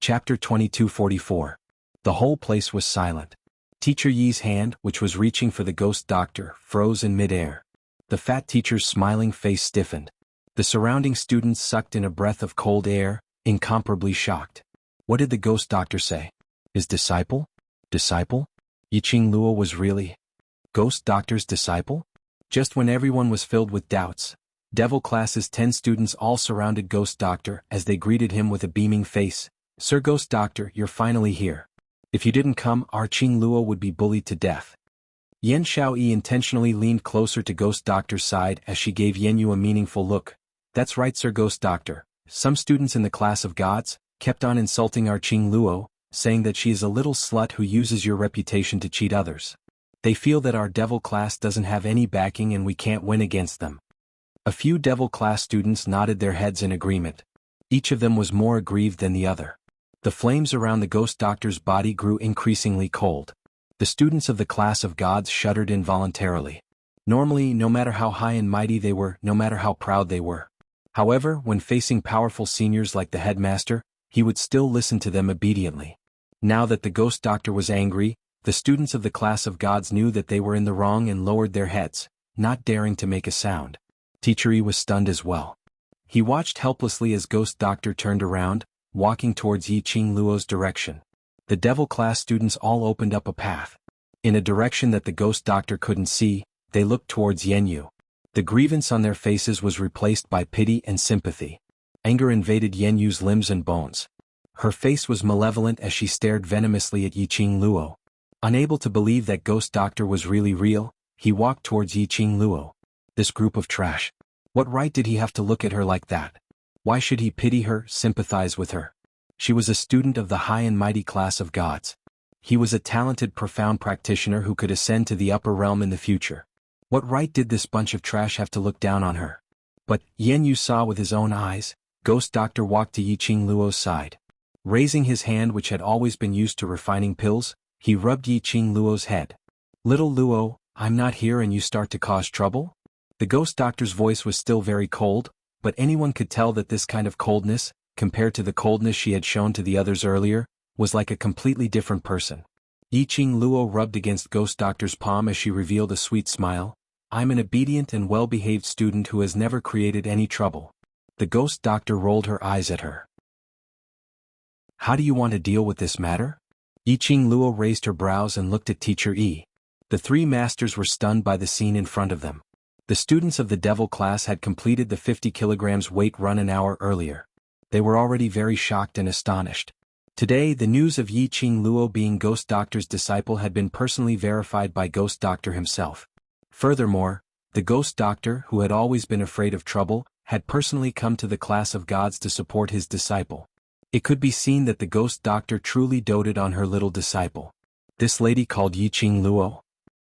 Chapter 2244. The whole place was silent. Teacher Yi's hand, which was reaching for the ghost doctor, froze in midair. The fat teacher's smiling face stiffened. The surrounding students sucked in a breath of cold air, incomparably shocked. What did the ghost doctor say? His disciple? Disciple? Yiqing Luo was really ghost doctor's disciple? Just when everyone was filled with doubts, Devil Class's 10 students all surrounded Ghost Doctor as they greeted him with a beaming face. Sir Ghost Doctor, you're finally here. If you didn't come, our Qing Luo would be bullied to death. Yan Xiaoyi intentionally leaned closer to Ghost Doctor's side as she gave Yanyu a meaningful look. That's right, Sir Ghost Doctor. Some students in the class of gods kept on insulting our Qing Luo, saying that she is a little slut who uses your reputation to cheat others. They feel that our Devil Class doesn't have any backing and we can't win against them. A few Devil Class students nodded their heads in agreement. Each of them was more aggrieved than the other. The flames around the Ghost Doctor's body grew increasingly cold. The students of the class of gods shuddered involuntarily. Normally, no matter how high and mighty they were, no matter how proud they were. However, when facing powerful seniors like the headmaster, he would still listen to them obediently. Now that the Ghost Doctor was angry, the students of the class of gods knew that they were in the wrong and lowered their heads, not daring to make a sound. Teacher Yi was stunned as well. He watched helplessly as Ghost Doctor turned around, walking towards Yiqing Luo's direction. The Devil Class students all opened up a path. In a direction that the Ghost Doctor couldn't see, they looked towards Yanyu. The grievance on their faces was replaced by pity and sympathy. Anger invaded Yanyu's limbs and bones. Her face was malevolent as she stared venomously at Yiqing Luo. Unable to believe that Ghost Doctor was really real, he walked towards Yiqing Luo. This group of trash. What right did he have to look at her like that? Why should he pity her, sympathize with her? She was a student of the high and mighty class of gods. He was a talented, profound practitioner who could ascend to the upper realm in the future. What right did this bunch of trash have to look down on her? But, Yanyu saw with his own eyes, Ghost Doctor walked to Yiqing Luo's side. Raising his hand, which had always been used to refining pills, he rubbed Yiqing Luo's head. Little Luo, I'm not here and you start to cause trouble? The Ghost Doctor's voice was still very cold, but anyone could tell that this kind of coldness, compared to the coldness she had shown to the others earlier, was like a completely different person. Yiqing Luo rubbed against Ghost Doctor's palm as she revealed a sweet smile. I'm an obedient and well-behaved student who has never created any trouble. The Ghost Doctor rolled her eyes at her. How do you want to deal with this matter? Yiqing Luo raised her brows and looked at Teacher Yi. The 3 masters were stunned by the scene in front of them. The students of the Devil Class had completed the 50 kilograms weight run an hour earlier. They were already very shocked and astonished. Today, the news of Yiqing Luo being Ghost Doctor's disciple had been personally verified by Ghost Doctor himself. Furthermore, the Ghost Doctor, who had always been afraid of trouble, had personally come to the class of gods to support his disciple. It could be seen that the Ghost Doctor truly doted on her little disciple. This lady called Yiqing Luo?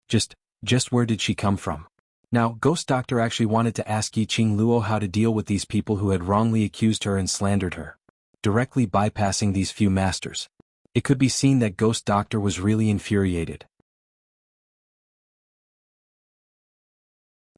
Just where did she come from? Now, Ghost Doctor actually wanted to ask Yiqing Luo how to deal with these people who had wrongly accused her and slandered her, directly bypassing these few masters. It could be seen that Ghost Doctor was really infuriated.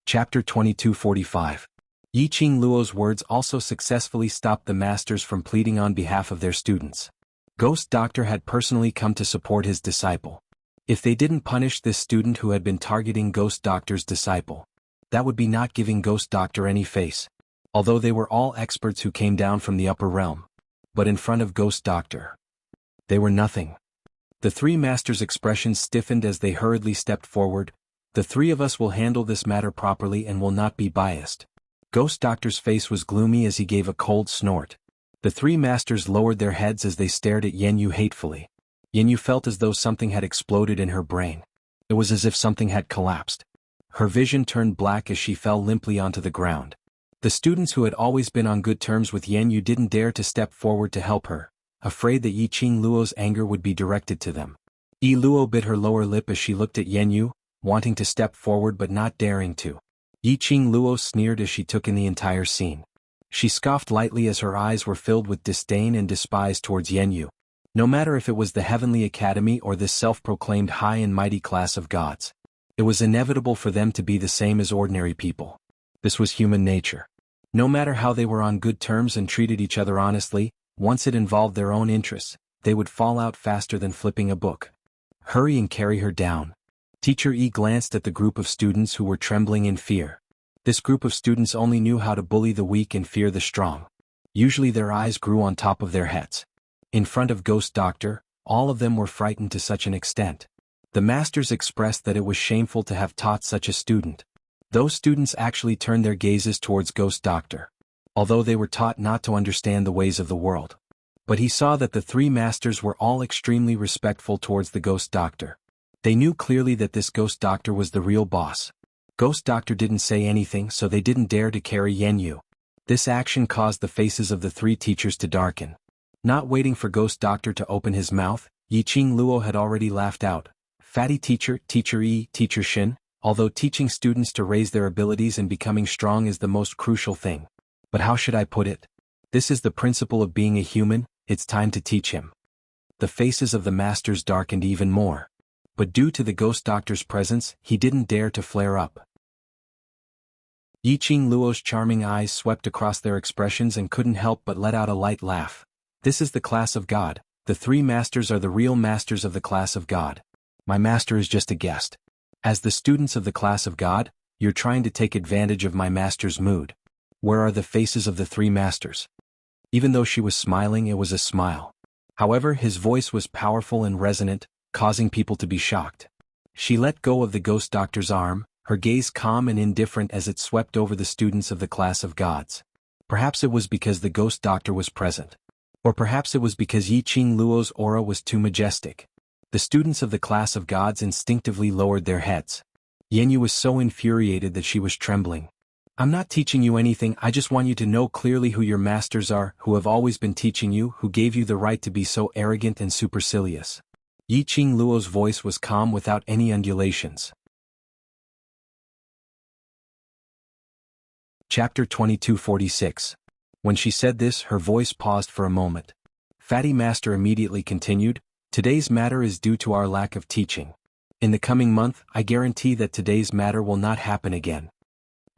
Chapter 2245. Yiqing Luo's words also successfully stopped the masters from pleading on behalf of their students. Ghost Doctor had personally come to support his disciple. If they didn't punish this student who had been targeting Ghost Doctor's disciple, that would be not giving Ghost Doctor any face. Although they were all experts who came down from the upper realm. But in front of Ghost Doctor, they were nothing. The 3 masters' expressions stiffened as they hurriedly stepped forward. The 3 of us will handle this matter properly and will not be biased. Ghost Doctor's face was gloomy as he gave a cold snort. The 3 masters lowered their heads as they stared at Yanyu hatefully. Yanyu felt as though something had exploded in her brain. It was as if something had collapsed. Her vision turned black as she fell limply onto the ground. The students who had always been on good terms with Yanyu didn't dare to step forward to help her, afraid that Yiqing Luo's anger would be directed to them. Yi Luo bit her lower lip as she looked at Yanyu, wanting to step forward but not daring to. Yiqing Luo sneered as she took in the entire scene. She scoffed lightly as her eyes were filled with disdain and despise towards Yanyu. No matter if it was the Heavenly Academy or this self-proclaimed high and mighty class of gods, it was inevitable for them to be the same as ordinary people. This was human nature. No matter how they were on good terms and treated each other honestly, Once it involved their own interests, they would fall out faster than flipping a book. Hurry and carry her down. Teacher Yi glanced at the group of students who were trembling in fear. This group of students only knew how to bully the weak and fear the strong. Usually their eyes grew on top of their heads. In front of Ghost Doctor, all of them were frightened to such an extent. The masters expressed that it was shameful to have taught such a student. Those students actually turned their gazes towards Ghost Doctor, although they were taught not to understand the ways of the world. But he saw that the three masters were all extremely respectful towards the Ghost Doctor. They knew clearly that this Ghost Doctor was the real boss. Ghost Doctor didn't say anything, so they didn't dare to carry Jianghu. This action caused the faces of the three teachers to darken. Not waiting for Ghost Doctor to open his mouth, Yiqing Luo had already laughed out. Fatty teacher, Teacher Yi, Teacher Shin, although teaching students to raise their abilities and becoming strong is the most crucial thing. But how should I put it? This is the principle of being a human, it's time to teach him. The faces of the masters darkened even more. But due to the Ghost Doctor's presence, he didn't dare to flare up. Yiqing Luo's charming eyes swept across their expressions and couldn't help but let out a light laugh. This is the class of God. The three masters are the real masters of the class of God. My master is just a guest. As the students of the class of God, you're trying to take advantage of my master's mood. Where are the faces of the three masters? Even though she was smiling, it was a smile. However, his voice was powerful and resonant, causing people to be shocked. She let go of the Ghost Doctor's arm, her gaze calm and indifferent as it swept over the students of the class of gods. Perhaps it was because the Ghost Doctor was present. Or perhaps it was because Yiqing Luo's aura was too majestic. The students of the class of gods instinctively lowered their heads. Jianghu was so infuriated that she was trembling. I'm not teaching you anything, I just want you to know clearly who your masters are, who have always been teaching you, who gave you the right to be so arrogant and supercilious. Yiqing Luo's voice was calm without any undulations. Chapter 2246. When she said this, her voice paused for a moment. Fatty Master immediately continued, today's matter is due to our lack of teaching. In the coming month, I guarantee that today's matter will not happen again.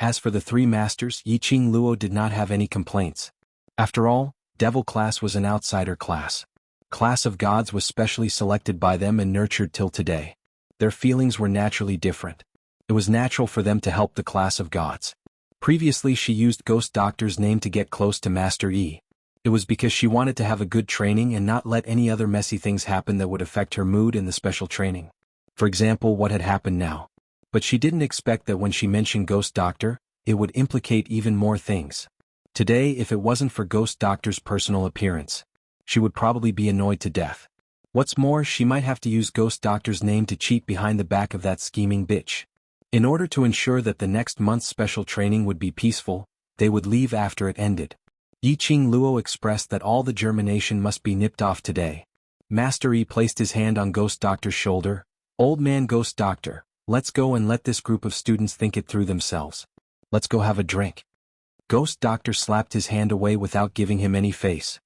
As for the three masters, Yiqing Luo did not have any complaints. After all, Devil class was an outsider class. Class of gods was specially selected by them and nurtured till today. Their feelings were naturally different. It was natural for them to help the class of gods. Previously she used Ghost Doctor's name to get close to Master Yi. It was because she wanted to have a good training and not let any other messy things happen that would affect her mood in the special training. For example, what had happened now. But she didn't expect that when she mentioned Ghost Doctor, it would implicate even more things. Today, if it wasn't for Ghost Doctor's personal appearance, she would probably be annoyed to death. What's more, she might have to use Ghost Doctor's name to cheat behind the back of that scheming bitch. In order to ensure that the next month's special training would be peaceful, they would leave after it ended. Yiqing Luo expressed that all the germination must be nipped off today. Master Yi placed his hand on Ghost Doctor's shoulder. Old man Ghost Doctor, let's go and let this group of students think it through themselves. Let's go have a drink. Ghost Doctor slapped his hand away without giving him any face.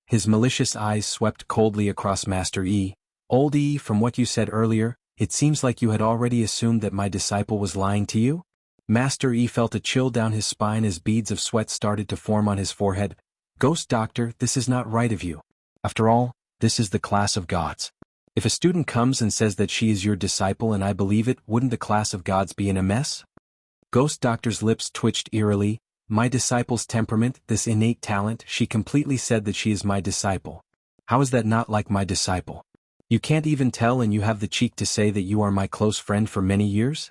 His malicious eyes swept coldly across Master Yi. Old Yi, from what you said earlier, it seems like you had already assumed that my disciple was lying to you? Master Yi felt a chill down his spine as beads of sweat started to form on his forehead. Ghost Doctor, this is not right of you. After all, this is the class of gods. If a student comes and says that she is your disciple and I believe it, wouldn't the class of gods be in a mess? Ghost Doctor's lips twitched eerily. My disciple's temperament, this innate talent, she completely said that she is my disciple. How is that not like my disciple? You can't even tell and you have the cheek to say that you are my close friend for many years?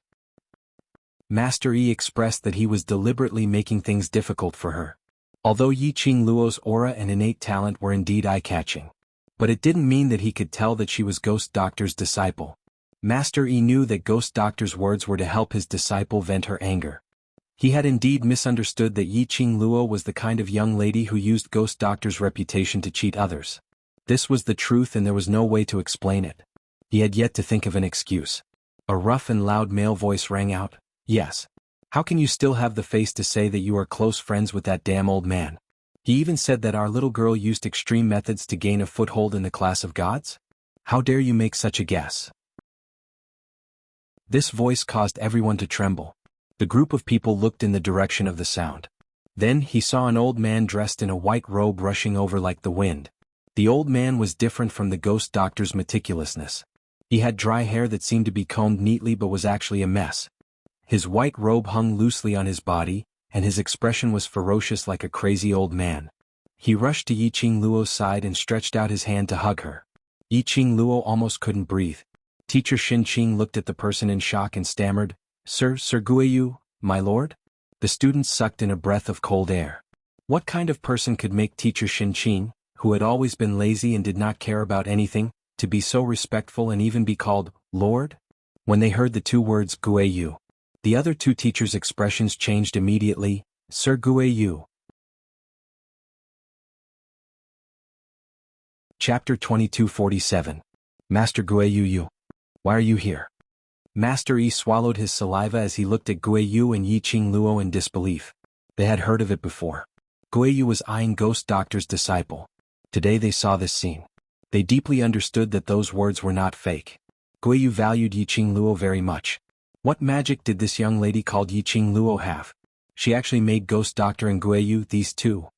Master Yi expressed that he was deliberately making things difficult for her. Although Yiqing Luo's aura and innate talent were indeed eye-catching. But it didn't mean that he could tell that she was Ghost Doctor's disciple. Master Yi knew that Ghost Doctor's words were to help his disciple vent her anger. He had indeed misunderstood that Yiqing Luo was the kind of young lady who used Ghost Doctor's reputation to cheat others. This was the truth and there was no way to explain it. He had yet to think of an excuse. A rough and loud male voice rang out, yes. How can you still have the face to say that you are close friends with that damn old man? He even said that our little girl used extreme methods to gain a foothold in the class of gods? How dare you make such a guess? This voice caused everyone to tremble. The group of people looked in the direction of the sound. Then he saw an old man dressed in a white robe rushing over like the wind. The old man was different from the ghost doctor's meticulousness. He had dry hair that seemed to be combed neatly but was actually a mess. His white robe hung loosely on his body, and his expression was ferocious like a crazy old man. He rushed to Yiqing Luo's side and stretched out his hand to hug her. Yiqing Luo almost couldn't breathe. Teacher Xinqing looked at the person in shock and stammered, Sir Guiyu, my lord? The students sucked in a breath of cold air. What kind of person could make Teacher Xinqing, who had always been lazy and did not care about anything, to be so respectful and even be called Lord? When they heard the two words Guiyu, the other two teachers' expressions changed immediately. Sir Guiyu. Chapter 2247. Master Guiyu. Why are you here? Master Yi swallowed his saliva as he looked at Guiyu and Yiqing Luo in disbelief. They had heard of it before. Guiyu was eyeing Ghost Doctor's disciple. Today they saw this scene. They deeply understood that those words were not fake. Guiyu valued Yiqing Luo very much. What magic did this young lady called Yiqing Luo have? She actually made Ghost Doctor and Guiyu, these two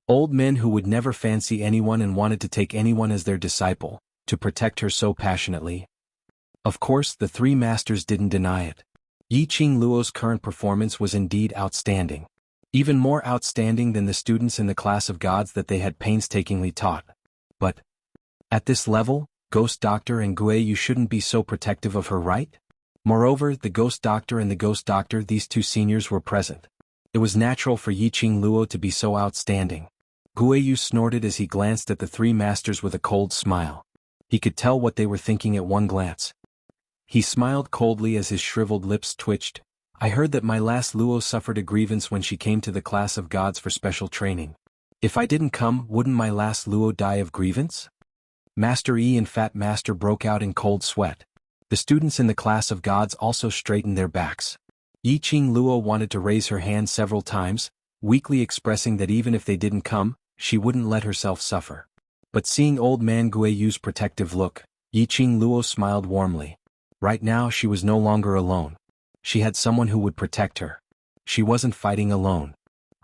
old men who would never fancy anyone and wanted to take anyone as their disciple, to protect her so passionately. Of course, the three masters didn't deny it. Yiqing Luo's current performance was indeed outstanding. Even more outstanding than the students in the class of gods that they had painstakingly taught. But at this level, Ghost Doctor and Guiyu shouldn't be so protective of her, right? Moreover, the Ghost Doctor and the Ghost Doctor, these two seniors, were present. It was natural for Yiqing Luo to be so outstanding. Guiyu snorted as he glanced at the three masters with a cold smile. He could tell what they were thinking at one glance. He smiled coldly as his shriveled lips twitched. I heard that my last Luo suffered a grievance when she came to the class of gods for special training. If I didn't come, wouldn't my last Luo die of grievance? Master Yi and Fat Master broke out in cold sweat. The students in the class of gods also straightened their backs. Yiqing Luo wanted to raise her hand several times, weakly expressing that even if they didn't come, she wouldn't let herself suffer. But seeing old man Guiyu's protective look, Yiqing Luo smiled warmly. Right now she was no longer alone. She had someone who would protect her. She wasn't fighting alone.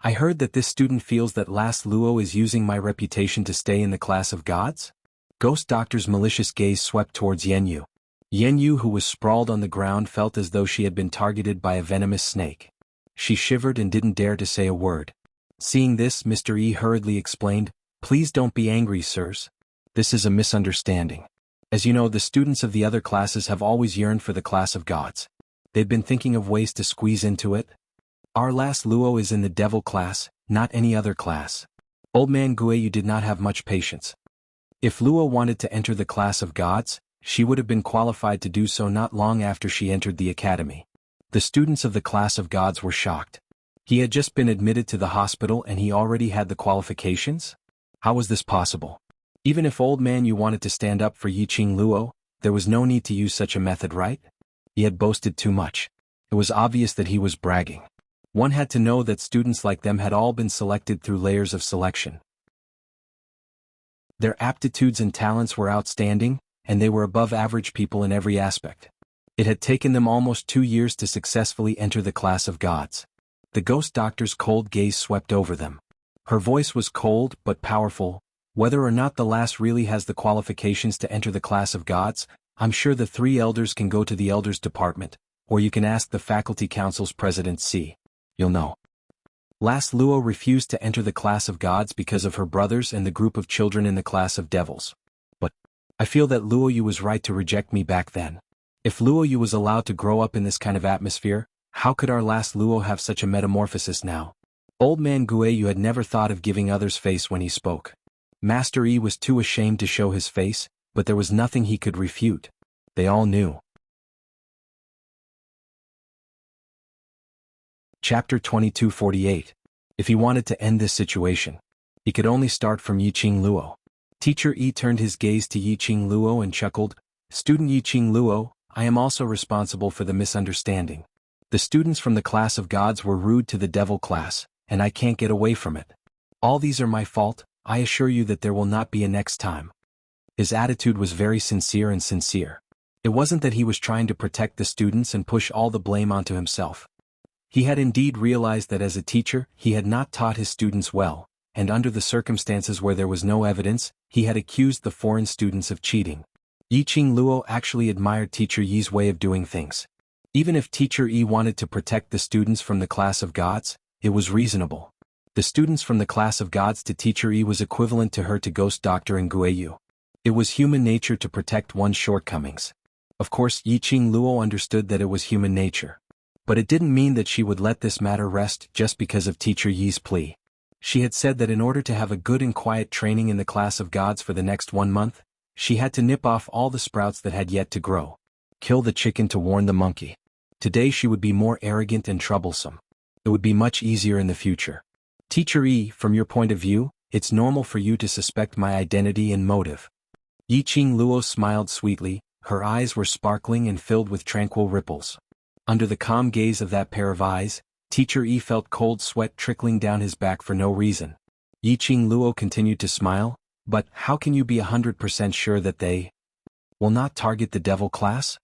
I heard that this student feels that last Luo is using my reputation to stay in the class of gods? Ghost Doctor's malicious gaze swept towards Yenyu. Yenyu, who was sprawled on the ground, felt as though she had been targeted by a venomous snake. She shivered and didn't dare to say a word. Seeing this, Mr. Yi hurriedly explained, Please don't be angry, sirs. This is a misunderstanding. As you know, the students of the other classes have always yearned for the class of gods. They've been thinking of ways to squeeze into it. Our last Luo is in the devil class, not any other class. Old man Guiyu did not have much patience. If Luo wanted to enter the class of gods, she would have been qualified to do so not long after she entered the academy. The students of the class of gods were shocked. He had just been admitted to the hospital and he already had the qualifications? How was this possible? Even if old man you wanted to stand up for Yiqing Luo, there was no need to use such a method, right? He had boasted too much. It was obvious that he was bragging. One had to know that students like them had all been selected through layers of selection. Their aptitudes and talents were outstanding, and they were above average people in every aspect. It had taken them almost 2 years to successfully enter the class of gods. The Ghost Doctor's cold gaze swept over them. Her voice was cold but powerful. Whether or not the last really has the qualifications to enter the class of gods, I'm sure the 3 elders can go to the elders department, or you can ask the faculty council's president C. You'll know. Last Luo refused to enter the class of gods because of her brothers and the group of children in the class of devils. But I feel that Luo Yu was right to reject me back then. If Luo Yu was allowed to grow up in this kind of atmosphere, how could our last Luo have such a metamorphosis now? Old man Guiyu had never thought of giving others face when he spoke. Master Yi was too ashamed to show his face, but there was nothing he could refute. They all knew. Chapter 2248. If he wanted to end this situation, he could only start from Yiqing Luo. Teacher Yi turned his gaze to Yiqing Luo and chuckled, Student Yiqing Luo, I am also responsible for the misunderstanding. The students from the class of gods were rude to the devil class, and I can't get away from it. All these are my fault, I assure you that there will not be a next time. His attitude was very sincere and sincere. It wasn't that he was trying to protect the students and push all the blame onto himself. He had indeed realized that as a teacher, he had not taught his students well, and under the circumstances where there was no evidence, he had accused the foreign students of cheating. Yiqing Luo actually admired Teacher Yi's way of doing things. Even if Teacher Yi wanted to protect the students from the class of gods, it was reasonable. The students from the class of gods to Teacher Yi was equivalent to her to Ghost Doctor and Guiyu. It was human nature to protect one's shortcomings. Of course, Yiqing Luo understood that it was human nature. But it didn't mean that she would let this matter rest just because of Teacher Yi's plea. She had said that in order to have a good and quiet training in the class of gods for the next 1 month, she had to nip off all the sprouts that had yet to grow. Kill the chicken to warn the monkey. Today she would be more arrogant and troublesome. It would be much easier in the future. Teacher Yi, from your point of view, it's normal for you to suspect my identity and motive. Yiqing Luo smiled sweetly, her eyes were sparkling and filled with tranquil ripples. Under the calm gaze of that pair of eyes, Teacher Yi felt cold sweat trickling down his back for no reason. Yiqing Luo continued to smile, but how can you be 100% sure that they will not target the devil class?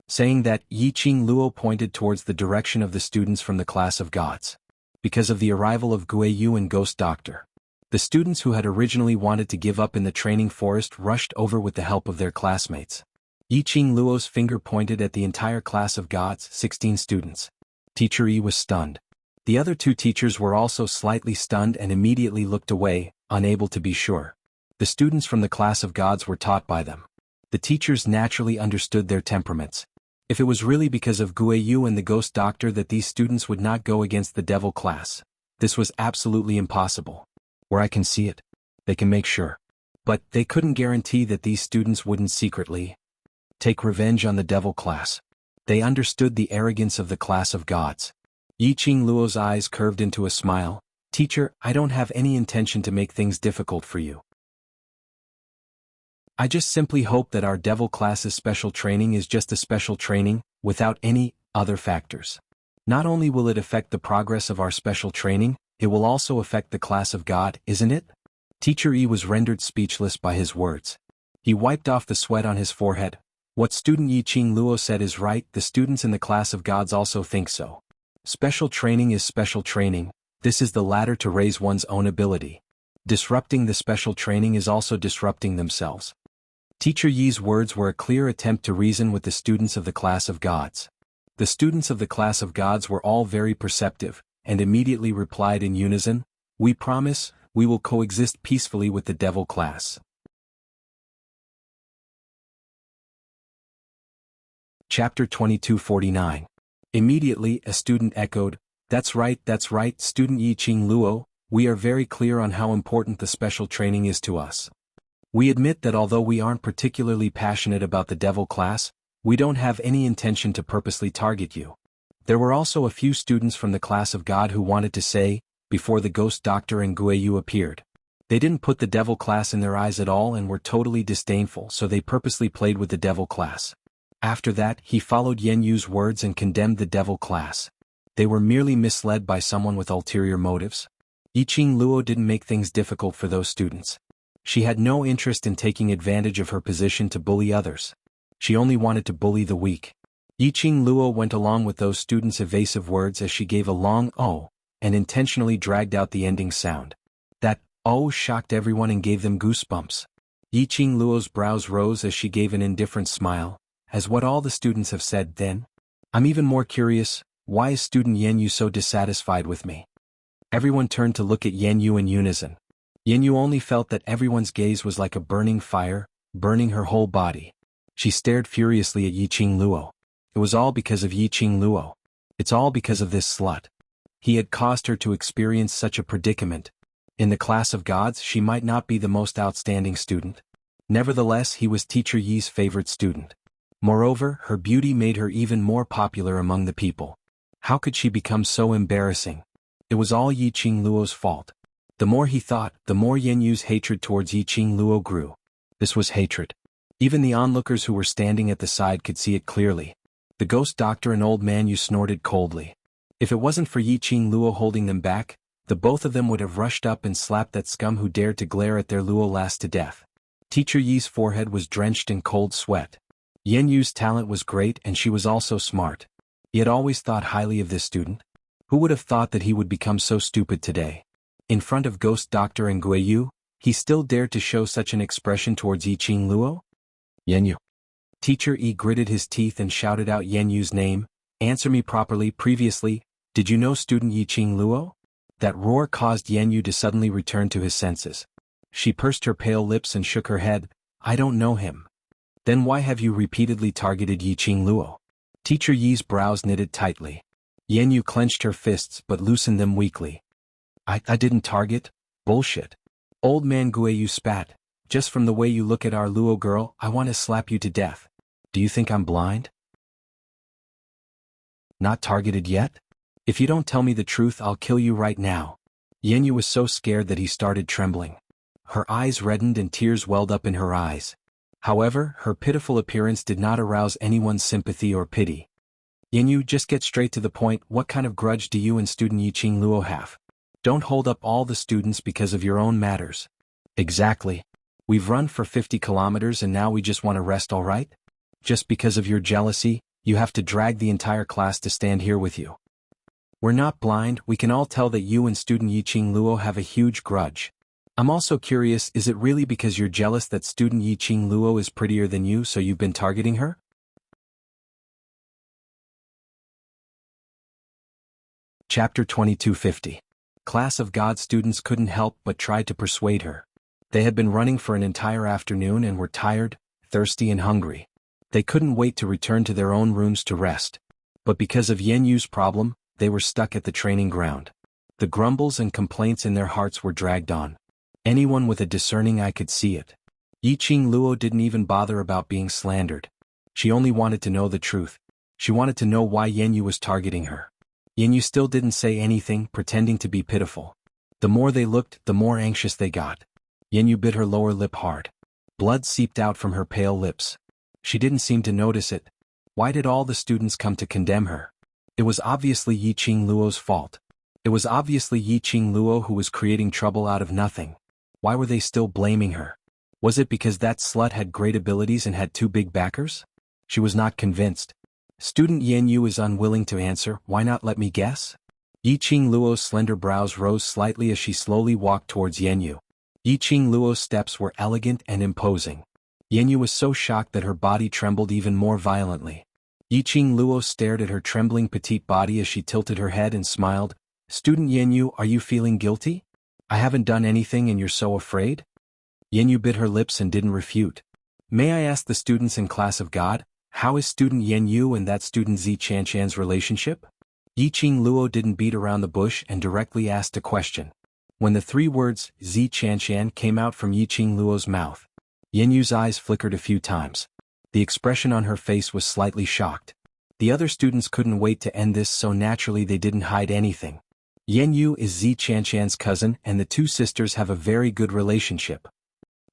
Saying that, Yiqing Luo pointed towards the direction of the students from the class of gods. Because of the arrival of Guiyu and Ghost Doctor, the students who had originally wanted to give up in the training forest rushed over with the help of their classmates. Yiqing Luo's finger pointed at the entire class of gods, 16 students. Teacher Yi was stunned. The other 2 teachers were also slightly stunned and immediately looked away, unable to be sure. The students from the class of gods were taught by them. The teachers naturally understood their temperaments. If it was really because of Guiyu and the Ghost Doctor that these students would not go against the devil class, this was absolutely impossible. Where I can see it, they can make sure. But they couldn't guarantee that these students wouldn't secretly take revenge on the devil class. They understood the arrogance of the class of gods. Yiqing Luo's eyes curved into a smile. Teacher, I don't have any intention to make things difficult for you. I just simply hope that our devil class's special training is just a special training, without any other factors. Not only will it affect the progress of our special training, it will also affect the class of God, isn't it? Teacher Yi was rendered speechless by his words. He wiped off the sweat on his forehead. What student Yiqing Luo said is right, the students in the class of gods also think so. Special training is special training, this is the ladder to raise one's own ability. Disrupting the special training is also disrupting themselves. Teacher Yi's words were a clear attempt to reason with the students of the class of gods. The students of the class of gods were all very perceptive, and immediately replied in unison, "We promise, we will coexist peacefully with the devil class." Chapter 2249. Immediately, a student echoed, that's right, student Yiqing Luo, we are very clear on how important the special training is to us. We admit that although we aren't particularly passionate about the devil class, we don't have any intention to purposely target you. There were also a few students from the class of God who wanted to say, before the Ghost Doctor and Guiyu appeared. They didn't put the devil class in their eyes at all and were totally disdainful, so they purposely played with the devil class. After that, he followed Yen Yu's words and condemned the devil class. They were merely misled by someone with ulterior motives. Yiqing Luo didn't make things difficult for those students. She had no interest in taking advantage of her position to bully others. She only wanted to bully the weak. Yiqing Luo went along with those students' evasive words as she gave a long "oh" and intentionally dragged out the ending sound. That "oh" shocked everyone and gave them goosebumps. Yiqing Luo's brows rose as she gave an indifferent smile. As what all the students have said, then? I'm even more curious, why is student Yen Yu so dissatisfied with me? Everyone turned to look at Yen Yu in unison. Yen Yu only felt that everyone's gaze was like a burning fire, burning her whole body. She stared furiously at Yiqing Luo. It was all because of Yiqing Luo. It's all because of this slut. He had caused her to experience such a predicament. In the class of gods, she might not be the most outstanding student. Nevertheless, he was Teacher Yi's favorite student. Moreover, her beauty made her even more popular among the people. How could she become so embarrassing? It was all Yiqing Luo's fault. The more he thought, the more Yen Yu's hatred towards Yiqing Luo grew. This was hatred. Even the onlookers who were standing at the side could see it clearly. The Ghost Doctor and Old Man Yu snorted coldly. If it wasn't for Yiqing Luo holding them back, the both of them would have rushed up and slapped that scum who dared to glare at their Luo lass to death. Teacher Yi's forehead was drenched in cold sweat. Yen Yu's talent was great and she was also smart. He had always thought highly of this student. Who would have thought that he would become so stupid today? In front of Ghost Doctor and Guiyu, he still dared to show such an expression towards Yiqing Luo? Yanyu. Teacher Yi gritted his teeth and shouted out Yanyu's name. Answer me properly. Previously, did you know student Yiqing Luo? That roar caused Yanyu to suddenly return to his senses. She pursed her pale lips and shook her head. I don't know him. Then why have you repeatedly targeted Yiqing Luo? Teacher Yi's brows knitted tightly. Yanyu clenched her fists but loosened them weakly. I didn't target? Bullshit. Old man Guiyu spat. Just from the way you look at our Luo girl, I want to slap you to death. Do you think I'm blind? Not targeted yet? If you don't tell me the truth, I'll kill you right now. Yanyu was so scared that he started trembling. Her eyes reddened and tears welled up in her eyes. However, her pitiful appearance did not arouse anyone's sympathy or pity. Yanyu, just get straight to the point. What kind of grudge do you and student Yiqing Luo have? Don't hold up all the students because of your own matters. Exactly. We've run for 50 kilometers and now we just want to rest, all right? Just because of your jealousy, you have to drag the entire class to stand here with you. We're not blind, we can all tell that you and student Yiqing Luo have a huge grudge. I'm also curious, is it really because you're jealous that student Yiqing Luo is prettier than you so you've been targeting her? Chapter 2250. Class of God students couldn't help but tried to persuade her. They had been running for an entire afternoon and were tired, thirsty and hungry. They couldn't wait to return to their own rooms to rest. But because of Yanyu's problem, they were stuck at the training ground. The grumbles and complaints in their hearts were dragged on. Anyone with a discerning eye could see it. Yiqing Luo didn't even bother about being slandered. She only wanted to know the truth. She wanted to know why Yanyu was targeting her. Yanyu still didn't say anything, pretending to be pitiful. The more they looked, the more anxious they got. Yanyu bit her lower lip hard. Blood seeped out from her pale lips. She didn't seem to notice it. Why did all the students come to condemn her? It was obviously Yiqing Luo's fault. It was obviously Yiqing Luo who was creating trouble out of nothing. Why were they still blaming her? Was it because that slut had great abilities and had 2 big backers? She was not convinced. Student Yanyu is unwilling to answer. Why not let me guess? Yiqing Luo's slender brows rose slightly as she slowly walked towards Yanyu. Yiqing Luo's steps were elegant and imposing. Yanyu was so shocked that her body trembled even more violently. Yiqing Luo stared at her trembling petite body as she tilted her head and smiled. Student Yanyu, are you feeling guilty? I haven't done anything and you're so afraid? Yanyu bit her lips and didn't refute. May I ask the students in Class of God, how is student Yanyu and that student Zi Chanshan's relationship? Yiqing Luo didn't beat around the bush and directly asked a question. When the 3 words, Zi Chanshan, came out from Yiqing Luo's mouth, Yanyu's eyes flickered a few times. The expression on her face was slightly shocked. The other students couldn't wait to end this, so naturally they didn't hide anything. Yanyu is Zi Chanshan's cousin and the 2 sisters have a very good relationship.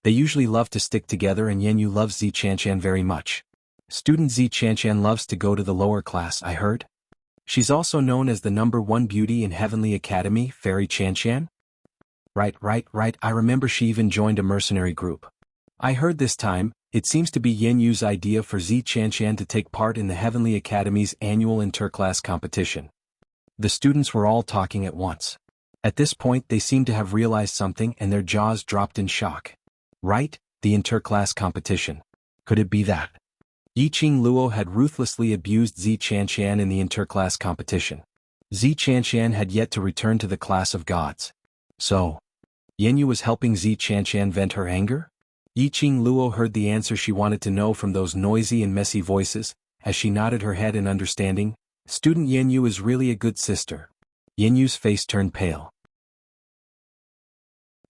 They usually love to stick together and Yanyu loves Zi Chanshan very much. Student Zi Chanshan loves to go to the lower class, I heard. She's also known as the #1 beauty in Heavenly Academy, Fairy Chanshan? Right, I remember she even joined a mercenary group. I heard this time, it seems to be Yanyu's idea for Zi Chanshan to take part in the Heavenly Academy's annual interclass competition. The students were all talking at once. At this point they seemed to have realized something and their jaws dropped in shock. Right, the interclass competition. Could it be that? Yiqing Luo had ruthlessly abused Zi Chanshan in the interclass competition. Zi Chanshan had yet to return to the class of gods. So, Yanyu was helping Zi Chanshan vent her anger? Yiqing Luo heard the answer she wanted to know from those noisy and messy voices, as she nodded her head in understanding. Student Yanyu is really a good sister. Yanyu's face turned pale.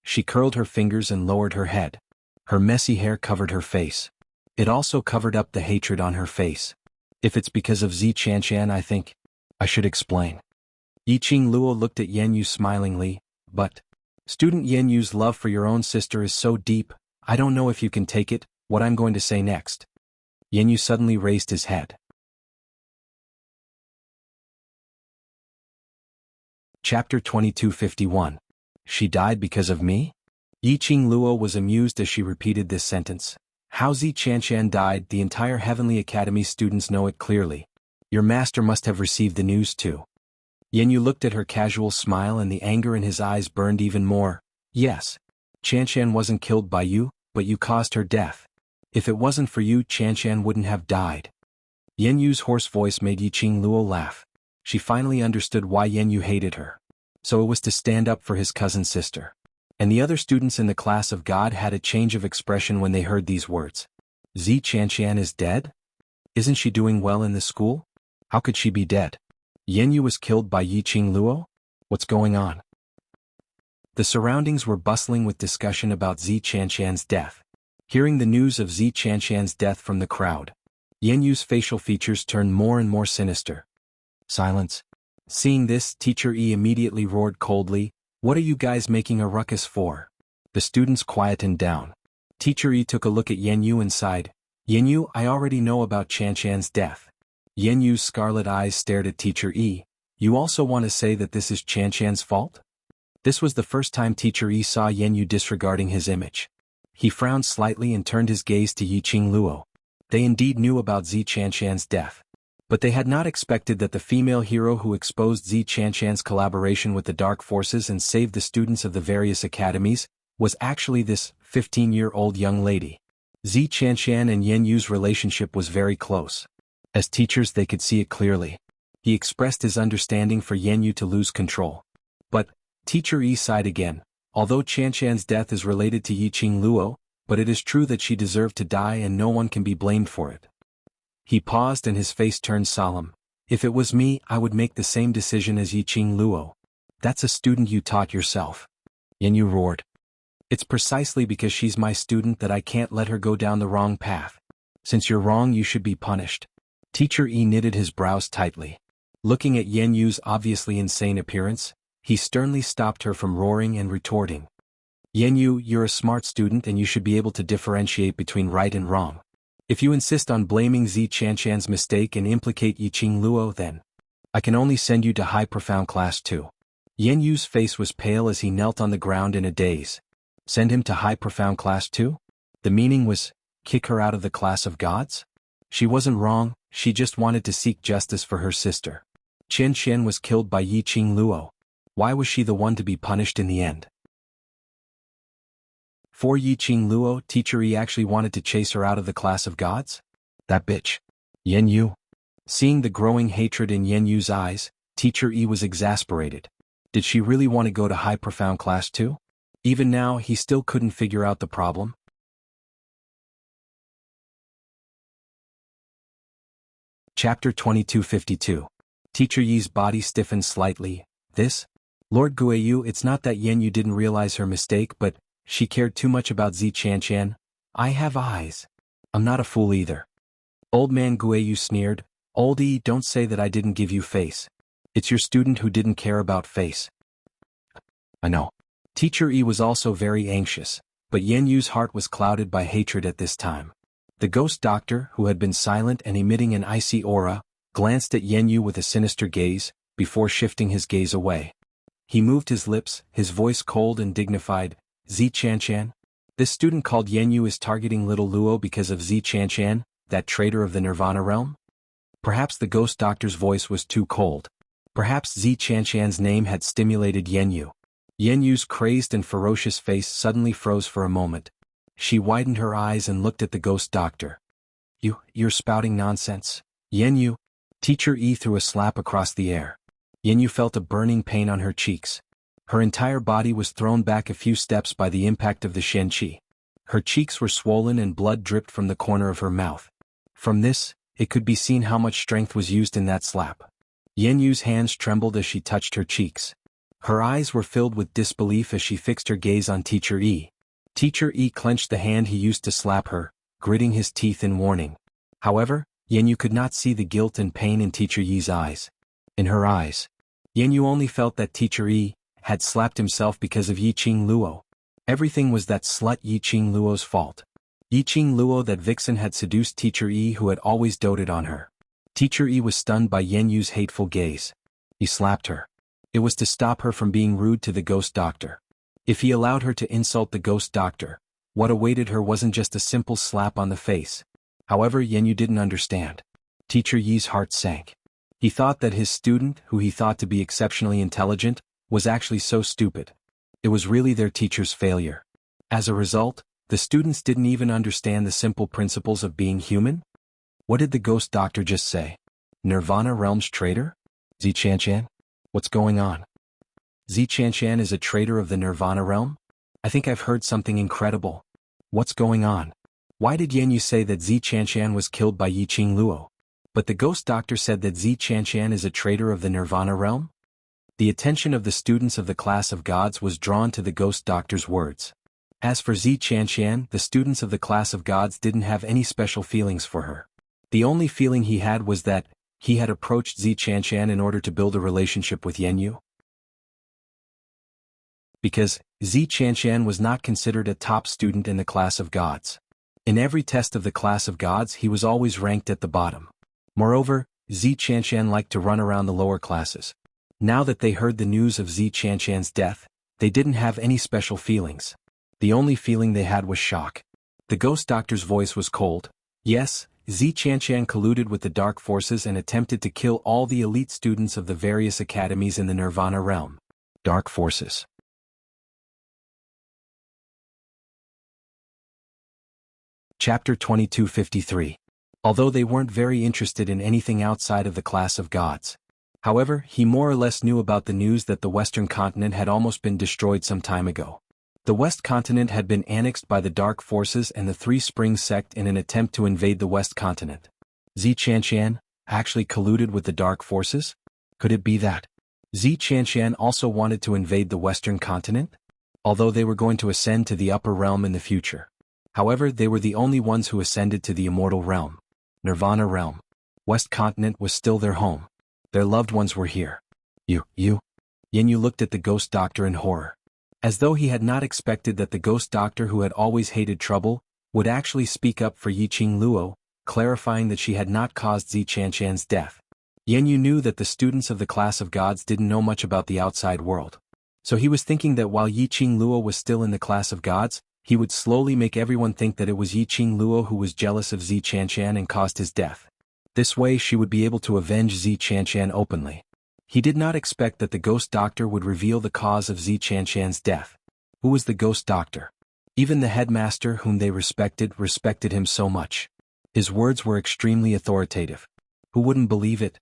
She curled her fingers and lowered her head. Her messy hair covered her face. It also covered up the hatred on her face. If it's because of Zi Chanshan, I think I should explain. Yiqing Luo looked at Yanyu smilingly, but student Yanyu's love for your own sister is so deep, I don't know if you can take it, what I'm going to say next. Yanyu suddenly raised his head. Chapter 2251. She died because of me? Yiqing Luo was amused as she repeated this sentence. How Zi Chanshan died, the entire Heavenly Academy students know it clearly. Your master must have received the news too. Yen Yu looked at her casual smile and the anger in his eyes burned even more. Yes. Chanshan wasn't killed by you, but you caused her death. If it wasn't for you, Chanshan wouldn't have died. Yen Yu's hoarse voice made Yiqing Luo laugh. She finally understood why Yen Yu hated her. So it was to stand up for his cousin's sister. And the other students in the class of God had a change of expression when they heard these words. Zi Chanshan is dead? Isn't she doing well in the school? How could she be dead? Yen Yu was killed by Yiqing Luo? What's going on? The surroundings were bustling with discussion about Zi Chanshan's death. Hearing the news of Zi Chanshan's death from the crowd, Yen Yu's facial features turned more and more sinister. Silence. Seeing this, Teacher Yi immediately roared coldly, "What are you guys making a ruckus for?" The students quietened down. Teacher Yi took a look at Yen Yu and sighed. "Yen Yu, I already know about Chanshan's death." Yen Yu's scarlet eyes stared at Teacher Yi. "You also want to say that this is Chanshan's fault?" This was the first time Teacher Yi saw Yen Yu disregarding his image. He frowned slightly and turned his gaze to Yiqing Luo. They indeed knew about Zi Chanshan's death. But they had not expected that the female hero who exposed Zi Chanshan's collaboration with the dark forces and saved the students of the various academies was actually this 15-year-old young lady. Zi Chanshan and Yen Yu's relationship was very close. As teachers they could see it clearly. He expressed his understanding for Yen Yu to lose control. But, Teacher Yi sighed again. Although Chanshan's death is related to Yiqing Luo, but it is true that she deserved to die and no one can be blamed for it. He paused and his face turned solemn. If it was me, I would make the same decision as Yiqing Luo. That's a student you taught yourself. Yen Yu roared. It's precisely because she's my student that I can't let her go down the wrong path. Since you're wrong, you should be punished. Teacher Yi knitted his brows tightly. Looking at Yen Yu's obviously insane appearance, he sternly stopped her from roaring and retorting. Yen Yu, you're a smart student and you should be able to differentiate between right and wrong. If you insist on blaming Zi Chanshan's mistake and implicate Yiqing Luo, then I can only send you to High Profound Class 2. Yen Yu's face was pale as he knelt on the ground in a daze. Send him to High Profound Class 2? The meaning was, kick her out of the class of gods? She wasn't wrong, she just wanted to seek justice for her sister. Chanshan was killed by Yiqing Luo. Why was she the one to be punished in the end? For Yiqing Luo, Teacher Yi actually wanted to chase her out of the class of gods? That bitch. Yen Yu. Seeing the growing hatred in Yen Yu's eyes, Teacher Yi was exasperated. Did she really want to go to High Profound Class 2? Even now, he still couldn't figure out the problem. Chapter 2252. Teacher Yi's body stiffened slightly. This? Lord Guiyu, it's not that Yen Yu didn't realize her mistake, but she cared too much about Zi Chanshan. I have eyes. I'm not a fool either. Old man Guiyu sneered. Oldie, don't say that I didn't give you face. It's your student who didn't care about face. I know. Teacher Yi was also very anxious, but Yen Yu's heart was clouded by hatred at this time. The ghost doctor, who had been silent and emitting an icy aura, glanced at Yen Yu with a sinister gaze, before shifting his gaze away. He moved his lips, his voice cold and dignified. Zi Chanshan? This student called Yen Yu is targeting little Luo because of Zi Chanshan, that traitor of the Nirvana realm? Perhaps the ghost doctor's voice was too cold. Perhaps Zi Chanshan's name had stimulated Yen Yu. Yen Yu's crazed and ferocious face suddenly froze for a moment. She widened her eyes and looked at the ghost doctor. You're spouting nonsense. Yen Yu. Teacher Yi threw a slap across the air. Yen Yu felt a burning pain on her cheeks. Her entire body was thrown back a few steps by the impact of the Shenqi. Her cheeks were swollen and blood dripped from the corner of her mouth. From this, it could be seen how much strength was used in that slap. Yen Yu's hands trembled as she touched her cheeks. Her eyes were filled with disbelief as she fixed her gaze on Teacher Yi. Teacher Yi clenched the hand he used to slap her, gritting his teeth in warning. However, Yen Yu could not see the guilt and pain in Teacher Yi's eyes. In her eyes, Yen Yu only felt that Teacher Yi had slapped himself because of Yiqing Luo. Everything was that slut Yiqing Luo's fault. Yiqing Luo, that vixen, had seduced Teacher Yi, who had always doted on her. Teacher Yi was stunned by Yen Yu's hateful gaze. He slapped her. It was to stop her from being rude to the ghost doctor. If he allowed her to insult the ghost doctor, what awaited her wasn't just a simple slap on the face. However, Yen Yu didn't understand. Teacher Yi's heart sank. He thought that his student, who he thought to be exceptionally intelligent, was actually so stupid. It was really their teacher's failure. As a result, the students didn't even understand the simple principles of being human. What did the ghost doctor just say? Nirvana Realm's traitor? Zichanshan? What's going on? Zichanshan is a traitor of the Nirvana Realm? I think I've heard something incredible. What's going on? Why did Yanyu say that Zichanshan was killed by Yiqing Luo? But the ghost doctor said that Zichanshan is a traitor of the Nirvana Realm? The attention of the students of the class of gods was drawn to the ghost doctor's words. As for Zichanshan, the students of the class of gods didn't have any special feelings for her. The only feeling he had was that he had approached Zichanshan in order to build a relationship with Yanyu. Because Zichanshan was not considered a top student in the class of gods. In every test of the class of gods he was always ranked at the bottom. Moreover, Zichanshan liked to run around the lower classes. Now that they heard the news of Zichanshan's death, they didn't have any special feelings. The only feeling they had was shock. The ghost doctor's voice was cold. Yes, Zichanshan colluded with the dark forces and attempted to kill all the elite students of the various academies in the Nirvana Realm. Dark forces. Chapter 2253. Although they weren't very interested in anything outside of the class of gods. However, he more or less knew about the news that the Western continent had almost been destroyed some time ago. The West continent had been annexed by the Dark Forces and the Three Springs sect in an attempt to invade the West continent. Zichanshan actually colluded with the Dark Forces? Could it be that Zichanshan also wanted to invade the Western continent? Although they were going to ascend to the upper realm in the future. However, they were the only ones who ascended to the immortal realm. Nirvana realm. West continent was still their home. Their loved ones were here. You. Yanyu looked at the ghost doctor in horror. As though he had not expected that the ghost doctor who had always hated trouble, would actually speak up for Yiqing Luo, clarifying that she had not caused Zichanshan's death. Yanyu knew that the students of the class of gods didn't know much about the outside world. So he was thinking that while Yiqing Luo was still in the class of gods, he would slowly make everyone think that it was Yiqing Luo who was jealous of Zichanshan and caused his death. This way she would be able to avenge Zichanshan openly. He did not expect that the ghost doctor would reveal the cause of Zichanshan's death. Who was the ghost doctor? Even the headmaster whom they respected him so much. His words were extremely authoritative. Who wouldn't believe it?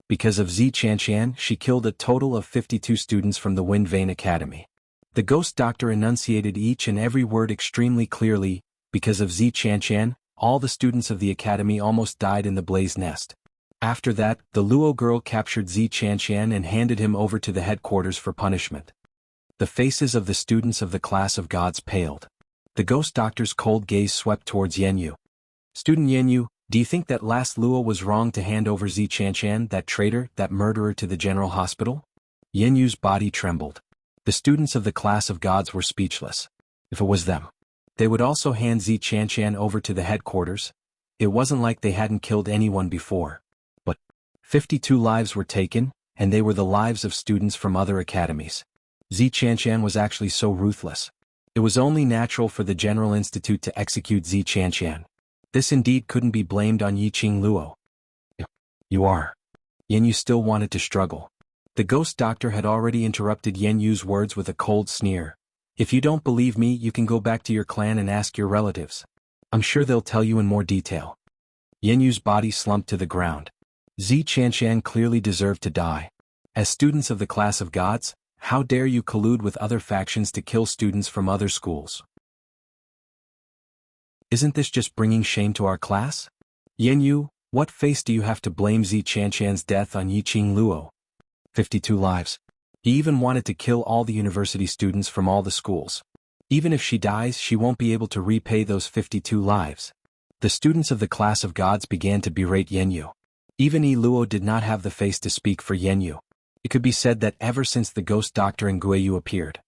Because of Zichanshan, she killed a total of 52 students from the Wind Vein Academy. The ghost doctor enunciated each and every word extremely clearly. Because of Zichanshan, all the students of the academy almost died in the blaze nest. After that, the Luo girl captured Zichanshan and handed him over to the headquarters for punishment. The faces of the students of the class of gods paled. The ghost doctor's cold gaze swept towards Yanyu. Student Yanyu, do you think that last Luo was wrong to hand over Zichanshan, that traitor, that murderer, to the general hospital? Yanyu's body trembled. The students of the class of gods were speechless. If it was them, they would also hand Zichanshan over to the headquarters. It wasn't like they hadn't killed anyone before. But 52 lives were taken, and they were the lives of students from other academies. Zichanshan was actually so ruthless. It was only natural for the General Institute to execute Zichanshan. This indeed couldn't be blamed on Yiqing Luo. You are. Yanyu still wanted to struggle. The ghost doctor had already interrupted Yanyu's words with a cold sneer. If you don't believe me, you can go back to your clan and ask your relatives. I'm sure they'll tell you in more detail. Yanyu's body slumped to the ground. Zichanshan clearly deserved to die. As students of the class of gods, how dare you collude with other factions to kill students from other schools? Isn't this just bringing shame to our class? Yanyu, what face do you have to blame Zichanshan's death on Yiqing Luo? 52 lives. He even wanted to kill all the university students from all the schools. Even if she dies, she won't be able to repay those 52 lives. The students of the class of gods began to berate Yanyu. Even Yi Luo did not have the face to speak for Yanyu. It could be said that ever since the ghost doctor and Guiyu appeared,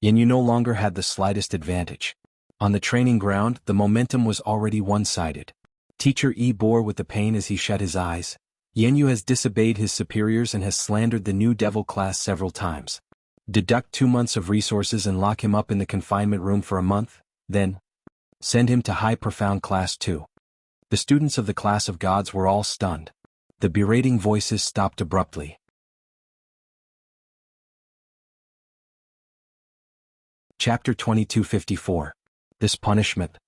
Yanyu no longer had the slightest advantage. On the training ground, the momentum was already one-sided. Teacher Yi bore with the pain as he shut his eyes. Yanyu has disobeyed his superiors and has slandered the new devil class several times. Deduct 2 months of resources and lock him up in the confinement room for a month, then send him to high profound class 2. The students of the class of gods were all stunned. The berating voices stopped abruptly. Chapter 2254. This punishment.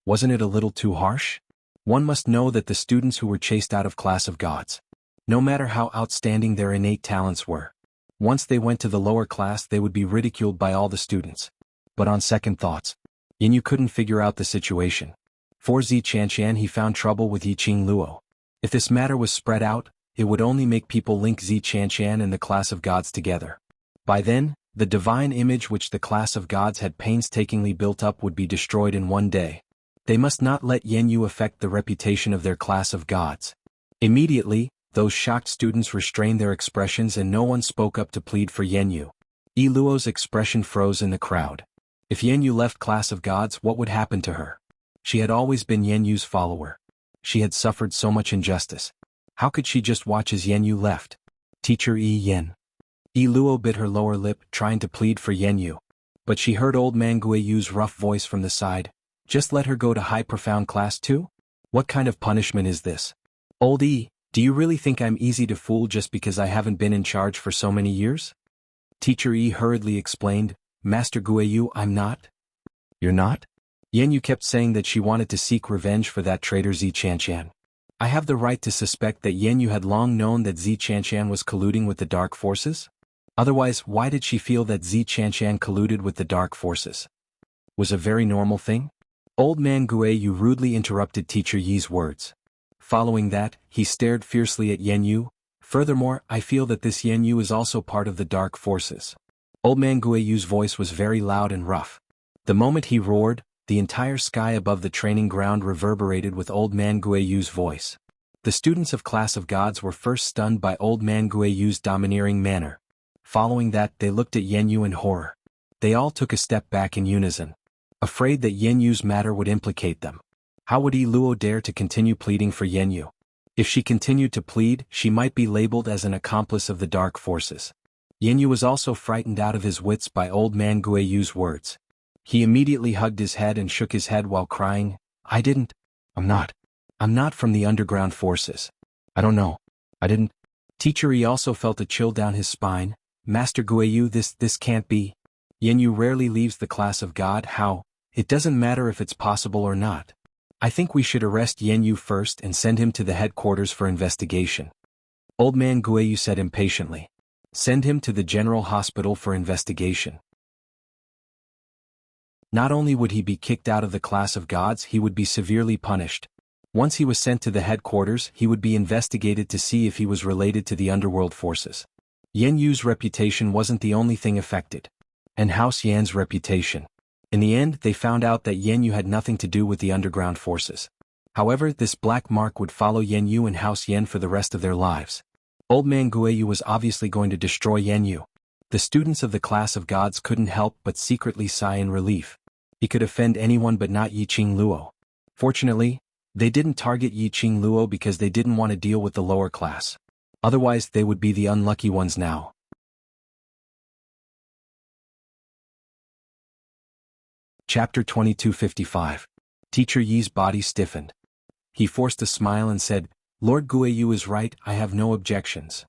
Wasn't it a little too harsh? One must know that the students who were chased out of Class of Gods, no matter how outstanding their innate talents were, once they went to the lower class they would be ridiculed by all the students. But on second thoughts, Yanyu couldn't figure out the situation. For Zi Qianqian he found trouble with Yiqing Luo. If this matter was spread out, it would only make people link Zi Qianqian and the Class of Gods together. By then, the divine image which the Class of Gods had painstakingly built up would be destroyed in one day. They must not let Yanyu affect the reputation of their Class of Gods. Immediately, those shocked students restrained their expressions and no one spoke up to plead for Yanyu. Yi Luo's expression froze in the crowd. If Yanyu left Class of Gods, what would happen to her? She had always been Yanyu's follower. She had suffered so much injustice. How could she just watch as Yanyu left? Teacher Yi Yen. Yi Luo bit her lower lip, trying to plead for Yanyu. But she heard old man Guiyu's rough voice from the side. Just let her go to high profound class too? What kind of punishment is this? Old Yi, do you really think I'm easy to fool just because I haven't been in charge for so many years? Teacher Yi hurriedly explained, Master Guiyu, I'm not. You're not? Yanyu kept saying that she wanted to seek revenge for that traitor Zi Qianqian. I have the right to suspect that Yanyu had long known that Zi Qianqian was colluding with the dark forces? Otherwise, why did she feel that Zi Qianqian colluded with the dark forces? Was a very normal thing? Old man Guiyu rudely interrupted Teacher Yi's words. Following that, he stared fiercely at Yanyu. Furthermore, I feel that this Yanyu is also part of the dark forces. Old man Guiyu's voice was very loud and rough. The moment he roared, the entire sky above the training ground reverberated with old man Guiyu's voice. The students of Class of Gods were first stunned by old man Guiyu's domineering manner. Following that, they looked at Yanyu in horror. They all took a step back in unison, afraid that Yanyu's matter would implicate them. How would Yi Luo dare to continue pleading for Yanyu? If she continued to plead, she might be labeled as an accomplice of the dark forces. Yanyu was also frightened out of his wits by old man Guiyu's words. He immediately hugged his head and shook his head while crying, I'm not from the underground forces. I don't know. I didn't. Teacher Yi also felt a chill down his spine. Master Guiyu, this can't be. Yanyu rarely leaves the Class of God. How? It doesn't matter if it's possible or not. I think we should arrest Yanyu first and send him to the headquarters for investigation. Old man Guiyu said impatiently. Send him to the general hospital for investigation. Not only would he be kicked out of the Class of Gods, he would be severely punished. Once he was sent to the headquarters, he would be investigated to see if he was related to the underworld forces. Yanyu's reputation wasn't the only thing affected. And House Yan's reputation. In the end, they found out that Yanyu had nothing to do with the underground forces. However, this black mark would follow Yanyu and House Yan for the rest of their lives. Old man Guiyu was obviously going to destroy Yanyu. The students of the Class of Gods couldn't help but secretly sigh in relief. He could offend anyone but not Yiqing Luo. Fortunately, they didn't target Yiqing Luo because they didn't want to deal with the lower class. Otherwise, they would be the unlucky ones now. Chapter 2255. Teacher Yi's body stiffened. He forced a smile and said, Lord Guiyu is right, I have no objections.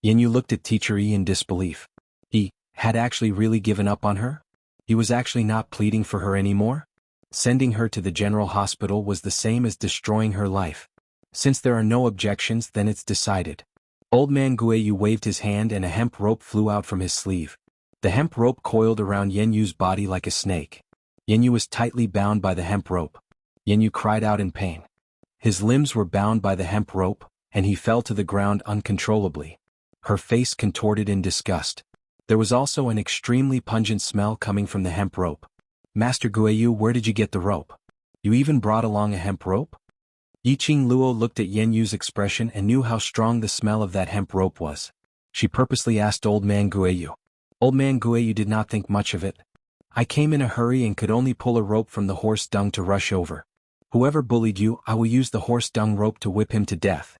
Yanyu looked at Teacher Yi in disbelief. He had actually really given up on her? He was actually not pleading for her anymore? Sending her to the general hospital was the same as destroying her life. Since there are no objections, then it's decided. Old man Guiyu waved his hand and a hemp rope flew out from his sleeve. The hemp rope coiled around Yanyu's body like a snake. Yanyu was tightly bound by the hemp rope. Yanyu cried out in pain. His limbs were bound by the hemp rope, and he fell to the ground uncontrollably. Her face contorted in disgust. There was also an extremely pungent smell coming from the hemp rope. Master Guiyu, where did you get the rope? You even brought along a hemp rope? Yiqing Luo looked at Yanyu's expression and knew how strong the smell of that hemp rope was. She purposely asked Old man Guiyu. Old man Guiyu did not think much of it. I came in a hurry and could only pull a rope from the horse dung to rush over. Whoever bullied you, I will use the horse dung rope to whip him to death.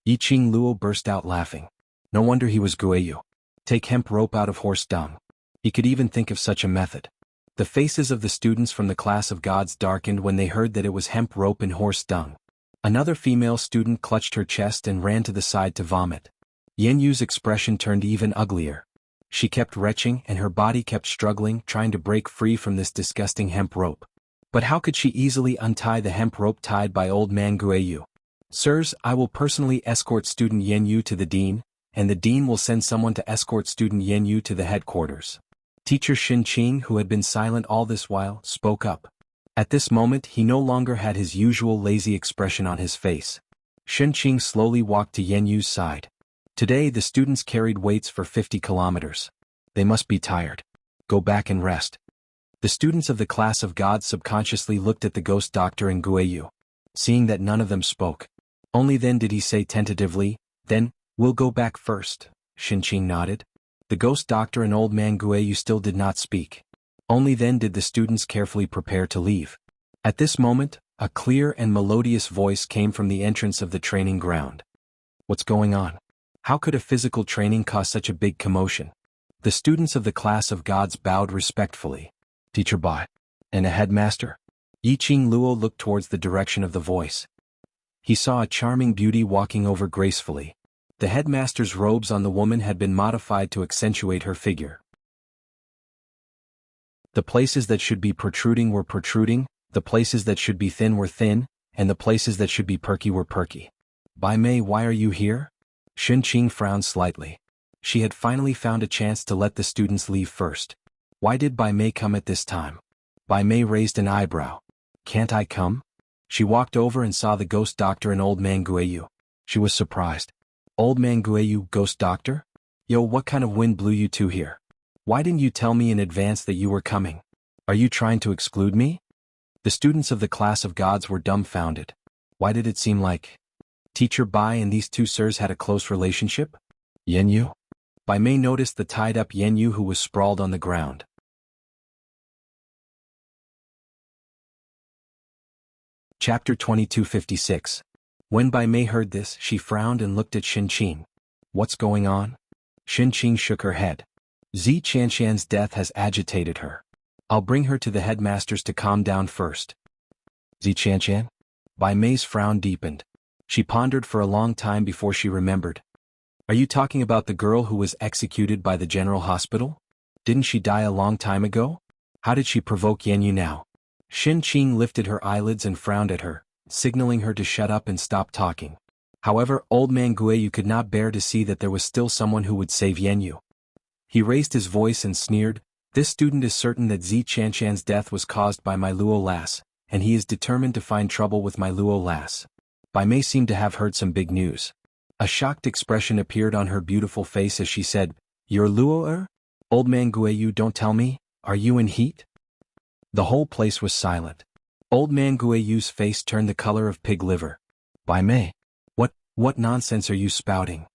Yiqing Luo burst out laughing. No wonder he was Guiyu. Take hemp rope out of horse dung. He could even think of such a method. The faces of the students from the Class of Gods darkened when they heard that it was hemp rope and horse dung. Another female student clutched her chest and ran to the side to vomit. Yan Yu's expression turned even uglier. She kept retching and her body kept struggling, trying to break free from this disgusting hemp rope. But how could she easily untie the hemp rope tied by old man Guiyu? Sirs, I will personally escort student Yan Yu to the dean, and the dean will send someone to escort student Yan Yu to the headquarters. Teacher Xin Qing, who had been silent all this while, spoke up. At this moment he no longer had his usual lazy expression on his face. Xin Qing slowly walked to Yan Yu's side. Today the students carried weights for 50 kilometers. They must be tired. Go back and rest. The students of the class of gods subconsciously looked at the ghost doctor and Guiyu. Seeing that none of them spoke. Only then did he say tentatively, "Then, we'll go back first." Xin Qing nodded. The ghost doctor and old man Guiyu still did not speak. Only then did the students carefully prepare to leave. At this moment, a clear and melodious voice came from the entrance of the training ground. What's going on? How could a physical training cause such a big commotion? The students of the class of gods bowed respectfully. Teacher Bai. And a headmaster? Yiqing Luo looked towards the direction of the voice. He saw a charming beauty walking over gracefully. The headmaster's robes on the woman had been modified to accentuate her figure. The places that should be protruding were protruding, the places that should be thin were thin, and the places that should be perky were perky. Bai Mei, why are you here? Xin Qing frowned slightly. She had finally found a chance to let the students leave first. Why did Bai Mei come at this time? Bai Mei raised an eyebrow. Can't I come? She walked over and saw the ghost doctor and old man Guiyu. She was surprised. Old man Guiyu, ghost doctor? Yo, what kind of wind blew you two here? Why didn't you tell me in advance that you were coming? Are you trying to exclude me? The students of the class of gods were dumbfounded. Why did it seem like Teacher Bai and these two sirs had a close relationship? Yan Yu? Bai Mei noticed the tied-up Yan Yu who was sprawled on the ground. Chapter 2256. When Bai Mei heard this, she frowned and looked at Xin Qing. What's going on? Xin Qing shook her head. Zi Qianshan's death has agitated her. I'll bring her to the headmasters to calm down first. Zi Qianshan? Bai Mei's frown deepened. She pondered for a long time before she remembered. Are you talking about the girl who was executed by the general hospital? Didn't she die a long time ago? How did she provoke Yan Yu now? Xin Qing lifted her eyelids and frowned at her, signaling her to shut up and stop talking. However, old man Guiyu could not bear to see that there was still someone who would save Yan Yu. He raised his voice and sneered, "This student is certain that Zi Qianshan's death was caused by my Luo lass, and he is determined to find trouble with my Luo lass." Bai Mei seemed to have heard some big news. A shocked expression appeared on her beautiful face as she said, "You're Luo-er? Old man Guiyu, don't tell me, are you in heat?" The whole place was silent. Old man Guiyu's face turned the color of pig liver. Bai Mei, what nonsense are you spouting?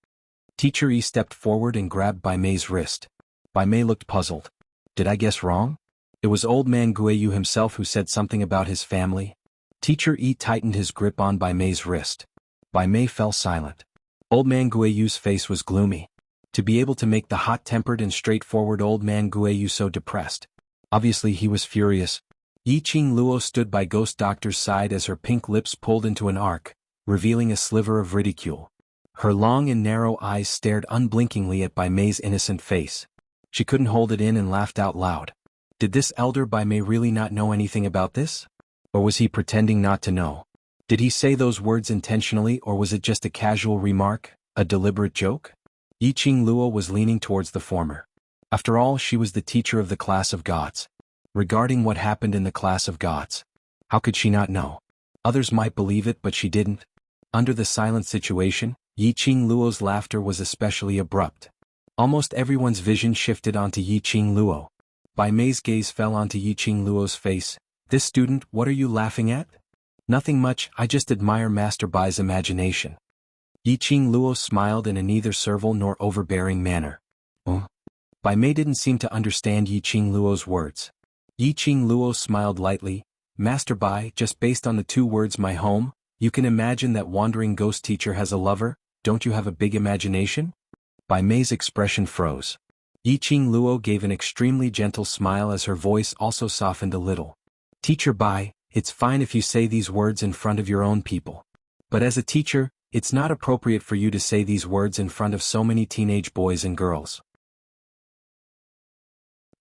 Teacher Yi stepped forward and grabbed Bai Mei's wrist. Bai Mei looked puzzled. Did I guess wrong? It was old man Guiyu himself who said something about his family. Teacher Yi tightened his grip on Bai Mei's wrist. Bai Mei fell silent. Old man Guiyu's face was gloomy. To be able to make the hot-tempered and straightforward old man Guiyu so depressed. Obviously he was furious. Yiqing Luo stood by Ghost Doctor's side as her pink lips pulled into an arc, revealing a sliver of ridicule. Her long and narrow eyes stared unblinkingly at Bai Mei's innocent face. She couldn't hold it in and laughed out loud. Did this elder Bai Mei really not know anything about this? Or was he pretending not to know? Did he say those words intentionally, or was it just a casual remark, a deliberate joke? Yiqing Luo was leaning towards the former. After all, she was the teacher of the class of gods. Regarding what happened in the class of gods, how could she not know? Others might believe it, but she didn't. Under the silent situation, Yiqing Luo's laughter was especially abrupt. Almost everyone's vision shifted onto Yiqing Luo. Bai Mei's gaze fell onto Yiqing Luo's face. This student, what are you laughing at? Nothing much, I just admire Master Bai's imagination. Yiqing Luo smiled in a neither servile nor overbearing manner. Bai Mei didn't seem to understand Yiqing Luo's words. Yiqing Luo smiled lightly. Master Bai, just based on the two words my home, you can imagine that wandering ghost teacher has a lover, don't you have a big imagination? Bai Mei's expression froze. Yiqing Luo gave an extremely gentle smile as her voice also softened a little. Teacher Bai, it's fine if you say these words in front of your own people. But as a teacher, it's not appropriate for you to say these words in front of so many teenage boys and girls.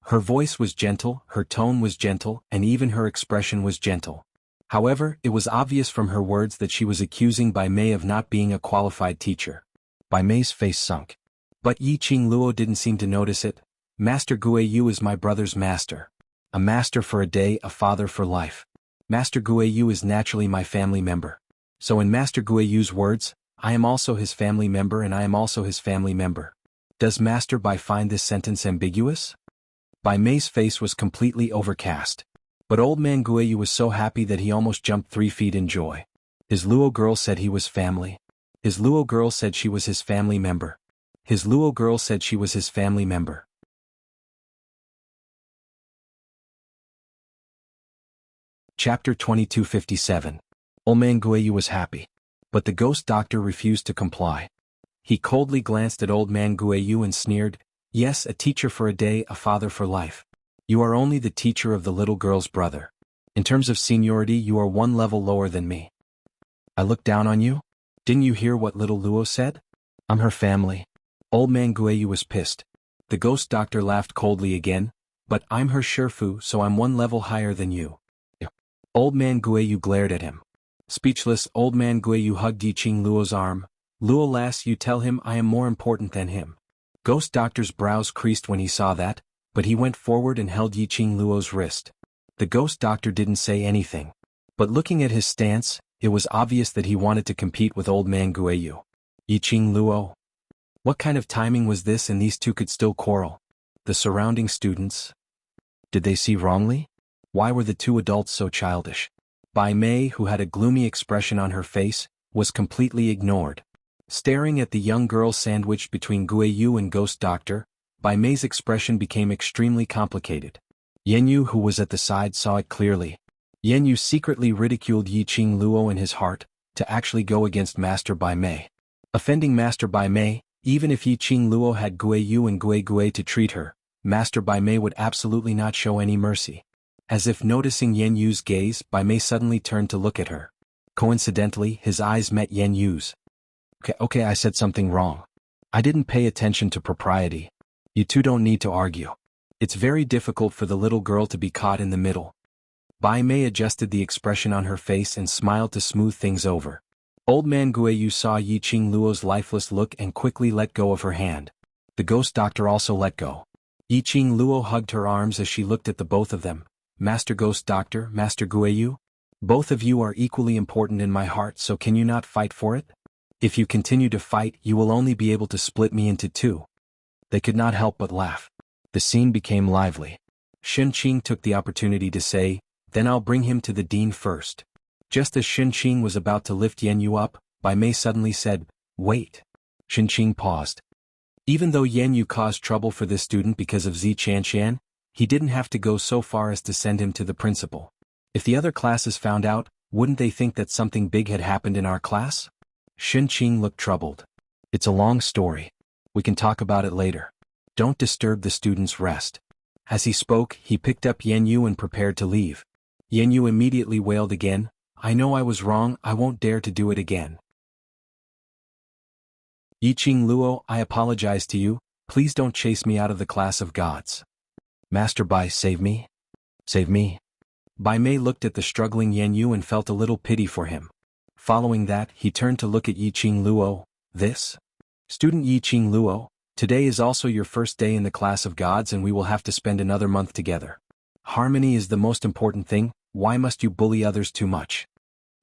Her voice was gentle, her tone was gentle, and even her expression was gentle. However, it was obvious from her words that she was accusing Bai Mei of not being a qualified teacher. Bai Mei's face sunk. But Yi Qing Luo didn't seem to notice it. Master Guiyu is my brother's master. A master for a day, a father for life. Master Guiyu is naturally my family member. So in Master Guiyu's words, I am also his family member and I am also his family member. Does Master Bai find this sentence ambiguous? Bai Mei's face was completely overcast. But old man Guiyu was so happy that he almost jumped 3 feet in joy. His Luo girl said he was family. His Luo girl said she was his family member. His Luo girl said she was his family member. Chapter 2257. Old man Guiyu was happy. But the ghost doctor refused to comply. He coldly glanced at old man Guiyu and sneered, "Yes, a teacher for a day, a father for life. You are only the teacher of the little girl's brother. In terms of seniority, you are 1 level lower than me. I look down on you? Didn't you hear what little Luo said? I'm her family." Old man Guiyu was pissed. The ghost doctor laughed coldly again, "But I'm her Shifu, so I'm 1 level higher than you." Old man Guiyu glared at him. Speechless, old man Guiyu hugged Yi Qing Luo's arm. "Luo lass, you tell him I am more important than him." Ghost doctor's brows creased when he saw that, but he went forward and held Yi Qing Luo's wrist. The ghost doctor didn't say anything. But looking at his stance, it was obvious that he wanted to compete with old man Guiyu. Yi Qing Luo. What kind of timing was this, and these two could still quarrel? The surrounding students? Did they see wrongly? Why were the 2 adults so childish? Bai Mei, who had a gloomy expression on her face, was completely ignored. Staring at the young girl sandwiched between Guiyu and ghost doctor, Bai Mei's expression became extremely complicated. Yanyu, who was at the side, saw it clearly. Yanyu secretly ridiculed Yi Qing Luo in his heart, to actually go against Master Bai Mei. Offending Master Bai Mei, even if Yi Qing Luo had Guiyu and Gui to treat her, Master Bai Mei would absolutely not show any mercy. As if noticing Yanyu's gaze, Bai Mei suddenly turned to look at her. Coincidentally, his eyes met Yanyu's. Okay, I said something wrong. I didn't pay attention to propriety. You two don't need to argue. It's very difficult for the little girl to be caught in the middle. Bai Mei adjusted the expression on her face and smiled to smooth things over. Old man Guiyu saw Yi Qing Luo's lifeless look and quickly let go of her hand. The ghost doctor also let go. Yi Qing Luo hugged her arms as she looked at the both of them. "Master Ghost Doctor, Master Guiyu? Both of you are equally important in my heart, so can you not fight for it? If you continue to fight, you will only be able to split me into 2. They could not help but laugh. The scene became lively. Shen Qing took the opportunity to say, "Then I'll bring him to the dean first." Just as Shen Qing was about to lift Yanyu up, Bai Mei suddenly said, "Wait." Shen Qing paused. Even though Yanyu caused trouble for this student because of Zi Chanshan, he didn't have to go so far as to send him to the principal. If the other classes found out, wouldn't they think that something big had happened in our class? Shen Qing looked troubled. "It's a long story. We can talk about it later. Don't disturb the student's rest." As he spoke, he picked up Yanyu and prepared to leave. Yanyu immediately wailed again, "I know I was wrong, I won't dare to do it again." Yi Qing Luo, I apologize to you, please don't chase me out of the class of gods. Master Bai, save me? Save me? Bai Mei looked at the struggling Yanyu and felt a little pity for him. Following that, he turned to look at Yi Qing Luo. "This? Student Yi Qing Luo, today is also your first day in the class of gods and we will have to spend another month together. Harmony is the most important thing, why must you bully others too much?"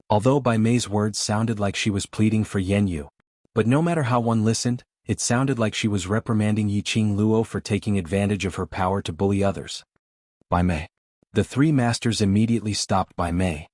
Although Bai Mei's words sounded like she was pleading for Yanyu, but no matter how one listened, it sounded like she was reprimanding Yi Qing Luo for taking advantage of her power to bully others. Bai Mei. The 3 masters immediately stopped Bai Mei.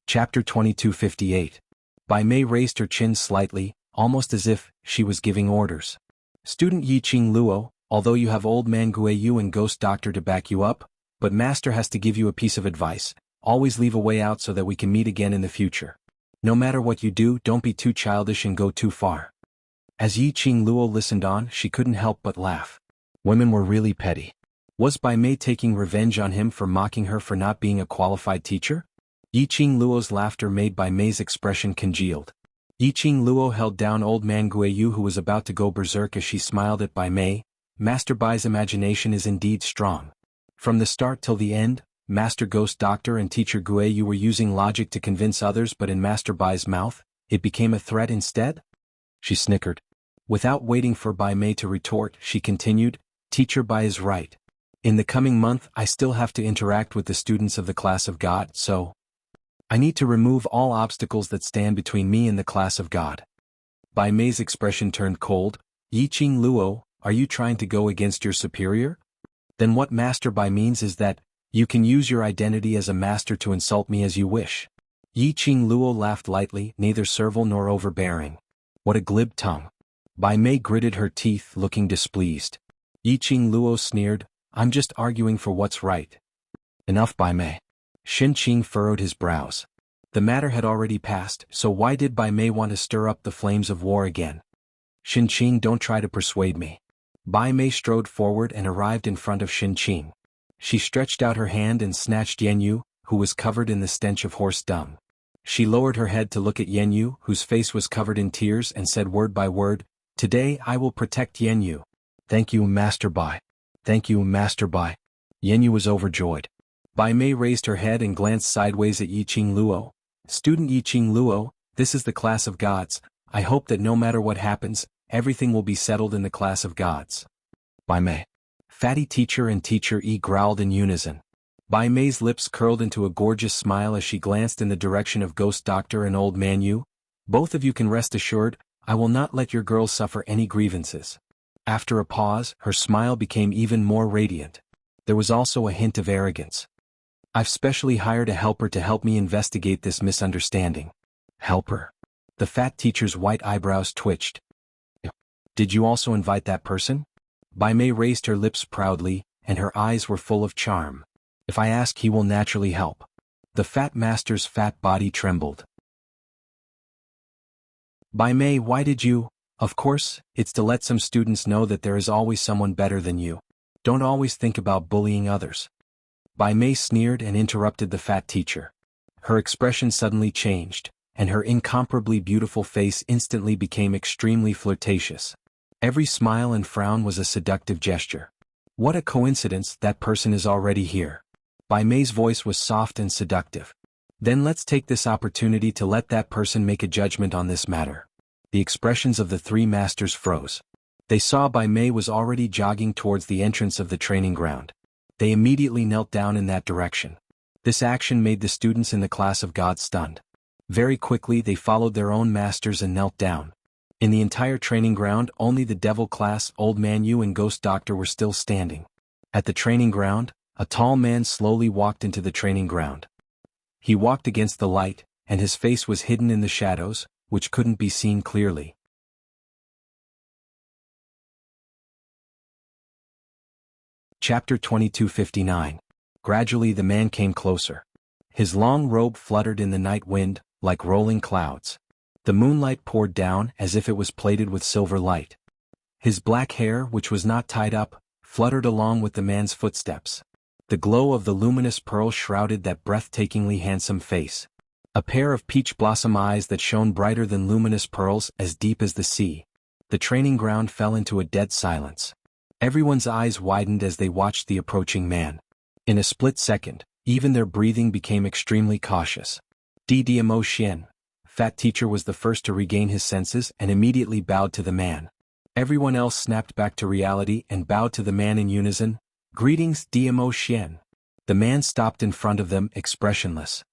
Chapter 2258. Bai Mei raised her chin slightly, almost as if she was giving orders. "Student Yi Qing Luo, although you have old man Guiyu and ghost doctor to back you up, but master has to give you a piece of advice. Always leave a way out so that we can meet again in the future. No matter what you do, don't be too childish and go too far." As Yi Qing Luo listened on, she couldn't help but laugh. Women were really petty. Was Bai Mei taking revenge on him for mocking her for not being a qualified teacher? Yiqing Luo's laughter made Bai Mei's expression congealed. Yiqing Luo held down old man Guiyu, who was about to go berserk, as she smiled at Bai Mei. Master Bai's imagination is indeed strong. From the start till the end, Master Ghost Doctor and Teacher Guiyu were using logic to convince others, but in Master Bai's mouth, it became a threat instead? She snickered. Without waiting for Bai Mei to retort, she continued, Teacher Bai is right. In the coming month I still have to interact with the students of the class of God, so I need to remove all obstacles that stand between me and the class of God. Bai Mei's expression turned cold. Yiqing Luo, are you trying to go against your superior? Then what Master Bai means is that you can use your identity as a master to insult me as you wish. Yiqing Luo laughed lightly, neither servile nor overbearing. What a glib tongue. Bai Mei gritted her teeth, looking displeased. Yiqing Luo sneered, I'm just arguing for what's right. Enough, Bai Mei. Shin Qing furrowed his brows. The matter had already passed, so why did Bai Mei want to stir up the flames of war again? Shin Qing, don't try to persuade me. Bai Mei strode forward and arrived in front of Shin Qing. She stretched out her hand and snatched Yanyu, who was covered in the stench of horse dung. She lowered her head to look at Yanyu, whose face was covered in tears, and said word by word, Today I will protect Yanyu. Thank you, Master Bai. Thank you, Master Bai. Yanyu was overjoyed. Bai Mei raised her head and glanced sideways at Yiqing Luo. Student Yiqing Luo, this is the class of gods. I hope that no matter what happens, everything will be settled in the class of gods. Bai Mei. Fatty Teacher and Teacher E growled in unison. Bai Mei's lips curled into a gorgeous smile as she glanced in the direction of Ghost Doctor and Old Man Yu. Both of you can rest assured, I will not let your girls suffer any grievances. After a pause, her smile became even more radiant. There was also a hint of arrogance. I've specially hired a helper to help me investigate this misunderstanding. Helper? The fat teacher's white eyebrows twitched. Did you also invite that person? Bai Mei raised her lips proudly, and her eyes were full of charm. If I ask, he will naturally help. The fat master's fat body trembled. Bai Mei, why did you? Of course, it's to let some students know that there is always someone better than you. Don't always think about bullying others. Bai Mei sneered and interrupted the fat teacher. Her expression suddenly changed, and her incomparably beautiful face instantly became extremely flirtatious. Every smile and frown was a seductive gesture. What a coincidence, that person is already here. Bai Mei's voice was soft and seductive. Then let's take this opportunity to let that person make a judgment on this matter. The expressions of the three masters froze. They saw Bai Mei was already jogging towards the entrance of the training ground. They immediately knelt down in that direction. This action made the students in the class of God stunned. Very quickly they followed their own masters and knelt down. In the entire training ground, only the devil class, Old Man Yu and Ghost Doctor were still standing. At the training ground, a tall man slowly walked into the training ground. He walked against the light, and his face was hidden in the shadows, which couldn't be seen clearly. Chapter 2259. Gradually the man came closer. His long robe fluttered in the night wind, like rolling clouds. The moonlight poured down as if it was plated with silver light. His black hair, which was not tied up, fluttered along with the man's footsteps. The glow of the luminous pearl shrouded that breathtakingly handsome face. A pair of peach blossom eyes that shone brighter than luminous pearls, as deep as the sea. The training ground fell into a dead silence. Everyone's eyes widened as they watched the approaching man. In a split second, even their breathing became extremely cautious. Dmo Xian, Fat Teacher, was the first to regain his senses and immediately bowed to the man. Everyone else snapped back to reality and bowed to the man in unison. Greetings, Dmo Xian. The man stopped in front of them, expressionless.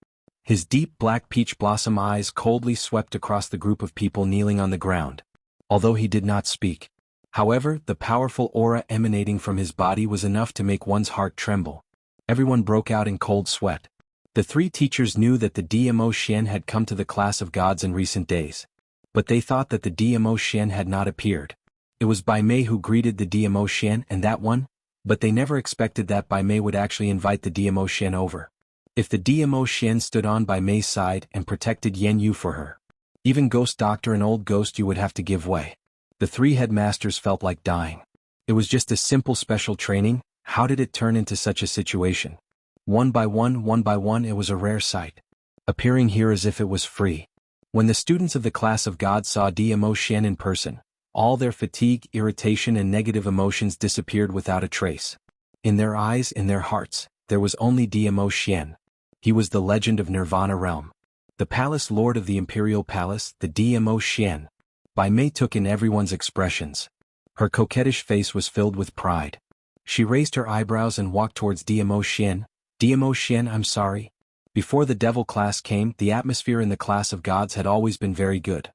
His deep black peach blossom eyes coldly swept across the group of people kneeling on the ground. Although he did not speak. However, the powerful aura emanating from his body was enough to make one's heart tremble. Everyone broke out in cold sweat. The three teachers knew that the Dmo Xian had come to the class of gods in recent days. But they thought that the Dmo Xian had not appeared. It was Bai Mei who greeted the Dmo Xian and that one, but they never expected that Bai Mei would actually invite the Dmo Xian over. If the Dmo Xian stood on Bai Mei's side and protected Yan Yu for her, even Ghost Doctor and Old Ghost Yu would have to give way. The three headmasters felt like dying. It was just a simple special training, How did it turn into such a situation? One by one, it was a rare sight, appearing here as if it was free. When the students of the class of God saw Dmo Xian in person, all their fatigue, irritation and negative emotions disappeared without a trace. In their eyes, in their hearts, there was only Dmo Xian. He was the legend of Nirvana realm. The palace lord of the imperial palace, the Dmo Xian. Bai Mei took in everyone's expressions. Her coquettish face was filled with pride. She raised her eyebrows and walked towards Dmo Xian. Dmo Xian, I'm sorry. Before the devil class came, the atmosphere in the class of gods had always been very good.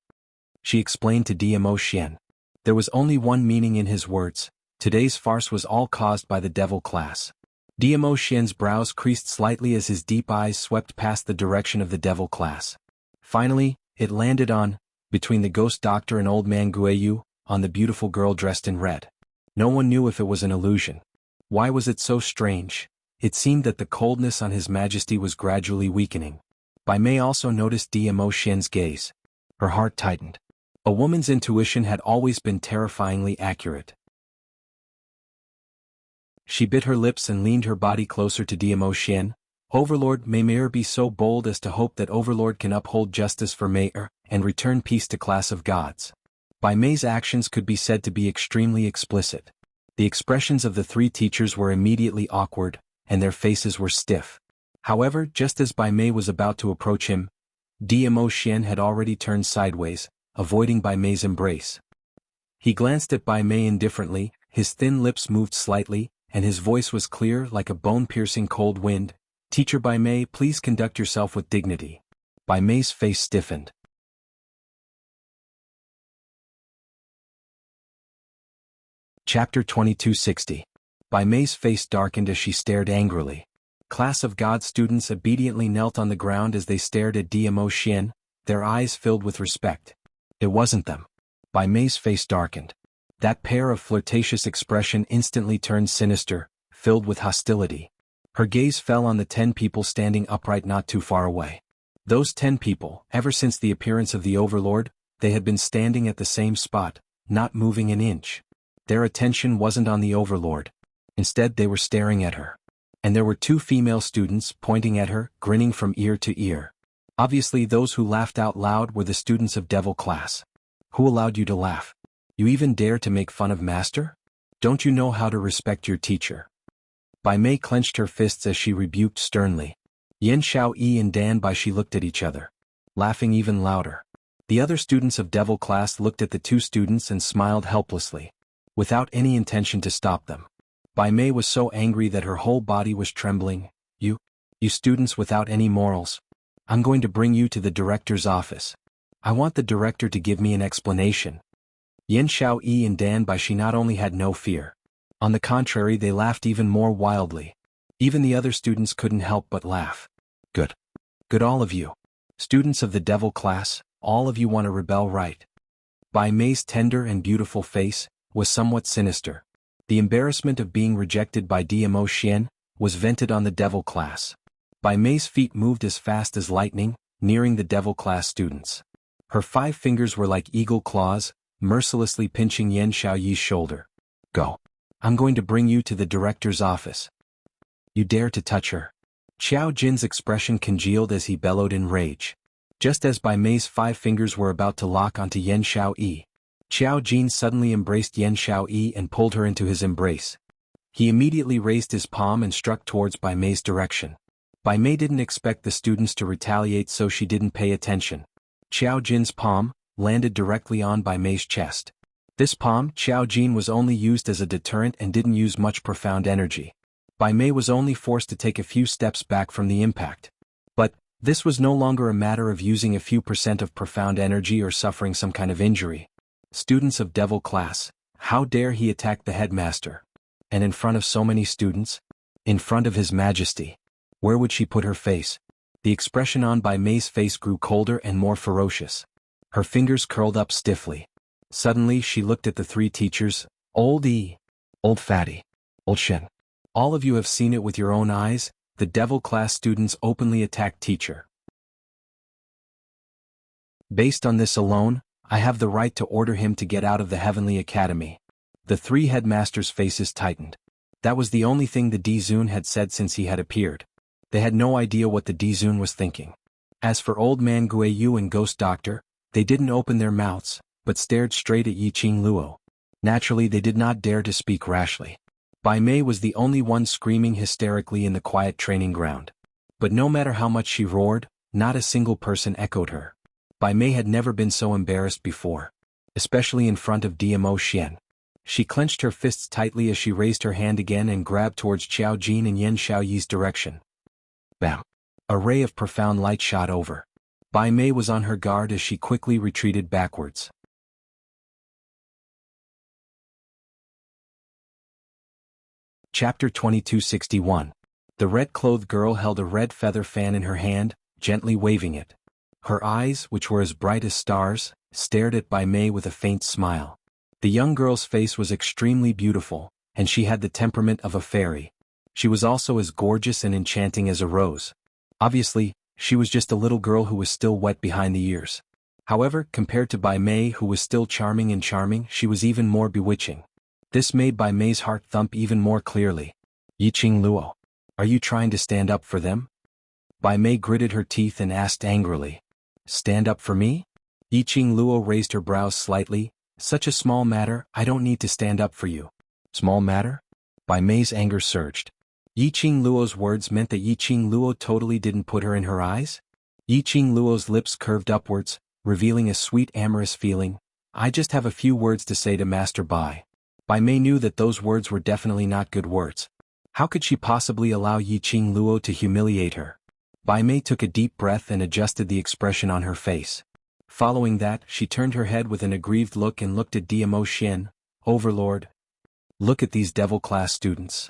She explained to Dmo Xian. There was only one meaning in his words. Today's farce was all caused by the devil class. Dmo Xian's brows creased slightly as his deep eyes swept past the direction of the devil class. Finally, it landed between the ghost doctor and old man Guiyu, on the beautiful girl dressed in red. No one knew if it was an illusion. Why was it so strange? It seemed that the coldness on his majesty was gradually weakening. Bai Mei also noticed Dmo Xian's gaze. Her heart tightened. A woman's intuition had always been terrifyingly accurate. She bit her lips and leaned her body closer to Dmo Xian. Overlord, may Mayor be so bold as to hope that Overlord can uphold justice for Mayor, and return peace to class of gods. Bai Mei's actions could be said to be extremely explicit. The expressions of the three teachers were immediately awkward, and their faces were stiff. However, just as Bai Mei was about to approach him, Dmo Xian had already turned sideways, avoiding Bai Mei's embrace. He glanced at Bai Mei indifferently, his thin lips moved slightly, and his voice was clear like a bone-piercing cold wind. Teacher Bai Mei, please conduct yourself with dignity. Bai Mei's face stiffened. Chapter 2260. Bai Mei's face darkened as she stared angrily. Class of God students obediently knelt on the ground as they stared at Dmo Xian, their eyes filled with respect. It wasn't them. Bai Mei's face darkened. That pair of flirtatious expression instantly turned sinister, filled with hostility. Her gaze fell on the 10 people standing upright not too far away. Those 10 people, ever since the appearance of the Overlord, they had been standing at the same spot, not moving an inch. Their attention wasn't on the Overlord. Instead they were staring at her. And there were 2 female students pointing at her, grinning from ear to ear. Obviously those who laughed out loud were the students of Devil class. Who allowed you to laugh? You even dare to make fun of Master? Don't you know how to respect your teacher? Bai Mei clenched her fists as she rebuked sternly. Yan Xiaoyi and Dan Baishi looked at each other, laughing even louder. The other students of Devil class looked at the 2 students and smiled helplessly, without any intention to stop them. Bai Mei was so angry that her whole body was trembling. You students without any morals. I'm going to bring you to the director's office. I want the director to give me an explanation. Yan Xiaoyi and Dan Baishi not only had no fear. On the contrary, they laughed even more wildly. Even the other students couldn't help but laugh. Good. Good all of you. Students of the Devil class, all of you want to rebel, right? Bai Mei's tender and beautiful face was somewhat sinister. The embarrassment of being rejected by Dmo Xian was vented on the Devil class. Bai Mei's feet moved as fast as lightning, nearing the Devil class students. Her 5 fingers were like eagle claws, mercilessly pinching Yan Xiaoyi's shoulder. Go. I'm going to bring you to the director's office. You dare to touch her. Qiao Jin's expression congealed as he bellowed in rage. Just as Bai Mei's 5 fingers were about to lock onto Yan Xiaoyi, Qiao Jin suddenly embraced Yan Xiaoyi and pulled her into his embrace. He immediately raised his palm and struck towards Bai Mei's direction. Bai Mei didn't expect the students to retaliate, so she didn't pay attention. Qiao Jin's palm landed directly on Bai Mei's chest. This palm, Qiao Jin, was only used as a deterrent and didn't use much profound energy. Bai Mei was only forced to take a few steps back from the impact. But this was no longer a matter of using a few % of profound energy or suffering some kind of injury. Students of Devil class, how dare he attack the headmaster? And in front of so many students? In front of His Majesty. Where would she put her face? The expression on Bai Mei's face grew colder and more ferocious. Her fingers curled up stiffly. Suddenly she looked at the 3 teachers. Old E. Old Fatty. Old Shen. All of you have seen it with your own eyes. The Devil class students openly attacked teacher. Based on this alone, I have the right to order him to get out of the Heavenly Academy. The 3 headmasters' faces tightened. That was the only thing the Dizun had said since he had appeared. They had no idea what the Dizun was thinking. As for Old Man Guiyu and Ghost Doctor, they didn't open their mouths, but stared straight at Yiqing Luo. Naturally they did not dare to speak rashly. Bai Mei was the only one screaming hysterically in the quiet training ground. But no matter how much she roared, not a single person echoed her. Bai Mei had never been so embarrassed before. Especially in front of Diamo Xian. She clenched her fists tightly as she raised her hand again and grabbed towards Qiao Jin and Yan Xiaoyi's direction. Bam! A ray of profound light shot over. Bai Mei was on her guard as she quickly retreated backwards. Chapter 2261. The red-clothed girl held a red feather fan in her hand, gently waving it. Her eyes, which were as bright as stars, stared at Bai Mei with a faint smile. The young girl's face was extremely beautiful, and she had the temperament of a fairy. She was also as gorgeous and enchanting as a rose. Obviously, she was just a little girl who was still wet behind the ears. However, compared to Bai Mei, who was still charming, she was even more bewitching. This made Bai Mei's heart thump even more clearly. Yiqing Luo, are you trying to stand up for them? Bai Mei gritted her teeth and asked angrily. Stand up for me? Yiqing Luo raised her brows slightly. Such a small matter, I don't need to stand up for you. Small matter? Bai Mei's anger surged. Yiqing Luo's words meant that Yiqing Luo totally didn't put her in her eyes? Yiqing Luo's lips curved upwards, revealing a sweet amorous feeling. I just have a few words to say to Master Bai. Bai Mei knew that those words were definitely not good words. How could she possibly allow Yiqing Luo to humiliate her? Bai Mei took a deep breath and adjusted the expression on her face. Following that, she turned her head with an aggrieved look and looked at Diamo Xian. Overlord. Look at these devil-class students.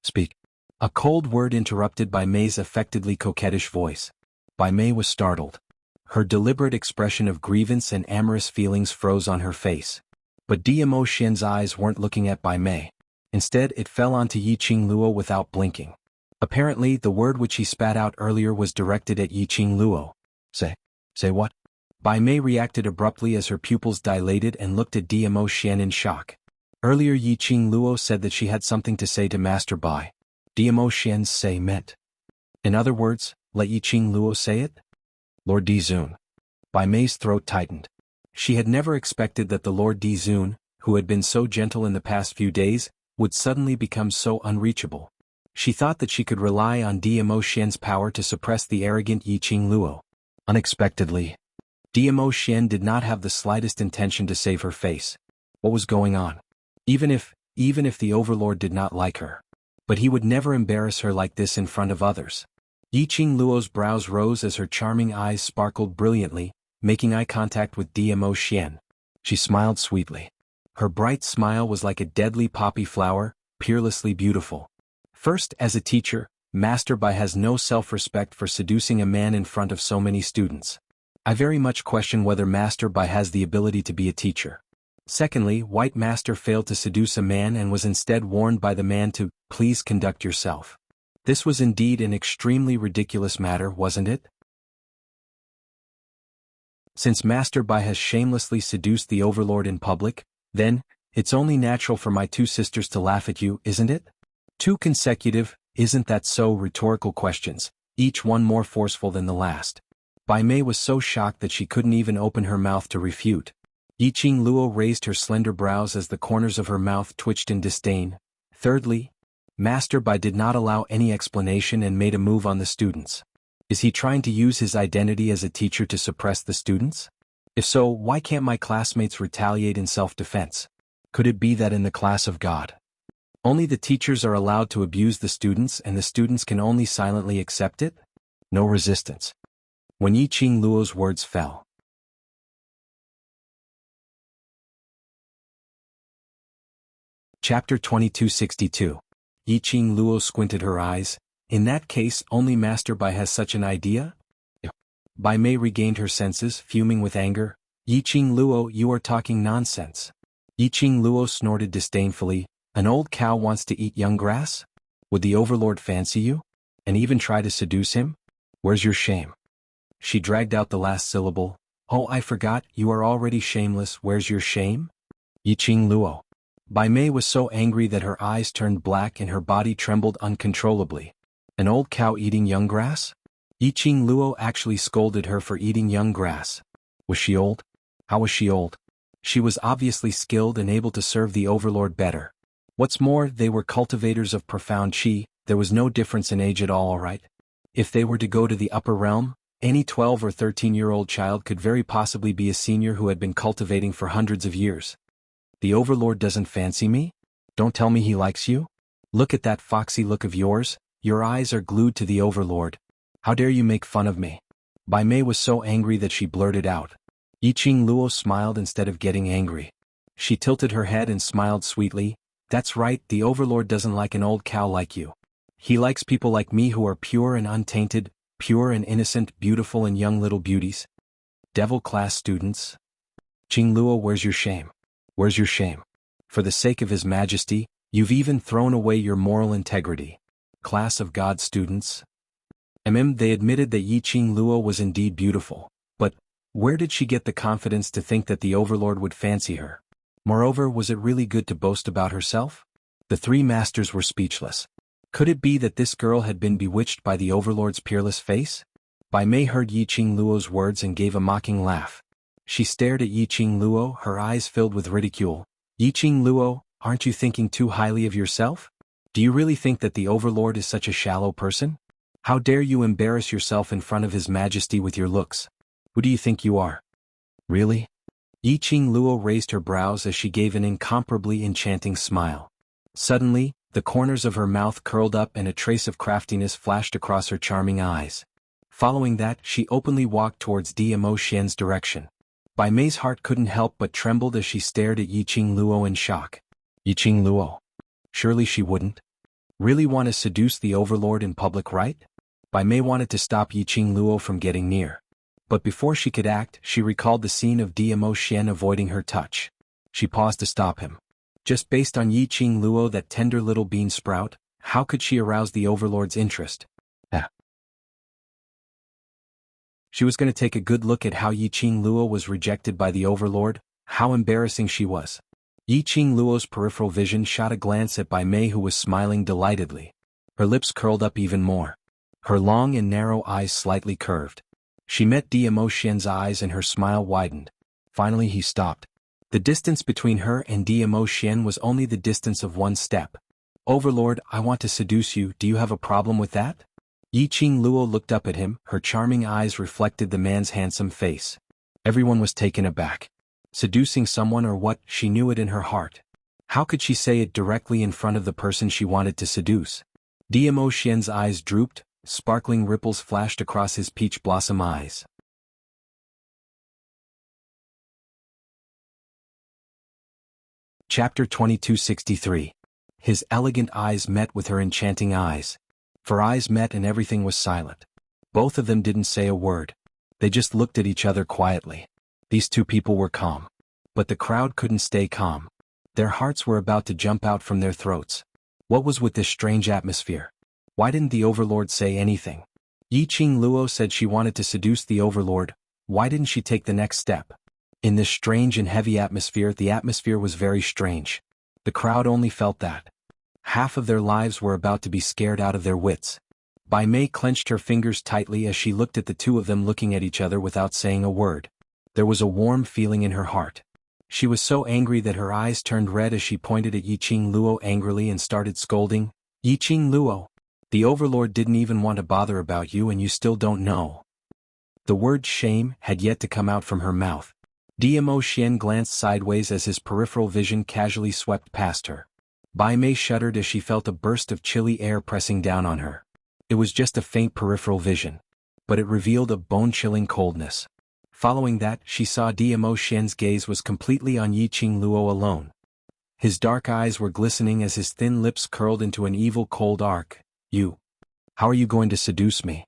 Speak. A cold word interrupted Bai Mei's affectedly coquettish voice. Bai Mei was startled. Her deliberate expression of grievance and amorous feelings froze on her face. But Diamo Xian's eyes weren't looking at Bai Mei. Instead, it fell onto Yiqing Luo without blinking. Apparently, the word which he spat out earlier was directed at Yiqing Luo. Say what? Bai Mei reacted abruptly as her pupils dilated and looked at Diamo Xian in shock. Earlier Yiqing Luo said that she had something to say to Master Bai. Diamo Xian's say meant. In other words, let Yiqing Luo say it? Lord Dizun. Bai Mei's throat tightened. She had never expected that the Lord Dizun, who had been so gentle in the past few days, would suddenly become so unreachable. She thought that she could rely on Diamo Xian's power to suppress the arrogant Yiqing Luo. Unexpectedly, Diamo Xian did not have the slightest intention to save her face. What was going on? Even if the Overlord did not like her. But he would never embarrass her like this in front of others. Yiqing Luo's brows rose as her charming eyes sparkled brilliantly, making eye contact with Diamo Xian. She smiled sweetly. Her bright smile was like a deadly poppy flower, peerlessly beautiful. First, as a teacher, Master Bai has no self-respect for seducing a man in front of so many students. I very much question whether Master Bai has the ability to be a teacher. Secondly, White Master failed to seduce a man and was instead warned by the man to, please conduct yourself. This was indeed an extremely ridiculous matter, wasn't it? Since Master Bai has shamelessly seduced the Overlord in public, then, it's only natural for my two sisters to laugh at you, isn't it? Two consecutive, isn't that so, rhetorical questions, each one more forceful than the last. Bai Mei was so shocked that she couldn't even open her mouth to refute. Yiqing Luo raised her slender brows as the corners of her mouth twitched in disdain. Thirdly, Master Bai did not allow any explanation and made a move on the students. Is he trying to use his identity as a teacher to suppress the students? If so, why can't my classmates retaliate in self-defense? Could it be that in the class of God, only the teachers are allowed to abuse the students and the students can only silently accept it? No resistance. When Yiqing Luo's words fell. Chapter 2262. Yiqing Luo squinted her eyes. In that case, only Master Bai has such an idea? Bai Mei regained her senses, fuming with anger. Yiqing Luo, you are talking nonsense. Yiqing Luo snorted disdainfully. An old cow wants to eat young grass? Would the Overlord fancy you? And even try to seduce him? Where's your shame? She dragged out the last syllable. Oh, I forgot, you are already shameless, where's your shame? Yiqing Luo. Bai Mei was so angry that her eyes turned black and her body trembled uncontrollably. An old cow eating young grass? Yiqing Luo actually scolded her for eating young grass. Was she old? How was she old? She was obviously skilled and able to serve the overlord better. What's more, they were cultivators of profound qi. There was no difference in age at all, right? If they were to go to the upper realm, any 12 or 13-year-old child could very possibly be a senior who had been cultivating for hundreds of years. The overlord doesn't fancy me? Don't tell me he likes you? Look at that foxy look of yours, your eyes are glued to the overlord. How dare you make fun of me? Bai Mei was so angry that she blurted out. Yiqing Luo smiled instead of getting angry. She tilted her head and smiled sweetly. That's right, the overlord doesn't like an old cow like you. He likes people like me who are pure and untainted, pure and innocent, beautiful and young little beauties. Devil class students. Qing Luo, where's your shame? Where's your shame? For the sake of His Majesty, you've even thrown away your moral integrity. Class of God students. They admitted that Yiqing Luo was indeed beautiful, but where did she get the confidence to think that the overlord would fancy her? Moreover, was it really good to boast about herself? The three masters were speechless. Could it be that this girl had been bewitched by the overlord's peerless face? Bai Mei heard Yiqing Luo's words and gave a mocking laugh. She stared at Yiqing Luo, her eyes filled with ridicule. Yiqing Luo, aren't you thinking too highly of yourself? Do you really think that the overlord is such a shallow person? How dare you embarrass yourself in front of His Majesty with your looks? Who do you think you are? Really? Yiqing Luo raised her brows as she gave an incomparably enchanting smile. Suddenly, the corners of her mouth curled up and a trace of craftiness flashed across her charming eyes. Following that, she openly walked towards Dmo Xian's direction. Bai Mei's heart couldn't help but trembled as she stared at Yiqing Luo in shock. Yiqing Luo. Surely she wouldn't really want to seduce the overlord in public, right? Bai Mei wanted to stop Yiqing Luo from getting near. But before she could act, she recalled the scene of Dmo Xian avoiding her touch. She paused to stop him. Just based on Yiqing Luo, that tender little bean sprout, how could she arouse the overlord's interest? She was going to take a good look at how Yiqing Luo was rejected by the overlord, how embarrassing she was. Yiqing Luo's peripheral vision shot a glance at Bai Mei, who was smiling delightedly. Her lips curled up even more. Her long and narrow eyes slightly curved. She met Dmo Xian's eyes and her smile widened. Finally he stopped. The distance between her and Dmo Xian was only the distance of one step. Overlord, I want to seduce you, do you have a problem with that? Yiqing Luo looked up at him, her charming eyes reflected the man's handsome face. Everyone was taken aback. Seducing someone or what? She knew it in her heart. How could she say it directly in front of the person she wanted to seduce? Dmo Xian's eyes drooped, sparkling ripples flashed across his peach blossom eyes. Chapter 2263. His elegant eyes met with her enchanting eyes. For eyes met and everything was silent. Both of them didn't say a word. They just looked at each other quietly. These two people were calm. But the crowd couldn't stay calm. Their hearts were about to jump out from their throats. What was with this strange atmosphere? Why didn't the overlord say anything? Yiqing Luo said she wanted to seduce the overlord. Why didn't she take the next step? In this strange and heavy atmosphere, the atmosphere was very strange. The crowd only felt that. Half of their lives were about to be scared out of their wits. Bai Mei clenched her fingers tightly as she looked at the two of them looking at each other without saying a word. There was a warm feeling in her heart. She was so angry that her eyes turned red as she pointed at Yiqing Luo angrily and started scolding. Yiqing Luo, the overlord didn't even want to bother about you and you still don't know. The word shame had yet to come out from her mouth. Dmo Xian glanced sideways as his peripheral vision casually swept past her. Bai Mei shuddered as she felt a burst of chilly air pressing down on her. It was just a faint peripheral vision, but it revealed a bone-chilling coldness. Following that, she saw Dmo Xian's gaze was completely on Yiqing Luo alone. His dark eyes were glistening as his thin lips curled into an evil cold arc. How are you going to seduce me?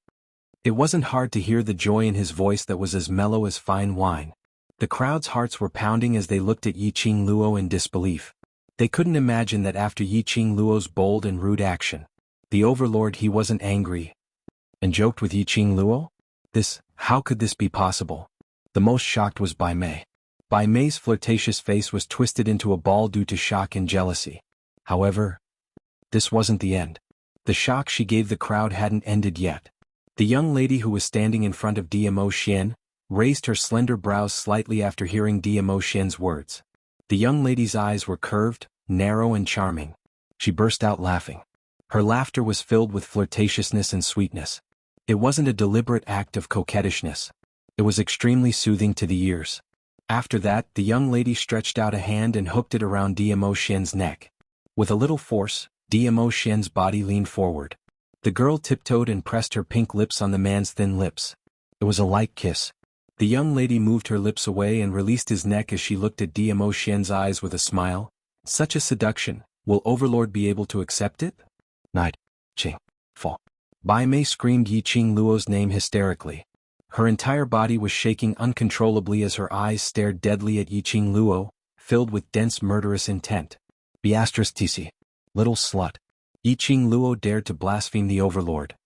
It wasn't hard to hear the joy in his voice that was as mellow as fine wine. The crowd's hearts were pounding as they looked at Yiqing Luo in disbelief. They couldn't imagine that after Yiqing Luo's bold and rude action, the overlord he wasn't angry and joked with Yiqing Luo? How could this be possible? The most shocked was Bai Mei. Bai Mei's flirtatious face was twisted into a ball due to shock and jealousy. However, this wasn't the end. The shock she gave the crowd hadn't ended yet. The young lady who was standing in front of Dmo Xian raised her slender brows slightly after hearing Dmo Xian's words. The young lady's eyes were curved, narrow and charming. She burst out laughing. Her laughter was filled with flirtatiousness and sweetness. It wasn't a deliberate act of coquettishness. It was extremely soothing to the ears. After that, the young lady stretched out a hand and hooked it around Dmo Xian's neck. With a little force, Dmo Xian's body leaned forward. The girl tiptoed and pressed her pink lips on the man's thin lips. It was a light kiss. The young lady moved her lips away and released his neck as she looked at Dmo Xian's eyes with a smile. Such a seduction, will Overlord be able to accept it? Night. Ching. Fall. Bai Mei screamed Yi Qing Luo's name hysterically. Her entire body was shaking uncontrollably as her eyes stared deadly at Yi Qing Luo, filled with dense murderous intent. Beatrice TC. Little slut. Yi Qing Luo dared to blaspheme the Overlord.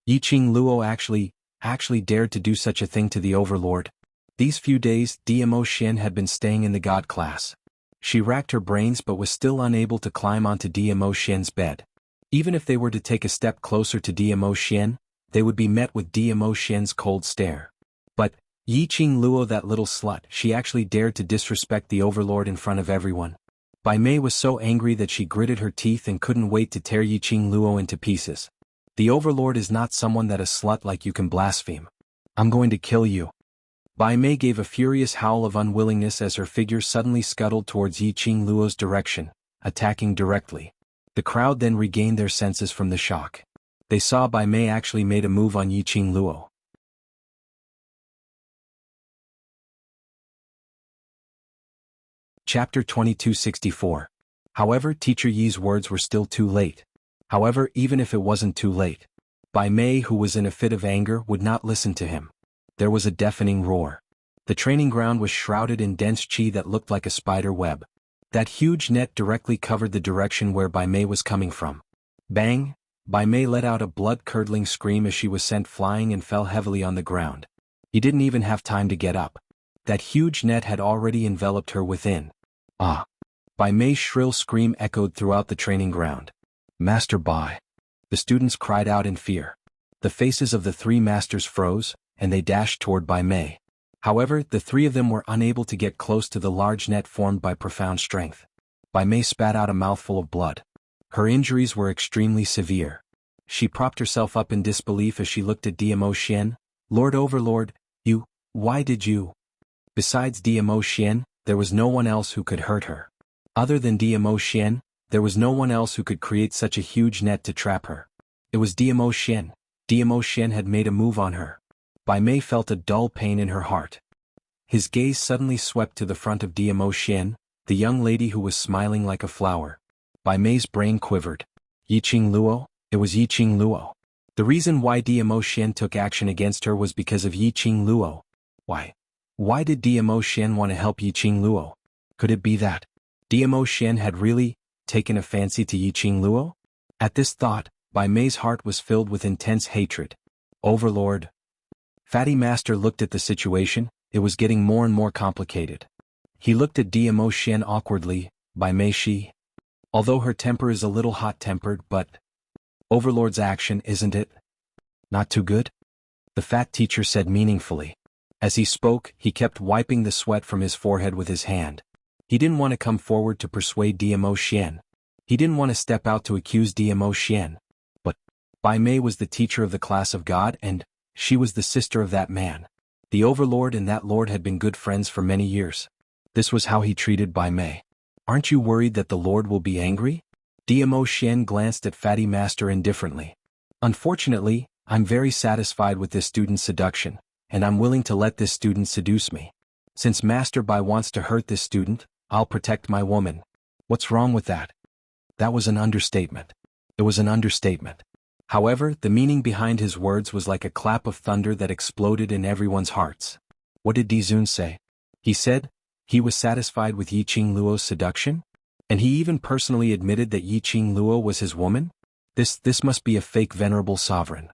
Yi Qing Luo actually dared to do such a thing to the Overlord. These few days, Dmo Xian had been staying in the God class. She racked her brains but was still unable to climb onto Dmo Xian's bed. Even if they were to take a step closer to Dmo Xian, they would be met with Dmo Xian's cold stare. But, Yi Qing Luo, that little slut, she actually dared to disrespect the Overlord in front of everyone. Bai Mei was so angry that she gritted her teeth and couldn't wait to tear Yi Qing Luo into pieces. The Overlord is not someone that a slut like you can blaspheme. I'm going to kill you. Bai Mei gave a furious howl of unwillingness as her figure suddenly scuttled towards Yi Qing Luo's direction, attacking directly. The crowd then regained their senses from the shock. They saw Bai Mei actually made a move on Yi Qing Luo. Chapter 2264. However, Teacher Yi's words were still too late. However, even if it wasn't too late, Bai Mei, who was in a fit of anger, would not listen to him. There was a deafening roar. The training ground was shrouded in dense qi that looked like a spider web. That huge net directly covered the direction where Bai Mei was coming from. Bang! Bai Mei let out a blood-curdling scream as she was sent flying and fell heavily on the ground. He didn't even have time to get up. That huge net had already enveloped her within. Ah! Bai Mei's shrill scream echoed throughout the training ground. Master Bai! The students cried out in fear. The faces of the three masters froze, and they dashed toward Bai Mei. However, the three of them were unable to get close to the large net formed by profound strength. Bai Mei spat out a mouthful of blood. Her injuries were extremely severe. She propped herself up in disbelief as she looked at Dmo Xian. Lord Overlord, why did you? Besides Dmo Xian, there was no one else who could hurt her. Other than Dmo Xian, there was no one else who could create such a huge net to trap her. It was Dmo Xian. Dmo Xian had made a move on her. Bai Mei felt a dull pain in her heart. His gaze suddenly swept to the front of Dmo Xian, the young lady who was smiling like a flower. Bai Mei's brain quivered. Yi Qing Luo? It was Yi Qing Luo. The reason why Dmo Xian took action against her was because of Yi Qing Luo. Why did Dmo Xian want to help Yi Qing Luo? Could it be that Dmo Xian had really taken a fancy to Yi Qing Luo? At this thought, Bai Mei's heart was filled with intense hatred. Overlord. Fatty Master looked at the situation. It was getting more and more complicated. He looked at Dmo Xian awkwardly. Bai Mei she. Although her temper is a little hot-tempered, but Overlord's action, isn't it? Not too good? The fat teacher said meaningfully. As he spoke, he kept wiping the sweat from his forehead with his hand. He didn't want to come forward to persuade Dmo Xian. He didn't want to step out to accuse Dmo Xian. But Bai Mei was the teacher of the class of God, and she was the sister of that man. The Overlord and that lord had been good friends for many years. This was how he treated Bai Mei. Aren't you worried that the lord will be angry? Dmo Xian glanced at Fatty Master indifferently. Unfortunately, I'm very satisfied with this student's seduction, and I'm willing to let this student seduce me. Since Master Bai wants to hurt this student, I'll protect my woman. What's wrong with that? That was an understatement. It was an understatement. However, the meaning behind his words was like a clap of thunder that exploded in everyone's hearts. What did Dizun say? He said he was satisfied with Yi Qing Luo's seduction? And he even personally admitted that Yi Qing Luo was his woman? This must be a fake venerable sovereign.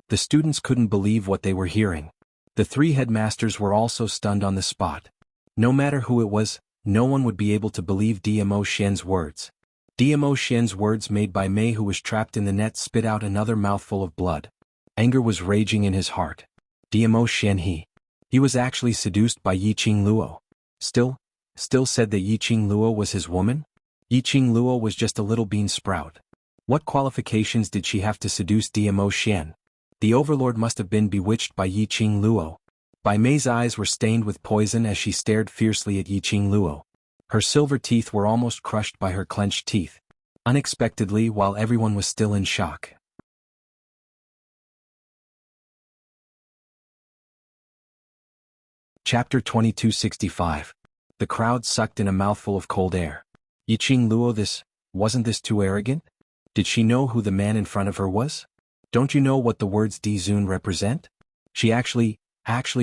The students couldn't believe what they were hearing. The three headmasters were also stunned on the spot. No matter who it was, no one would be able to believe Dmo Xian's words. Dmo Xian's words made Bai Mei, who was trapped in the net, spit out another mouthful of blood. Anger was raging in his heart. Dmo Xian he was actually seduced by Yiqing Luo. Still said that Yiqing Luo was his woman? Yiqing Luo was just a little bean sprout. What qualifications did she have to seduce Dmo Xian? The overlord must have been bewitched by Yiqing Luo. Bai Mei's eyes were stained with poison as she stared fiercely at Yiqing Luo. Her silver teeth were almost crushed by her clenched teeth. Unexpectedly, while everyone was still in shock. Chapter 2265. The crowd sucked in a mouthful of cold air. Yiqing Luo, wasn't this too arrogant? Did she know who the man in front of her was? Don't you know what the words Di Zun represent? She actually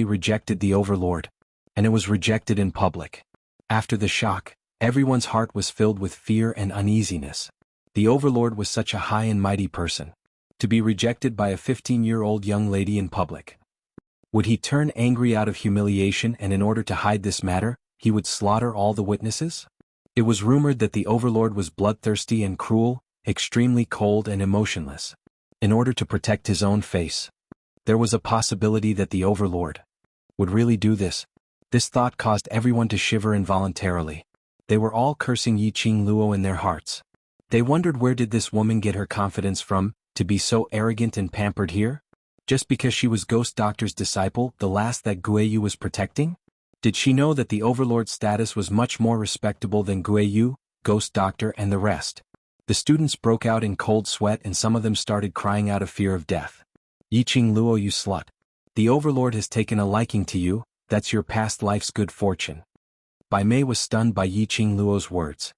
rejected the overlord. And it was rejected in public. After the shock, everyone's heart was filled with fear and uneasiness. The overlord was such a high and mighty person. To be rejected by a 15-year-old young lady in public. Would he turn angry out of humiliation, and in order to hide this matter, he would slaughter all the witnesses? It was rumored that the overlord was bloodthirsty and cruel, extremely cold and emotionless. In order to protect his own face. There was a possibility that the overlord would really do this. This thought caused everyone to shiver involuntarily. They were all cursing Yiqing Luo in their hearts. They wondered, where did this woman get her confidence from, to be so arrogant and pampered here? Just because she was Ghost Doctor's disciple, the last that Guiyu was protecting? Did she know that the overlord's status was much more respectable than Guiyu, Ghost Doctor, and the rest? The students broke out in cold sweat, and some of them started crying out of fear of death. Yiqing Luo, you slut. The overlord has taken a liking to you, that's your past life's good fortune. Bai Mei was stunned by Yiqing Luo's words.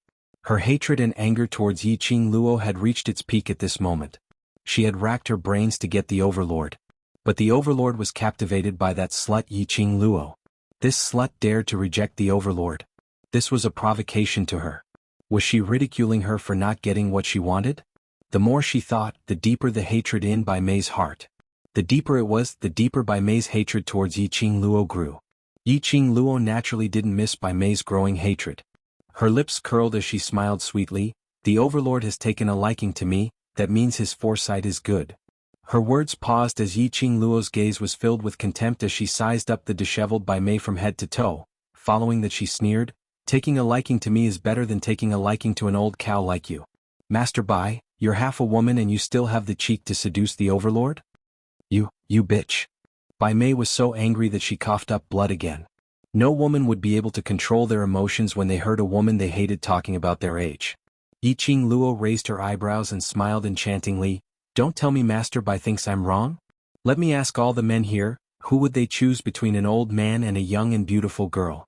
Her hatred and anger towards Yiqing Luo had reached its peak at this moment. She had racked her brains to get the overlord. But the overlord was captivated by that slut Yiqing Luo. This slut dared to reject the overlord. This was a provocation to her. Was she ridiculing her for not getting what she wanted? The more she thought, the deeper the hatred in Bai Mei's heart. The deeper it was, the deeper Bai Mei's hatred towards Yiqing Luo grew. Yiqing Luo naturally didn't miss Bai Mei's growing hatred. Her lips curled as she smiled sweetly. The overlord has taken a liking to me, that means his foresight is good. Her words paused as Yiqing Luo's gaze was filled with contempt as she sized up the disheveled Bai Mei from head to toe. Following that, she sneered, taking a liking to me is better than taking a liking to an old cow like you. Master Bai, you're half a woman and you still have the cheek to seduce the overlord? You bitch. Bai Mei was so angry that she coughed up blood again. No woman would be able to control their emotions when they heard a woman they hated talking about their age. Yiqing Luo raised her eyebrows and smiled enchantingly. Don't tell me Master Bai thinks I'm wrong? Let me ask all the men here, who would they choose between an old man and a young and beautiful girl?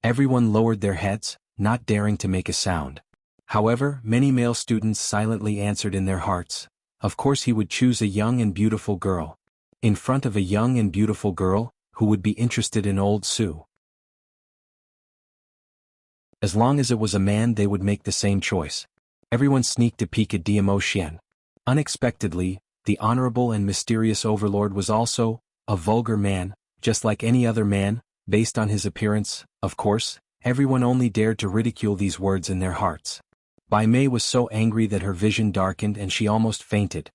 Everyone lowered their heads, not daring to make a sound. However, many male students silently answered in their hearts. Of course he would choose a young and beautiful girl. In front of a young and beautiful girl, who would be interested in old Su. As long as it was a man, they would make the same choice. Everyone sneaked a peek at Dmo Xian. Unexpectedly, the honorable and mysterious overlord was also a vulgar man, just like any other man, based on his appearance. Of course, everyone only dared to ridicule these words in their hearts. Bai Mei was so angry that her vision darkened and she almost fainted.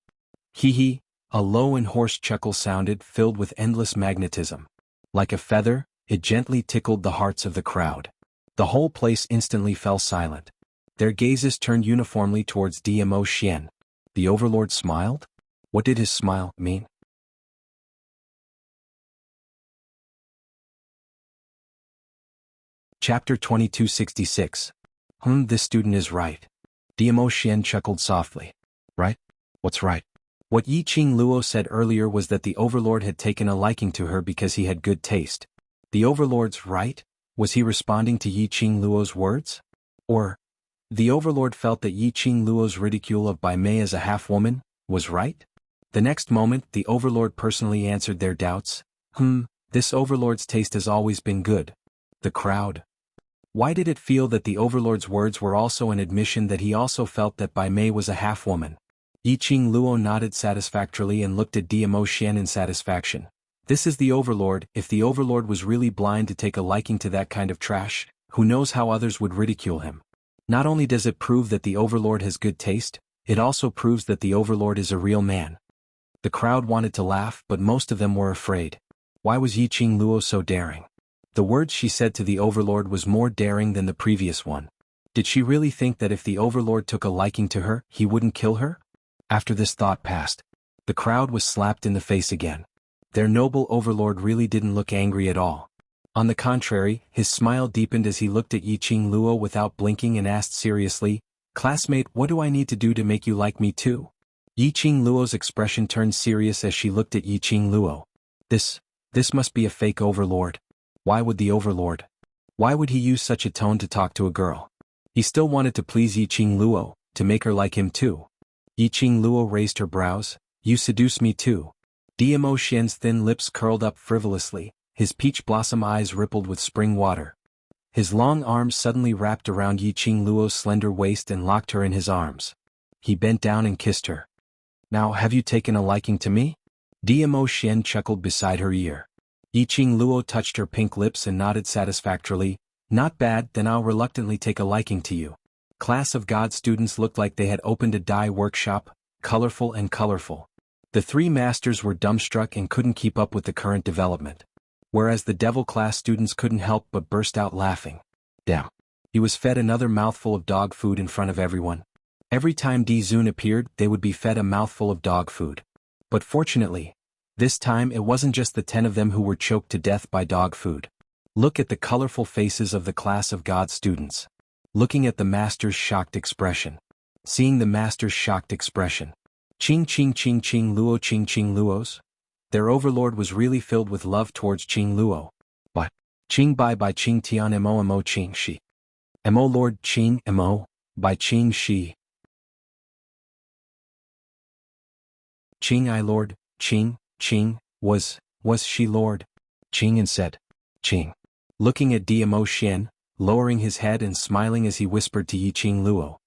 Hee. A low and hoarse chuckle sounded, filled with endless magnetism. Like a feather, it gently tickled the hearts of the crowd. The whole place instantly fell silent. Their gazes turned uniformly towards Dmo Xian. The overlord smiled? What did his smile mean? Chapter 2266. This student is right. Dmo Xian chuckled softly. Right? What's right? What Yiqing Luo said earlier was that the overlord had taken a liking to her because he had good taste. The overlord's right? Was he responding to Yiqing Luo's words? Or, the overlord felt that Yiqing Luo's ridicule of Bai Mei as a half-woman was right? The next moment, the overlord personally answered their doubts. This overlord's taste has always been good. The crowd. Why did it feel that the overlord's words were also an admission that he also felt that Bai Mei was a half-woman? Yiqing Luo nodded satisfactorily and looked at Diamo Xian in satisfaction. This is the Overlord. If the Overlord was really blind to take a liking to that kind of trash, who knows how others would ridicule him. Not only does it prove that the Overlord has good taste, it also proves that the Overlord is a real man. The crowd wanted to laugh, but most of them were afraid. Why was Yiqing Luo so daring? The words she said to the Overlord was more daring than the previous one. Did she really think that if the Overlord took a liking to her, he wouldn't kill her? After this thought passed, the crowd was slapped in the face again. Their noble Overlord really didn't look angry at all. On the contrary, his smile deepened as he looked at Yiqing Luo without blinking and asked seriously, "Classmate, what do I need to do to make you like me too?" Yiqing Luo's expression turned serious as she looked at Yiqing Luo. This must be a fake Overlord. Why would the Overlord? Why would he use such a tone to talk to a girl? He still wanted to please Yiqing Luo, to make her like him too. Yiqing Luo raised her brows. "You seduce me too." Diamo Xian's thin lips curled up frivolously, his peach blossom eyes rippled with spring water. His long arms suddenly wrapped around Yiqing Luo's slender waist and locked her in his arms. He bent down and kissed her. "Now have you taken a liking to me?" Diamo Xian chuckled beside her ear. Yiqing Luo touched her pink lips and nodded satisfactorily. "Not bad, then I'll reluctantly take a liking to you." Class of God students looked like they had opened a dye workshop, colorful and colorful. The three masters were dumbstruck and couldn't keep up with the current development. Whereas the devil class students couldn't help but burst out laughing. Damn. He was fed another mouthful of dog food in front of everyone. Every time Di Zun appeared, they would be fed a mouthful of dog food. But fortunately, this time it wasn't just the 10 of them who were choked to death by dog food. Look at the colorful faces of the class of God students. Looking at the master's shocked expression. Seeing the master's shocked expression. Ching Luo Ching Luos? Their Overlord was really filled with love towards Qing Luo. But, Qing by Qing Tian Mo Qing Shi. Mo Lord Qing Mo, by Qing Shi. Qing I Lord, Qing, was she Lord? Qing and said. Qing. Looking at Diamo Xian, lowering his head and smiling as he whispered to Yiqing Luo.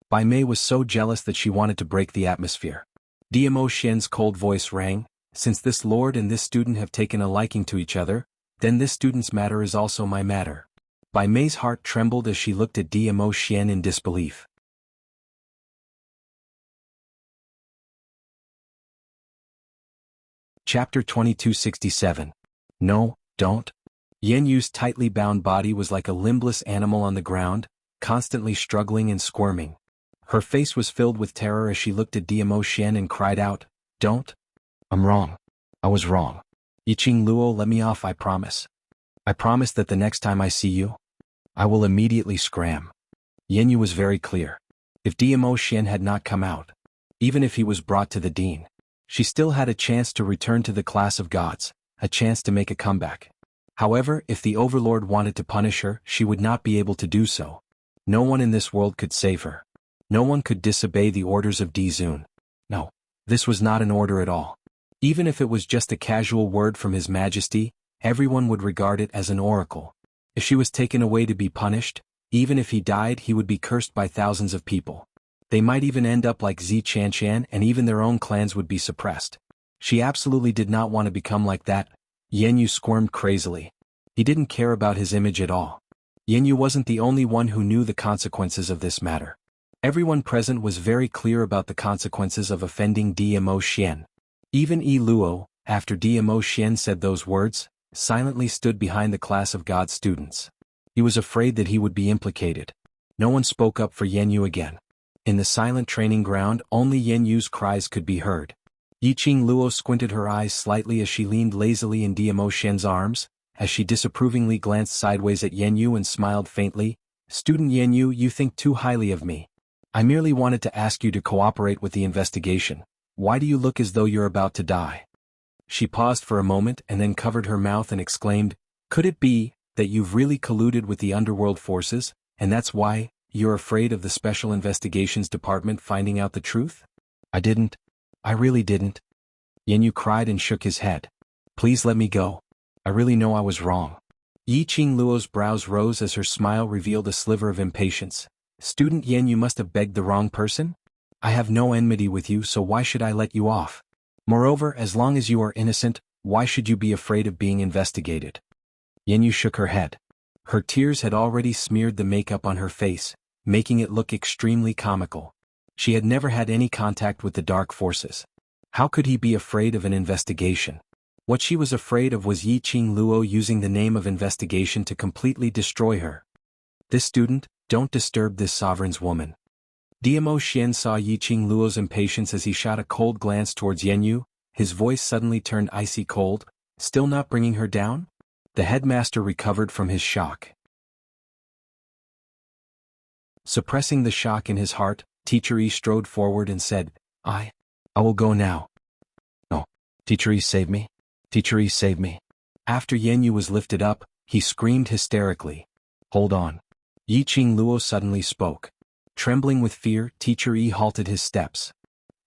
Bai Mei was so jealous that she wanted to break the atmosphere. Diamo Xian's cold voice rang, "Since this lord and this student have taken a liking to each other, then this student's matter is also my matter." Bai Mei's heart trembled as she looked at Diamo Xian in disbelief. Chapter 2267. No, don't. Yan Yu's tightly bound body was like a limbless animal on the ground, constantly struggling and squirming. Her face was filled with terror as she looked at Diamo Xian and cried out, "Don't! I'm wrong. I was wrong. Yiqing Luo, let me off, I promise. I promise that the next time I see you, I will immediately scram." Yan Yu was very clear. If Diamo Xian had not come out, even if he was brought to the dean, she still had a chance to return to the class of gods, a chance to make a comeback. However, if the Overlord wanted to punish her, she would not be able to do so. No one in this world could save her. No one could disobey the orders of Di Zun. No, this was not an order at all. Even if it was just a casual word from His Majesty, everyone would regard it as an oracle. If she was taken away to be punished, even if he died, he would be cursed by thousands of people. They might even end up like Zi Chanshan, and even their own clans would be suppressed. She absolutely did not want to become like that. Yan Yu squirmed crazily. He didn't care about his image at all. Yan Yu wasn't the only one who knew the consequences of this matter. Everyone present was very clear about the consequences of offending Diamo Xian. Even Yi Luo, after Diamo Xian said those words, silently stood behind the class of God students. He was afraid that he would be implicated. No one spoke up for Yan Yu again. In the silent training ground, only Yan Yu's cries could be heard. Yiqing Luo squinted her eyes slightly as she leaned lazily in Diamo Xian's arms, as she disapprovingly glanced sideways at Yan Yu and smiled faintly. "Student Yan Yu, you think too highly of me. I merely wanted to ask you to cooperate with the investigation. Why do you look as though you're about to die?" She paused for a moment and then covered her mouth and exclaimed, "Could it be that you've really colluded with the underworld forces, and that's why you're afraid of the Special Investigations Department finding out the truth?" "I didn't. I really didn't." Yan Yu cried and shook his head. "Please let me go. I really know I was wrong." Yiqing Luo's brows rose as her smile revealed a sliver of impatience. "Student Yan Yu must have begged the wrong person? I have no enmity with you, so why should I let you off? Moreover, as long as you are innocent, why should you be afraid of being investigated? Yanyu shook her head. Her tears had already smeared the makeup on her face, making it look extremely comical. She had never had any contact with the dark forces. How could he be afraid of an investigation? What she was afraid of was Yiqing Luo using the name of investigation to completely destroy her. This student, don't disturb this sovereign's woman. Diamo Xian saw Yiqing Luo's impatience as he shot a cold glance towards Yanyu. His voice suddenly turned icy cold. Still not bringing her down? The headmaster recovered from his shock. Suppressing the shock in his heart, Teacher Yi strode forward and said, I will go now. No. Teacher Yi, save me. Teacher Yi, save me. After Yanyu was lifted up, he screamed hysterically. Hold on. Yiqing Luo suddenly spoke. Trembling with fear, Teacher Yi halted his steps.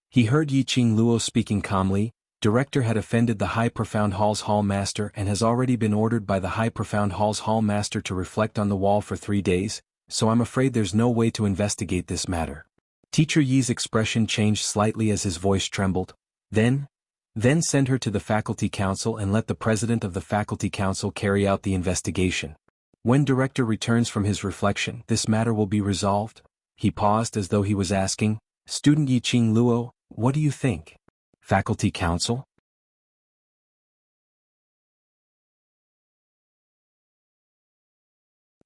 He heard Yiqing Luo speaking calmly. Director had offended the High Profound Hall's Hall Master and has already been ordered by the High Profound Hall's Hall Master to reflect on the wall for 3 days, so I'm afraid there's no way to investigate this matter. Teacher Yi's expression changed slightly as his voice trembled. Then send her to the Faculty Council and let the President of the Faculty Council carry out the investigation. When Director returns from his reflection, this matter will be resolved. He paused as though he was asking, Student Yiqing Luo, what do you think? Faculty Council?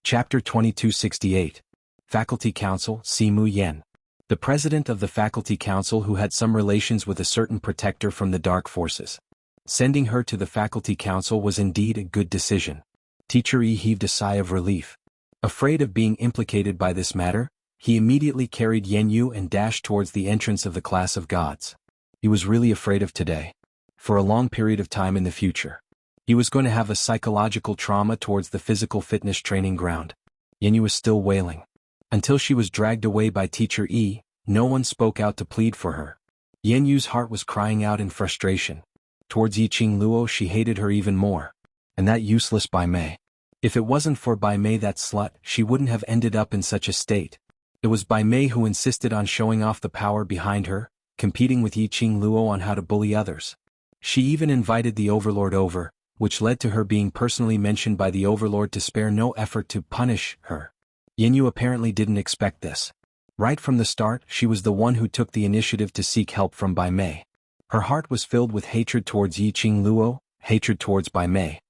Chapter 2268. Faculty Council, Simu Yen. The president of the Faculty Council who had some relations with a certain protector from the Dark Forces. Sending her to the Faculty Council was indeed a good decision. Teacher Yi heaved a sigh of relief. Afraid of being implicated by this matter, he immediately carried Yanyu and dashed towards the entrance of the class of gods. He was really afraid of today. For a long period of time in the future. He was going to have a psychological trauma towards the physical fitness training ground. Yanyu was still wailing. Until she was dragged away by Teacher Yi, no one spoke out to plead for her. Yanyu's heart was crying out in frustration. Towards Yiqing Luo she hated her even more. And that useless Bai Mei. If it wasn't for Bai Mei, that slut, she wouldn't have ended up in such a state. It was Bai Mei who insisted on showing off the power behind her, competing with Yiqing Luo on how to bully others. She even invited the Overlord over, which led to her being personally mentioned by the Overlord to spare no effort to punish her. Yanyu apparently didn't expect this. Right from the start, she was the one who took the initiative to seek help from Bai Mei. Her heart was filled with hatred towards Yiqing Luo, hatred towards Bai Mei.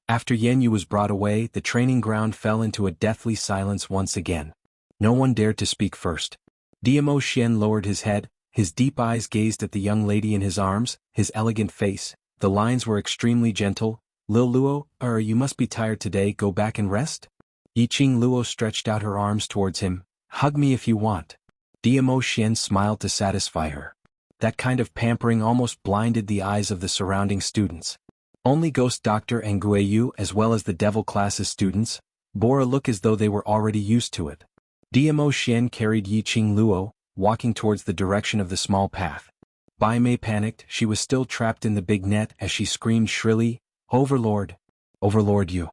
After Yanyu was brought away, the training ground fell into a deathly silence once again. No one dared to speak first. Diamo Xian lowered his head. His deep eyes gazed at the young lady in his arms, his elegant face. The lines were extremely gentle. Lil Luo, you must be tired today, go back and rest? Yiqing Luo stretched out her arms towards him. Hug me if you want. Diamo Xian smiled to satisfy her. That kind of pampering almost blinded the eyes of the surrounding students. Only Ghost Doctor and Guiyu, as well as the Devil Class's students, bore a look as though they were already used to it. Diamo Xian carried Yiqing Luo, walking towards the direction of the small path. Bai Mei panicked. She was still trapped in the big net as she screamed shrilly, Overlord! Overlord, you!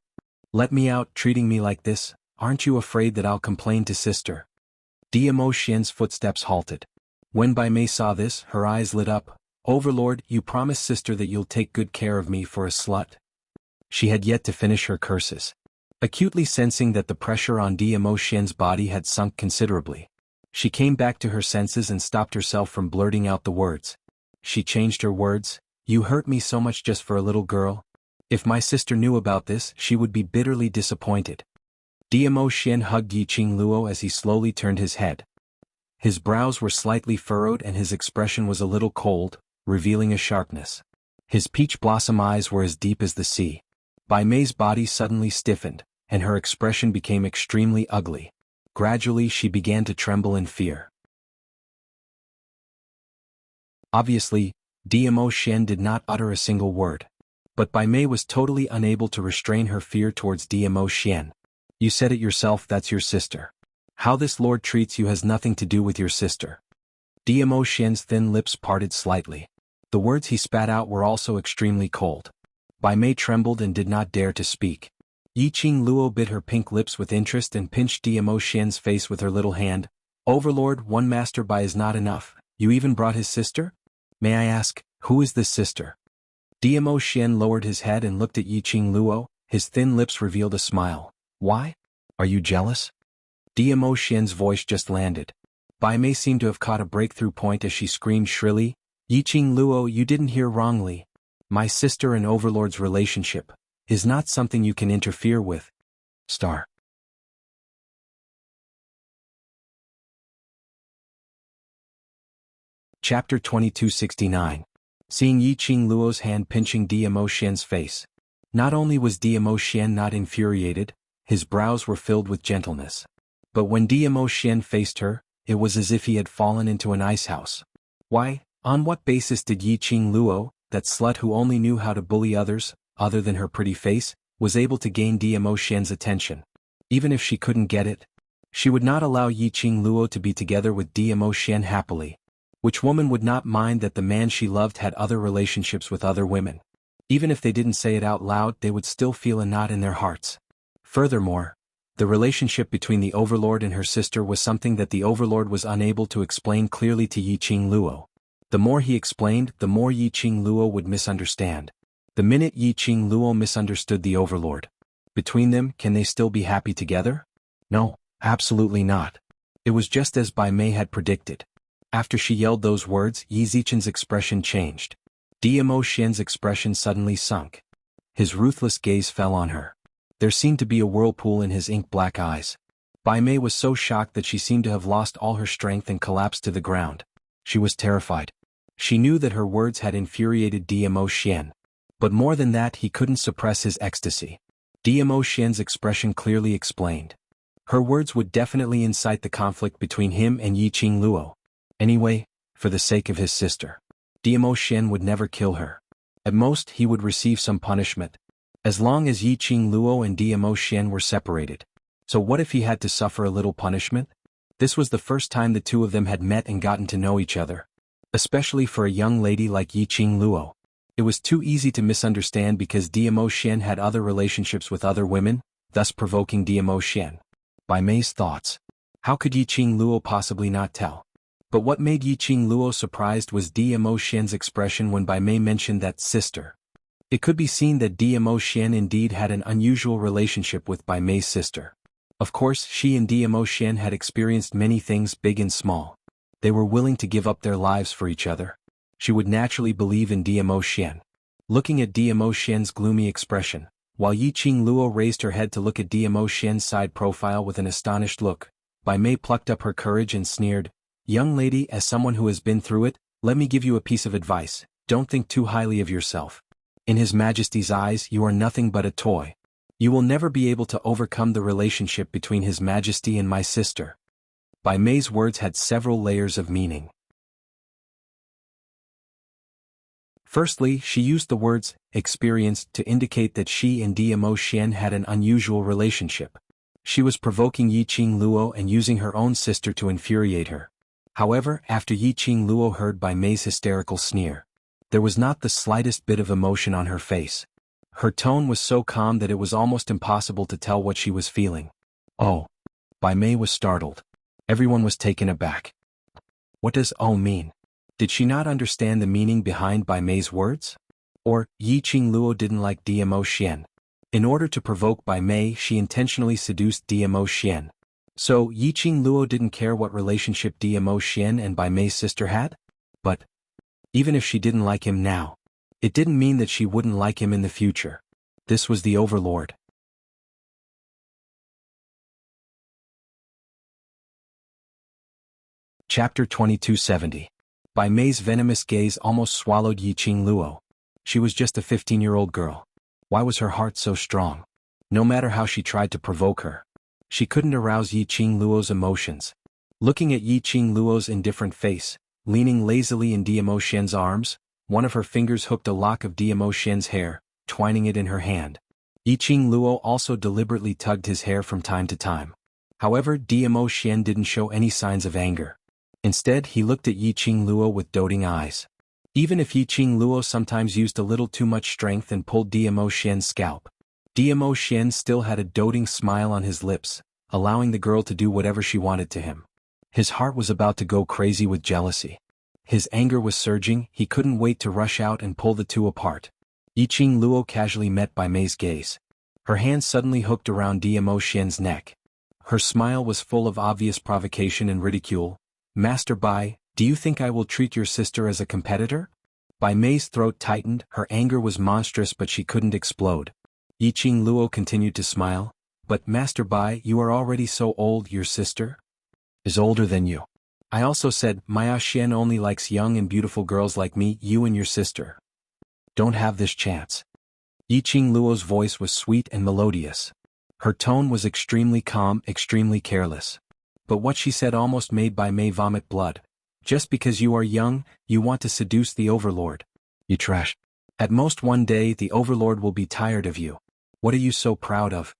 Let me out, treating me like this, aren't you afraid that I'll complain to sister? Diamo Xian's footsteps halted. When Bai Mei saw this, her eyes lit up. Overlord, you promised sister that you'll take good care of me for a slut? She had yet to finish her curses. Acutely sensing that the pressure on Diamo Xian's body had sunk considerably, she came back to her senses and stopped herself from blurting out the words. She changed her words. You hurt me so much just for a little girl. If my sister knew about this, she would be bitterly disappointed. Diamo Xian hugged Yiqing Luo as he slowly turned his head. His brows were slightly furrowed and his expression was a little cold, revealing a sharpness. His peach blossom eyes were as deep as the sea. Bai Mei's body suddenly stiffened, and her expression became extremely ugly. Gradually she began to tremble in fear. Obviously, Diamo Xian did not utter a single word. But Bai Mei was totally unable to restrain her fear towards Diamo Xian. You said it yourself, that's your sister. How this lord treats you has nothing to do with your sister. Diamo Xian's thin lips parted slightly. The words he spat out were also extremely cold. Bai Mei trembled and did not dare to speak. Yiqing Luo bit her pink lips with interest and pinched Diamo Xian's face with her little hand. Overlord, one master by is not enough. You even brought his sister? May I ask, who is this sister? Diamo Xian lowered his head and looked at Yiqing Luo, his thin lips revealed a smile. Why? Are you jealous? Diamo Xian's voice just landed. Bai Mei seemed to have caught a breakthrough point as she screamed shrilly, Yiqing Luo, you didn't hear wrongly. My sister and Overlord's relationship is not something you can interfere with. Star. Chapter 2269. Seeing Yiqing Luo's hand pinching Diamo Xian's face. Not only was Diamo Xian not infuriated, his brows were filled with gentleness. But when Diamo Xian faced her, it was as if he had fallen into an icehouse. Why, on what basis did Yiqing Luo, that slut who only knew how to bully others, other than her pretty face, was able to gain Diamo Xian's attention? Even if she couldn't get it, she would not allow Yiqing Luo to be together with Diamo Xian happily. Which woman would not mind that the man she loved had other relationships with other women? Even if they didn't say it out loud, they would still feel a knot in their hearts. Furthermore, the relationship between the Overlord and her sister was something that the Overlord was unable to explain clearly to Yiqing Luo. The more he explained, the more Yiqing Luo would misunderstand. The minute Yiqing Luo misunderstood the Overlord. Between them, can they still be happy together? No, absolutely not. It was just as Bai Mei had predicted. After she yelled those words, Yi Zichen's expression changed. Diamo Xian's expression suddenly sunk. His ruthless gaze fell on her. There seemed to be a whirlpool in his ink-black eyes. Bai Mei was so shocked that she seemed to have lost all her strength and collapsed to the ground. She was terrified. She knew that her words had infuriated Diamo Xian. But more than that, he couldn't suppress his ecstasy. Diamo Xian's expression clearly explained. Her words would definitely incite the conflict between him and Yiqing Luo. Anyway, for the sake of his sister, Diamo Xian would never kill her. At most, he would receive some punishment. As long as Yiqing Luo and Diamo Xian were separated. So what if he had to suffer a little punishment? This was the first time the two of them had met and gotten to know each other. Especially for a young lady like Yiqing Luo. It was too easy to misunderstand because Diamo Xian had other relationships with other women, thus provoking Diamo Xian. Bai Mei's thoughts. How could Yiqing Luo possibly not tell? But what made Yiqing Luo surprised was Diamo Xian's expression when Bai Mei mentioned that sister. It could be seen that Diamo Xian indeed had an unusual relationship with Bai Mei's sister. Of course, she and Diamo Xian had experienced many things big and small. They were willing to give up their lives for each other. She would naturally believe in Diamo Xian. Looking at Diamo Xian's gloomy expression, while Yiqing Luo raised her head to look at Diamo Xian's side profile with an astonished look, Bai Mei plucked up her courage and sneered, Young lady, as someone who has been through it, let me give you a piece of advice, don't think too highly of yourself. In His Majesty's eyes, you are nothing but a toy. You will never be able to overcome the relationship between His Majesty and my sister. Bai Mei's words had several layers of meaning. Firstly, she used the words, experienced, to indicate that she and Diamo Xian had an unusual relationship. She was provoking Yiqing Luo and using her own sister to infuriate her. However, after Yiqing Luo heard Bai Mei's hysterical sneer, there was not the slightest bit of emotion on her face. Her tone was so calm that it was almost impossible to tell what she was feeling. Oh. Bai Mei was startled. Everyone was taken aback. What does "oh" mean? Did she not understand the meaning behind Bai Mei's words? Or, Yiqing Luo didn't like Diamo Xian. In order to provoke Bai Mei, she intentionally seduced Diamo Xian. So, Yiqing Luo didn't care what relationship Diamo Xian and Bai Mei's sister had? But, even if she didn't like him now, it didn't mean that she wouldn't like him in the future. This was the Overlord. Chapter 2270. Bai Mei's venomous gaze almost swallowed Yiqing Luo. She was just a 15-year-old girl. Why was her heart so strong? No matter how she tried to provoke her, she couldn't arouse Yiqing Luo's emotions. Looking at Yiqing Luo's indifferent face, leaning lazily in Diamo Xian's arms, one of her fingers hooked a lock of Diamo Xian's hair, twining it in her hand. Yiqing Luo also deliberately tugged his hair from time to time. However, Diamo Xian didn't show any signs of anger. Instead, he looked at Yiqing Luo with doting eyes. Even if Yiqing Luo sometimes used a little too much strength and pulled Diamo Xian's scalp, Diamo Xian still had a doting smile on his lips, allowing the girl to do whatever she wanted to him. His heart was about to go crazy with jealousy. His anger was surging, he couldn't wait to rush out and pull the two apart. Yiqing Luo casually met Bai Mei's gaze. Her hand suddenly hooked around Dmo Xian's neck. Her smile was full of obvious provocation and ridicule. Master Bai, do you think I will treat your sister as a competitor? Bai Mei's throat tightened, her anger was monstrous but she couldn't explode. Yiqing Luo continued to smile. But Master Bai, you are already so old, your sister is older than you. I also said, Maya Xian only likes young and beautiful girls like me, you and your sister don't have this chance. Yiqing Luo's voice was sweet and melodious. Her tone was extremely calm, extremely careless. But what she said almost made Bai Mei vomit blood. Just because you are young, you want to seduce the Overlord. You trash. At most one day the Overlord will be tired of you. What are you so proud of?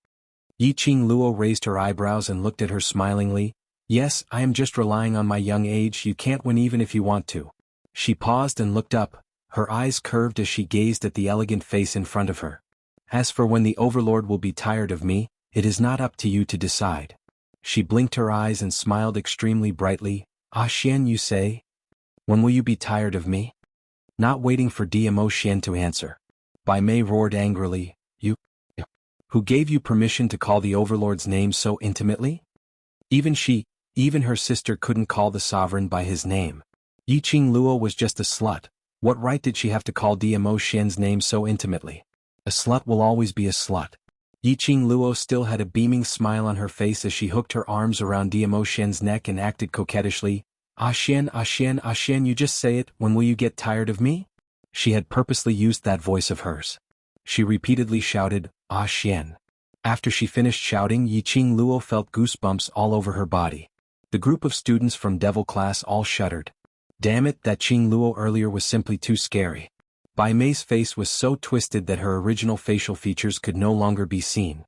Yiqing Luo raised her eyebrows and looked at her smilingly. Yes, I am just relying on my young age, you can't win even if you want to. She paused and looked up, her eyes curved as she gazed at the elegant face in front of her. As for when the Overlord will be tired of me, it is not up to you to decide. She blinked her eyes and smiled extremely brightly. Ah Xian, you say? When will you be tired of me? Not waiting for Dmo Xian to answer, Bai Mei roared angrily, You? Who gave you permission to call the Overlord's name so intimately? Even her sister couldn't call the sovereign by his name. Yiqing Luo was just a slut. What right did she have to call Dmo Xian's name so intimately? A slut will always be a slut. Yiqing Luo still had a beaming smile on her face as she hooked her arms around Dmo Xian's neck and acted coquettishly. Ah Xian, you just say it, when will you get tired of me? She had purposely used that voice of hers. She repeatedly shouted, Ah Xian. After she finished shouting, Yiqing Luo felt goosebumps all over her body. The group of students from Devil class all shuddered. Damn it, that Qing Luo earlier was simply too scary. Bai Mei's face was so twisted that her original facial features could no longer be seen.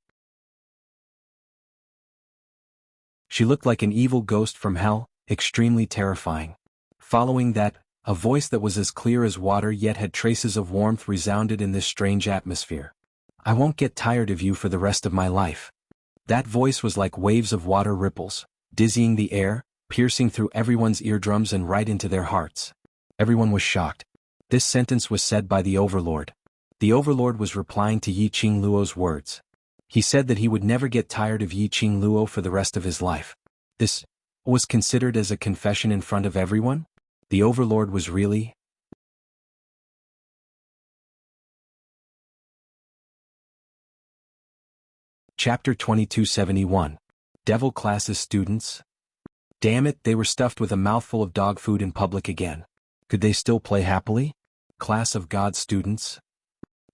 She looked like an evil ghost from hell, extremely terrifying. Following that, a voice that was as clear as water yet had traces of warmth resounded in this strange atmosphere. I won't get tired of you for the rest of my life. That voice was like waves of water ripples, dizzying the air, piercing through everyone's eardrums and right into their hearts. Everyone was shocked. This sentence was said by the Overlord. The Overlord was replying to Yiqing Luo's words. He said that he would never get tired of Yiqing Luo for the rest of his life. This was considered as a confession in front of everyone? The Overlord was really... Chapter 2271. Devil Classes Students. Damn it, they were stuffed with a mouthful of dog food in public again. Could they still play happily? Class of God students?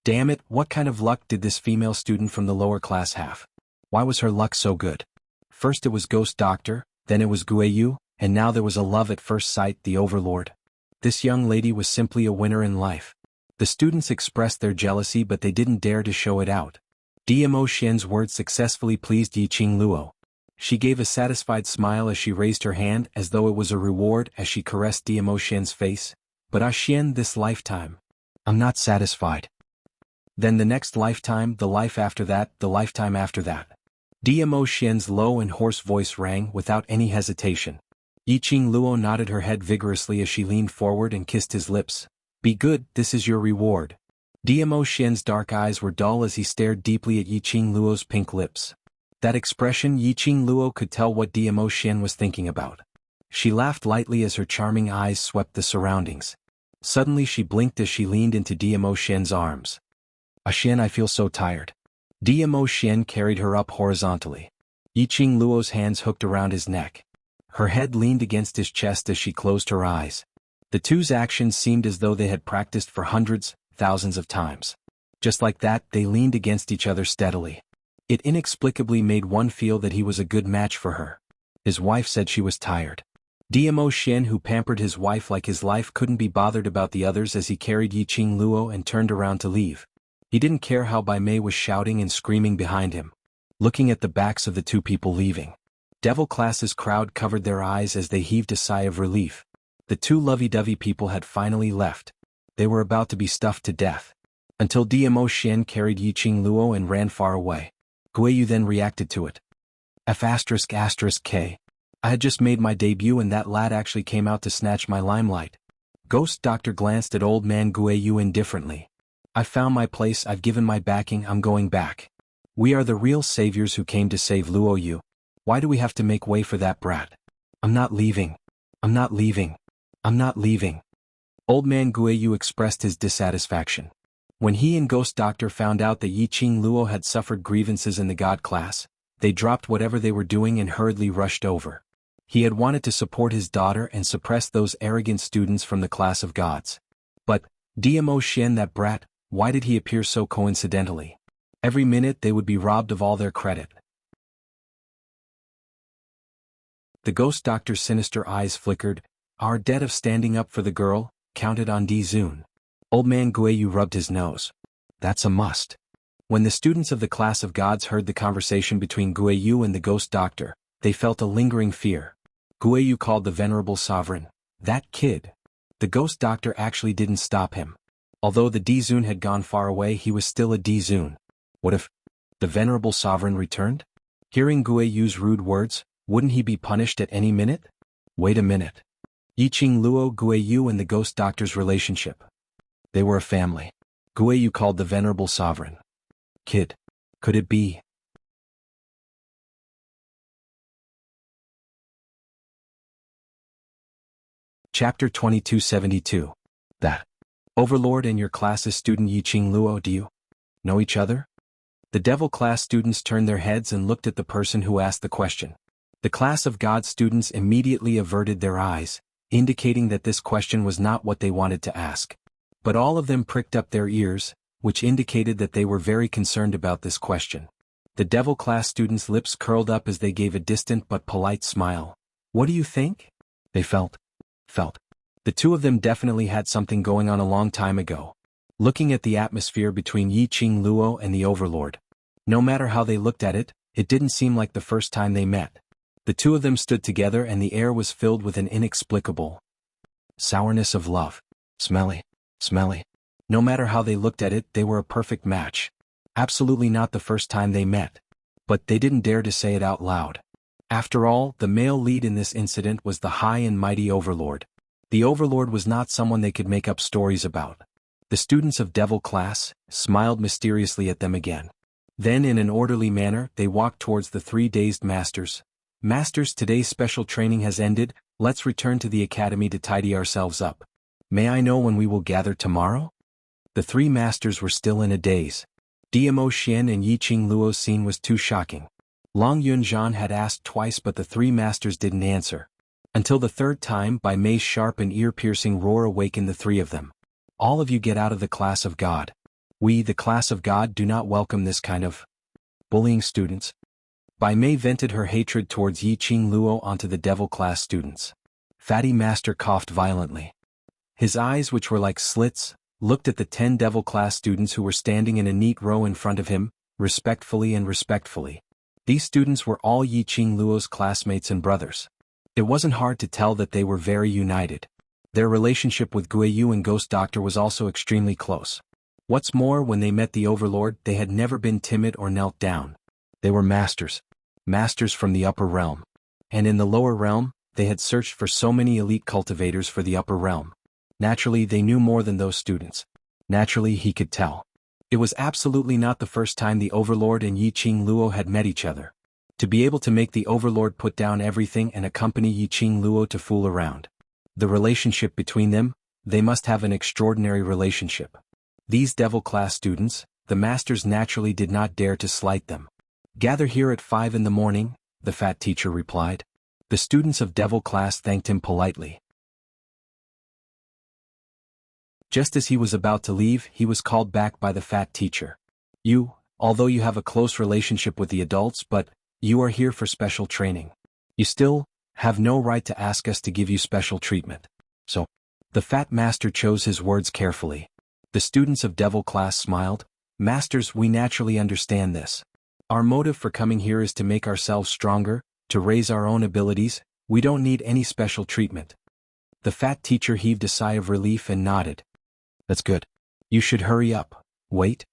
Damn it, what kind of luck did this female student from the lower class have? Why was her luck so good? First it was Ghost Doctor, then it was Guiyu, and now there was a love at first sight, the Overlord. This young lady was simply a winner in life. The students expressed their jealousy but they didn't dare to show it out. Dmo Xian's words successfully pleased Yiqing Luo. She gave a satisfied smile as she raised her hand as though it was a reward as she caressed Dmo Xian's face. But Ah Xian, this lifetime, I'm not satisfied. Then the next lifetime, the life after that, the lifetime after that. Dmo Xian's low and hoarse voice rang without any hesitation. Yiqing Luo nodded her head vigorously as she leaned forward and kissed his lips. Be good, this is your reward. Dmo Xian's dark eyes were dull as he stared deeply at Yiqing Luo's pink lips. That expression, Yiqing Luo could tell what Dmo Xian was thinking about. She laughed lightly as her charming eyes swept the surroundings. Suddenly she blinked as she leaned into Dmo Xian's arms. Ah Xian, I feel so tired. Dmo Xian carried her up horizontally. Yiqing Luo's hands hooked around his neck. Her head leaned against his chest as she closed her eyes. The two's actions seemed as though they had practiced for hundreds, thousands of times. Just like that, they leaned against each other steadily. It inexplicably made one feel that he was a good match for her. His wife said she was tired. Dmo Xian, who pampered his wife like his life, couldn't be bothered about the others as he carried Yiqing Luo and turned around to leave. He didn't care how Bai Mei was shouting and screaming behind him, looking at the backs of the two people leaving. Devil Class's crowd covered their eyes as they heaved a sigh of relief. The two lovey-dovey people had finally left. They were about to be stuffed to death. Until Dmo Xian carried Yiqing Luo and ran far away. Guiyu then reacted to it. F***K. I had just made my debut and that lad actually came out to snatch my limelight. Ghost Doctor glanced at old man Guiyu indifferently. I found my place, I've given my backing, I'm going back. We are the real saviors who came to save Luo Yu. Why do we have to make way for that brat? I'm not leaving. I'm not leaving. I'm not leaving. Old man Guiyu expressed his dissatisfaction. When he and Ghost Doctor found out that Yiqing Luo had suffered grievances in the God class, they dropped whatever they were doing and hurriedly rushed over. He had wanted to support his daughter and suppress those arrogant students from the class of gods. But, Dmo Xian, that brat, why did he appear so coincidentally? Every minute they would be robbed of all their credit. The Ghost Doctor's sinister eyes flickered. Our debt of standing up for the girl, counted on Di Zun. Old man Guiyu rubbed his nose. That's a must. When the students of the class of gods heard the conversation between Guiyu and the Ghost Doctor, they felt a lingering fear. Guiyu called the venerable sovereign, that kid. The Ghost Doctor actually didn't stop him. Although the Di Zun had gone far away, he was still a Di Zun. What if the venerable sovereign returned? Hearing Guiyu's rude words, wouldn't he be punished at any minute? Wait a minute. Yiqing Luo, Guiyu and the Ghost Doctor's relationship. They were a family. Guiyu called the venerable sovereign. Kid. Could it be? Chapter 2272. That Overlord and your class's student Yiqing Luo, do you know each other? The Devil class students turned their heads and looked at the person who asked the question. The class of God students immediately averted their eyes, indicating that this question was not what they wanted to ask. But all of them pricked up their ears, which indicated that they were very concerned about this question. The Devil class students' lips curled up as they gave a distant but polite smile. What do you think? They felt. The two of them definitely had something going on a long time ago. Looking at the atmosphere between Yiqing Luo and the Overlord. No matter how they looked at it, it didn't seem like the first time they met. The two of them stood together and the air was filled with an inexplicable sourness of love. Smelly. No matter how they looked at it, they were a perfect match. Absolutely not the first time they met. But they didn't dare to say it out loud. After all, the male lead in this incident was the high and mighty Overlord. The Overlord was not someone they could make up stories about. The students of Devil class smiled mysteriously at them again. Then in an orderly manner, they walked towards the three dazed masters. Masters, today's special training has ended, let's return to the academy to tidy ourselves up. May I know when we will gather tomorrow? The three masters were still in a daze. Dmo Xian and Yiqing Luo's scene was too shocking. Long Yunzhan had asked twice but the three masters didn't answer. Until the third time, Bai Mei's sharp and ear-piercing roar awakened the three of them. All of you get out of the class of God. We, the class of God, do not welcome this kind of bullying students. Bai Mei vented her hatred towards Yiqing Luo onto the Devil class students. Fatty Master coughed violently. His eyes, which were like slits, looked at the 10 Devil class students who were standing in a neat row in front of him, respectfully. These students were all Yiqing Luo's classmates and brothers. It wasn't hard to tell that they were very united. Their relationship with Guiyu and Ghost Doctor was also extremely close. What's more, when they met the Overlord, they had never been timid or knelt down. They were masters. Masters from the upper realm. And in the lower realm, they had searched for so many elite cultivators for the upper realm. Naturally, they knew more than those students. Naturally, he could tell. It was absolutely not the first time the Overlord and Yiqing Luo had met each other. To be able to make the Overlord put down everything and accompany Yiqing Luo to fool around. The relationship between them, they must have an extraordinary relationship. These Devil class students, the masters naturally did not dare to slight them. Gather here at 5 in the morning, the fat teacher replied. The students of Devil class thanked him politely. Just as he was about to leave, he was called back by the fat teacher. You, although you have a close relationship with the adults, but you are here for special training. You still have no right to ask us to give you special treatment. So, the fat master chose his words carefully. The students of Devil class smiled. Masters, we naturally understand this. Our motive for coming here is to make ourselves stronger, to raise our own abilities. We don't need any special treatment. The fat teacher heaved a sigh of relief and nodded. That's good. You should hurry up. Wait.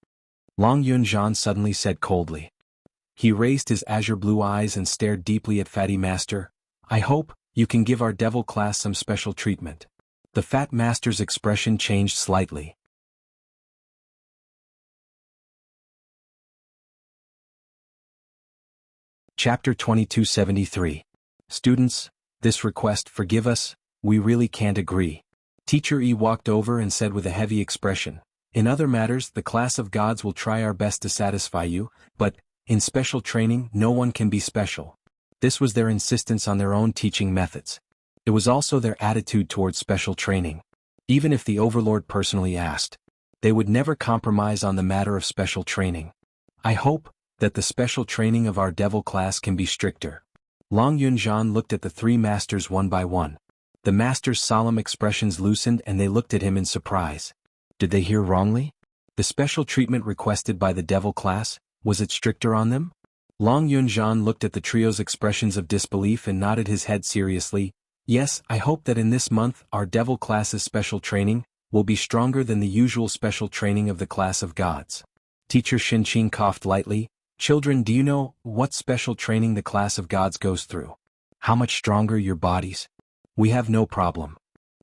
Long Yunzhan suddenly said coldly. He raised his azure blue eyes and stared deeply at Fatty Master. I hope you can give our devil class some special treatment. The fat master's expression changed slightly. Chapter 2273. Students, this request, forgive us, we really can't agree. Teacher E walked over and said with a heavy expression, in other matters the class of gods will try our best to satisfy you, but, in special training no one can be special. This was their insistence on their own teaching methods. It was also their attitude towards special training. Even if the overlord personally asked, they would never compromise on the matter of special training. I hope that the special training of our devil class can be stricter. Long Yunzhan looked at the three masters one by one. The masters' solemn expressions loosened and they looked at him in surprise. Did they hear wrongly? The special treatment requested by the devil class, was it stricter on them? Long Yunzhan looked at the trio's expressions of disbelief and nodded his head seriously. Yes, I hope that in this month our devil class's special training will be stronger than the usual special training of the class of gods. Teacher Xinqing coughed lightly. Children, do you know what special training the class of gods goes through? How much stronger your bodies? We have no problem.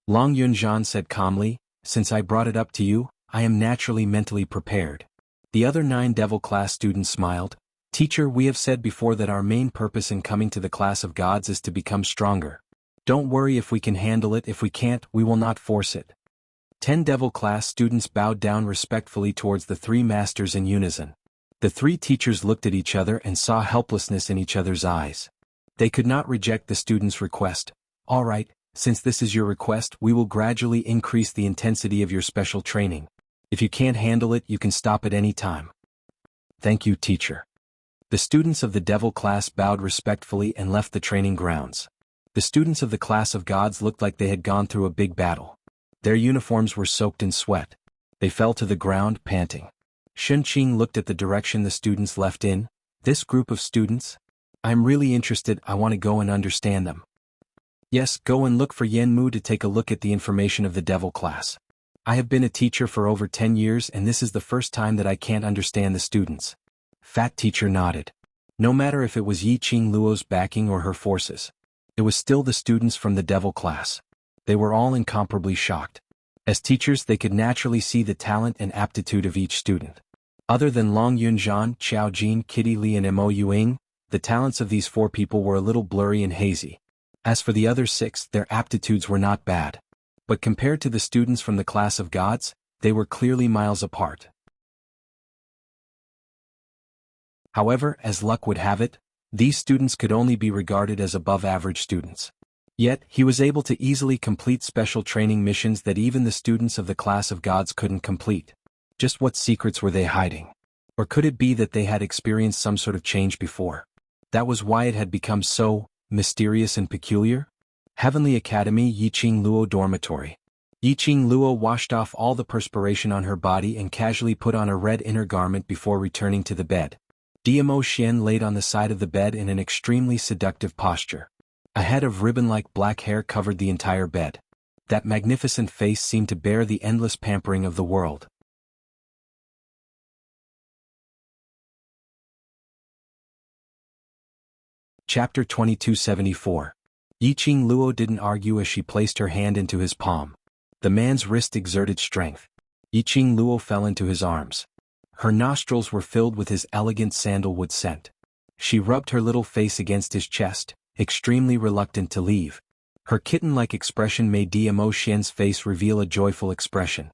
Long Yunzhan said calmly, since I brought it up to you, I am naturally mentally prepared. The other 9 devil class students smiled. Teacher, we have said before that our main purpose in coming to the class of gods is to become stronger. Don't worry if we can handle it, if we can't, we will not force it. 10 devil class students bowed down respectfully towards the 3 masters in unison. The 3 teachers looked at each other and saw helplessness in each other's eyes. They could not reject the student's request. All right, since this is your request, we will gradually increase the intensity of your special training. If you can't handle it, you can stop at any time. Thank you, teacher. The students of the devil class bowed respectfully and left the training grounds. The students of the class of gods looked like they had gone through a big battle. Their uniforms were soaked in sweat. They fell to the ground, panting. Xinqing looked at the direction the students left in. This group of students? I'm really interested, I want to go and understand them. Yes, go and look for Yanmu to take a look at the information of the devil class. I have been a teacher for over 10 years and this is the first time that I can't understand the students. Fat teacher nodded. No matter if it was Yi Qing Luo's backing or her forces. It was still the students from the devil class. They were all incomparably shocked. As teachers they could naturally see the talent and aptitude of each student. Other than Long Yunzhan, Qiao Jin, Kitty Li and Mo Yuing, the talents of these 4 people were a little blurry and hazy. As for the other 6, their aptitudes were not bad. But compared to the students from the class of gods, they were clearly miles apart. However, as luck would have it, these students could only be regarded as above-average students. Yet, he was able to easily complete special training missions that even the students of the class of gods couldn't complete. Just what secrets were they hiding? Or could it be that they had experienced some sort of change before? That was why it had become so mysterious and peculiar? Heavenly Academy, Yiqing Luo Dormitory. Yiqing Luo washed off all the perspiration on her body and casually put on a red inner garment before returning to the bed. Diamo Xian laid on the side of the bed in an extremely seductive posture. A head of ribbon-like black hair covered the entire bed. That magnificent face seemed to bear the endless pampering of the world. Chapter 2274. Yiqing Luo didn't argue as she placed her hand into his palm. The man's wrist exerted strength. Yiqing Luo fell into his arms. Her nostrils were filled with his elegant sandalwood scent. She rubbed her little face against his chest, extremely reluctant to leave. Her kitten-like expression made Diamo Xian's face reveal a joyful expression.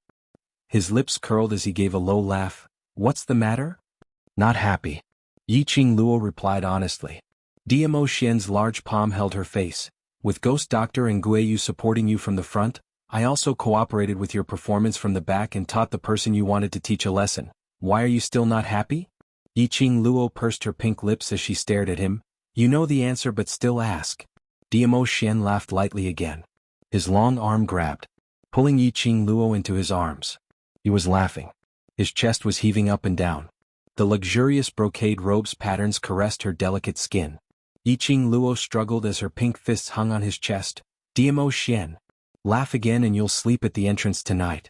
His lips curled as he gave a low laugh. What's the matter? Not happy. Yiqing Luo replied honestly. Diamo Xian's large palm held her face. With Ghost Doctor and Guiyu supporting you from the front, I also cooperated with your performance from the back and taught the person you wanted to teach a lesson. Why are you still not happy? Yiqing Luo pursed her pink lips as she stared at him. You know the answer but still ask. Diamo Xian laughed lightly again. His long arm grabbed, pulling Yiqing Luo into his arms. He was laughing. His chest was heaving up and down. The luxurious brocade robe's patterns caressed her delicate skin. Yiqing Luo struggled as her pink fists hung on his chest. Diamo Xian. Laugh again and you'll sleep at the entrance tonight.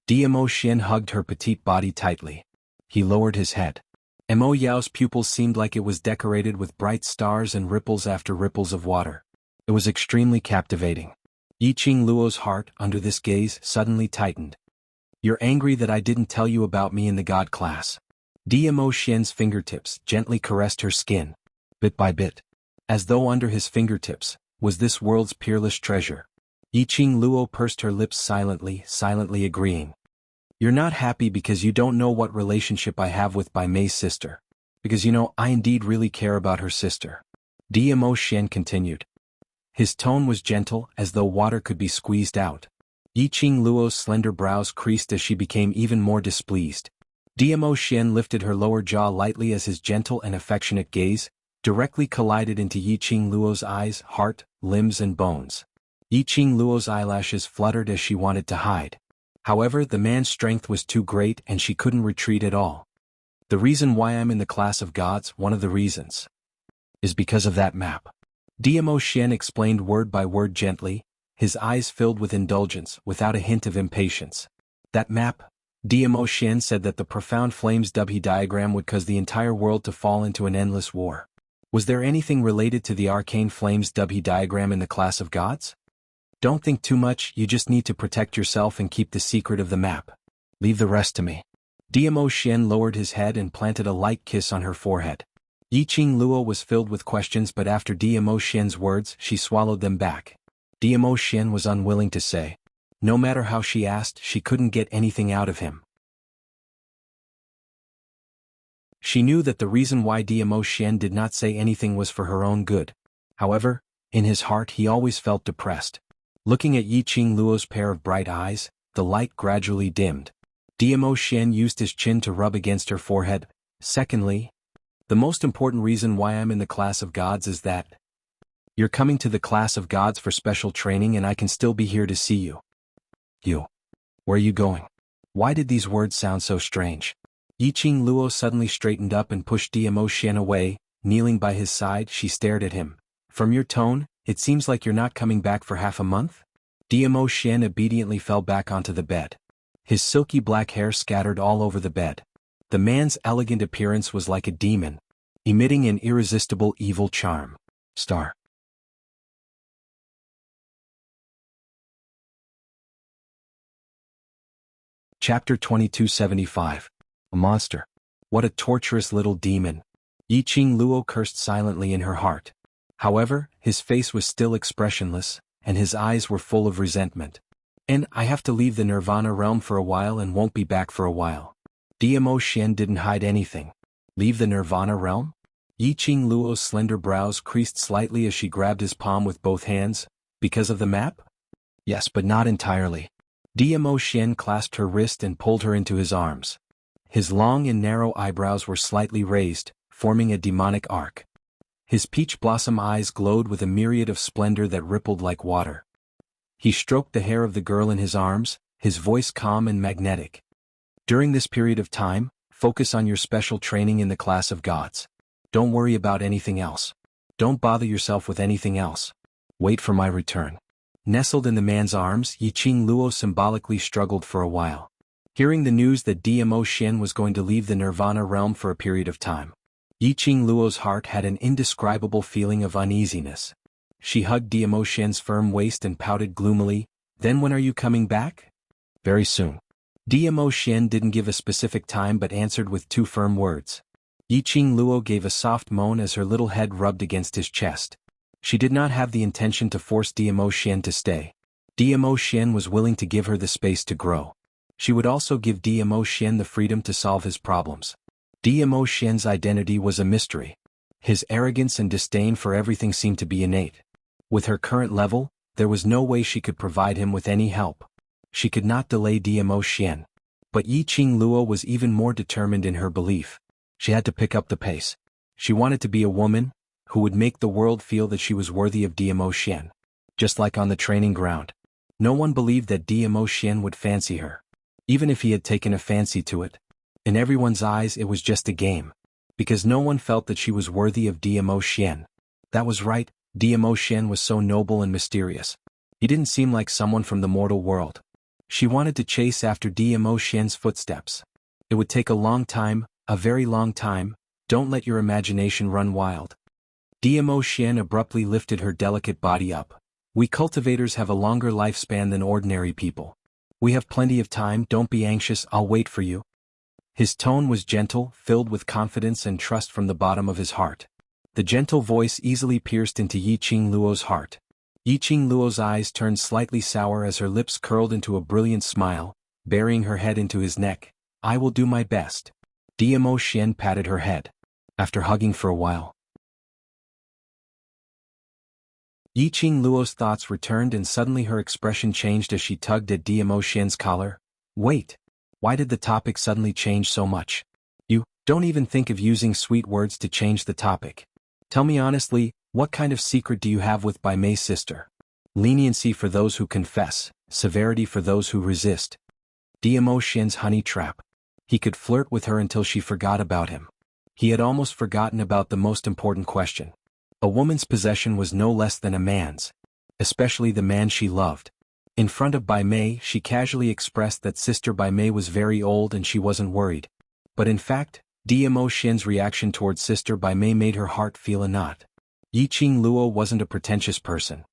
Diamo Xian hugged her petite body tightly. He lowered his head. Mo Yao's pupils seemed like it was decorated with bright stars and ripples after ripples of water. It was extremely captivating. Yiqing Luo's heart, under this gaze, suddenly tightened. You're angry that I didn't tell you about me in the god class. Dmo Xian's fingertips gently caressed her skin, bit by bit. As though under his fingertips was this world's peerless treasure. Yiqing Luo pursed her lips silently agreeing. You're not happy because you don't know what relationship I have with Bai Mei's sister. Because I indeed really care about her sister. Dmo Xian continued. His tone was gentle, as though water could be squeezed out. Yiqing Luo's slender brows creased as she became even more displeased. Dmo Xian lifted her lower jaw lightly as his gentle and affectionate gaze directly collided into Yiqing Luo's eyes, heart, limbs and bones. Yiqing Luo's eyelashes fluttered as she wanted to hide. However, the man's strength was too great and she couldn't retreat at all. The reason why I'm in the class of gods, one of the reasons, is because of that map. Dmo Xian explained word by word gently, his eyes filled with indulgence, without a hint of impatience. That map, Dmo Xian said that the profound flames Dubhe diagram would cause the entire world to fall into an endless war. Was there anything related to the arcane flames Dubhe diagram in the class of gods? Don't think too much, you just need to protect yourself and keep the secret of the map. Leave the rest to me. Dmo Xian lowered his head and planted a light kiss on her forehead. Yiqing Luo was filled with questions, but after Dmo Xian's words, she swallowed them back. Dmo Xian was unwilling to say. No matter how she asked, she couldn't get anything out of him. She knew that the reason why Dmo Xian did not say anything was for her own good. However, in his heart he always felt depressed. Looking at Yiqing Luo's pair of bright eyes, the light gradually dimmed. Dmo Xian used his chin to rub against her forehead. Secondly, the most important reason why I'm in the class of gods is that you're coming to the class of gods for special training and I can still be here to see you. You. Where are you going? Why did these words sound so strange? Yiqing Luo suddenly straightened up and pushed Dmo Xian away. Kneeling by his side, she stared at him. From your tone, it seems like you're not coming back for half a month? Dmo Xian obediently fell back onto the bed. His silky black hair scattered all over the bed. The man's elegant appearance was like a demon, emitting an irresistible evil charm. Star. Chapter 2275. A monster. What a torturous little demon. Yiqing Luo cursed silently in her heart. However, his face was still expressionless, and his eyes were full of resentment. And I have to leave the Nirvana realm for a while and won't be back for a while. Dmo Xian didn't hide anything. Leave the Nirvana realm? Yiqing Luo's slender brows creased slightly as she grabbed his palm with both hands. Because of the map? Yes, but not entirely. Dmo Xian clasped her wrist and pulled her into his arms. His long and narrow eyebrows were slightly raised, forming a demonic arc. His peach blossom eyes glowed with a myriad of splendor that rippled like water. He stroked the hair of the girl in his arms, his voice calm and magnetic. During this period of time, focus on your special training in the class of gods. Don't worry about anything else. Don't bother yourself with anything else. Wait for my return. Nestled in the man's arms, Yiqing Luo symbolically struggled for a while. Hearing the news that Dmo Xian was going to leave the Nirvana realm for a period of time, Yiqing Luo's heart had an indescribable feeling of uneasiness. She hugged Dmo Xian's firm waist and pouted gloomily. Then when are you coming back? Very soon. Dmo Xian didn't give a specific time but answered with two firm words. Yiqing Luo gave a soft moan as her little head rubbed against his chest. She did not have the intention to force Dmo Xian to stay. Dmo Xian was willing to give her the space to grow. She would also give Dmo Xian the freedom to solve his problems. Dmo Xian's identity was a mystery. His arrogance and disdain for everything seemed to be innate. With her current level, there was no way she could provide him with any help. She could not delay Dmo Xian. But Yiqing Luo was even more determined in her belief. She had to pick up the pace. She wanted to be a woman who would make the world feel that she was worthy of Dmo Xian. Just like on the training ground. No one believed that Dmo Xian would fancy her. Even if he had taken a fancy to it. In everyone's eyes it was just a game. Because no one felt that she was worthy of Dmo Xian. That was right, Dmo Xian was so noble and mysterious. He didn't seem like someone from the mortal world. She wanted to chase after Dmo Xian's footsteps. It would take a long time, a very long time. Don't let your imagination run wild. Diamo Xian abruptly lifted her delicate body up. We cultivators have a longer lifespan than ordinary people. We have plenty of time, don't be anxious, I'll wait for you. His tone was gentle, filled with confidence and trust from the bottom of his heart. The gentle voice easily pierced into Yi Qingluo's heart. Yi Qingluo's eyes turned slightly sour as her lips curled into a brilliant smile, burying her head into his neck. I will do my best. Diamo Xian patted her head. After hugging for a while, Yi Qingluo's thoughts returned and suddenly her expression changed as she tugged at Diamo Xian's collar. Wait. Why did the topic suddenly change so much? You don't even think of using sweet words to change the topic. Tell me honestly, what kind of secret do you have with Bai Mei's sister? Leniency for those who confess, severity for those who resist. Diamo Xian's honey trap. He could flirt with her until she forgot about him. He had almost forgotten about the most important question. A woman's possession was no less than a man's, especially the man she loved. In front of Bai Mei, she casually expressed that Sister Bai Mei was very old and she wasn't worried. But in fact, Diamo Xian's reaction towards Sister Bai Mei made her heart feel a knot. Yi Qingluo wasn't a pretentious person.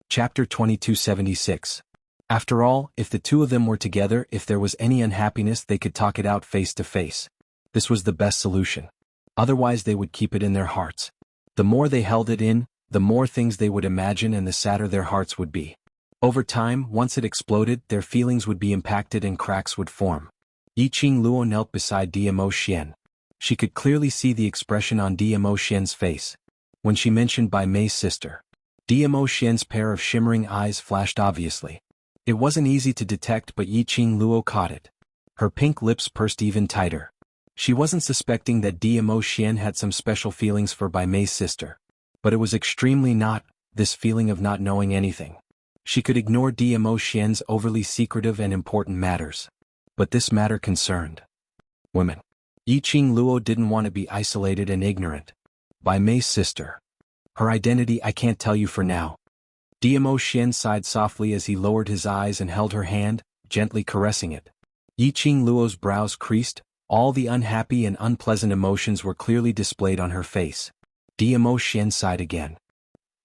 Chapter 2276. After all, if the two of them were together, if there was any unhappiness, they could talk it out face to face. This was the best solution. Otherwise they would keep it in their hearts. The more they held it in, the more things they would imagine and the sadder their hearts would be. Over time, once it exploded, their feelings would be impacted and cracks would form. Yi Qingluo knelt beside Diamo Xian. She could clearly see the expression on Diamo Xian's face. When she mentioned Bai Mei's sister, Diamo Xian's pair of shimmering eyes flashed obviously. It wasn't easy to detect, but Yi Qingluo caught it. Her pink lips pursed even tighter. She wasn't suspecting that Diamo Xian had some special feelings for Bai Mei's sister. But it was extremely not, this feeling of not knowing anything. She could ignore Diamo Xian's overly secretive and important matters. But this matter concerned women. Yi Qingluo didn't want to be isolated and ignorant. Bai Mei's sister. Her identity I can't tell you for now. Diamo Xian sighed softly as he lowered his eyes and held her hand, gently caressing it. Yi Qingluo's brows creased, all the unhappy and unpleasant emotions were clearly displayed on her face. Diamo Xian sighed again.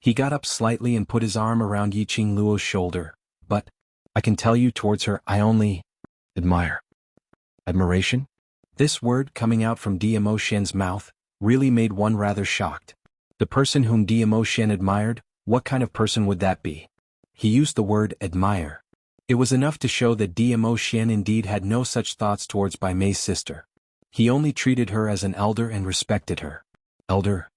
He got up slightly and put his arm around Yi Qingluo's shoulder. But, I can tell you towards her I only admire. Admiration? This word coming out from Diamo Xian's mouth really made one rather shocked. The person whom Diamo Xian admired, what kind of person would that be? He used the word admire. It was enough to show that Diamo Xian indeed had no such thoughts towards Bai Mei's sister. He only treated her as an elder and respected her. Elder?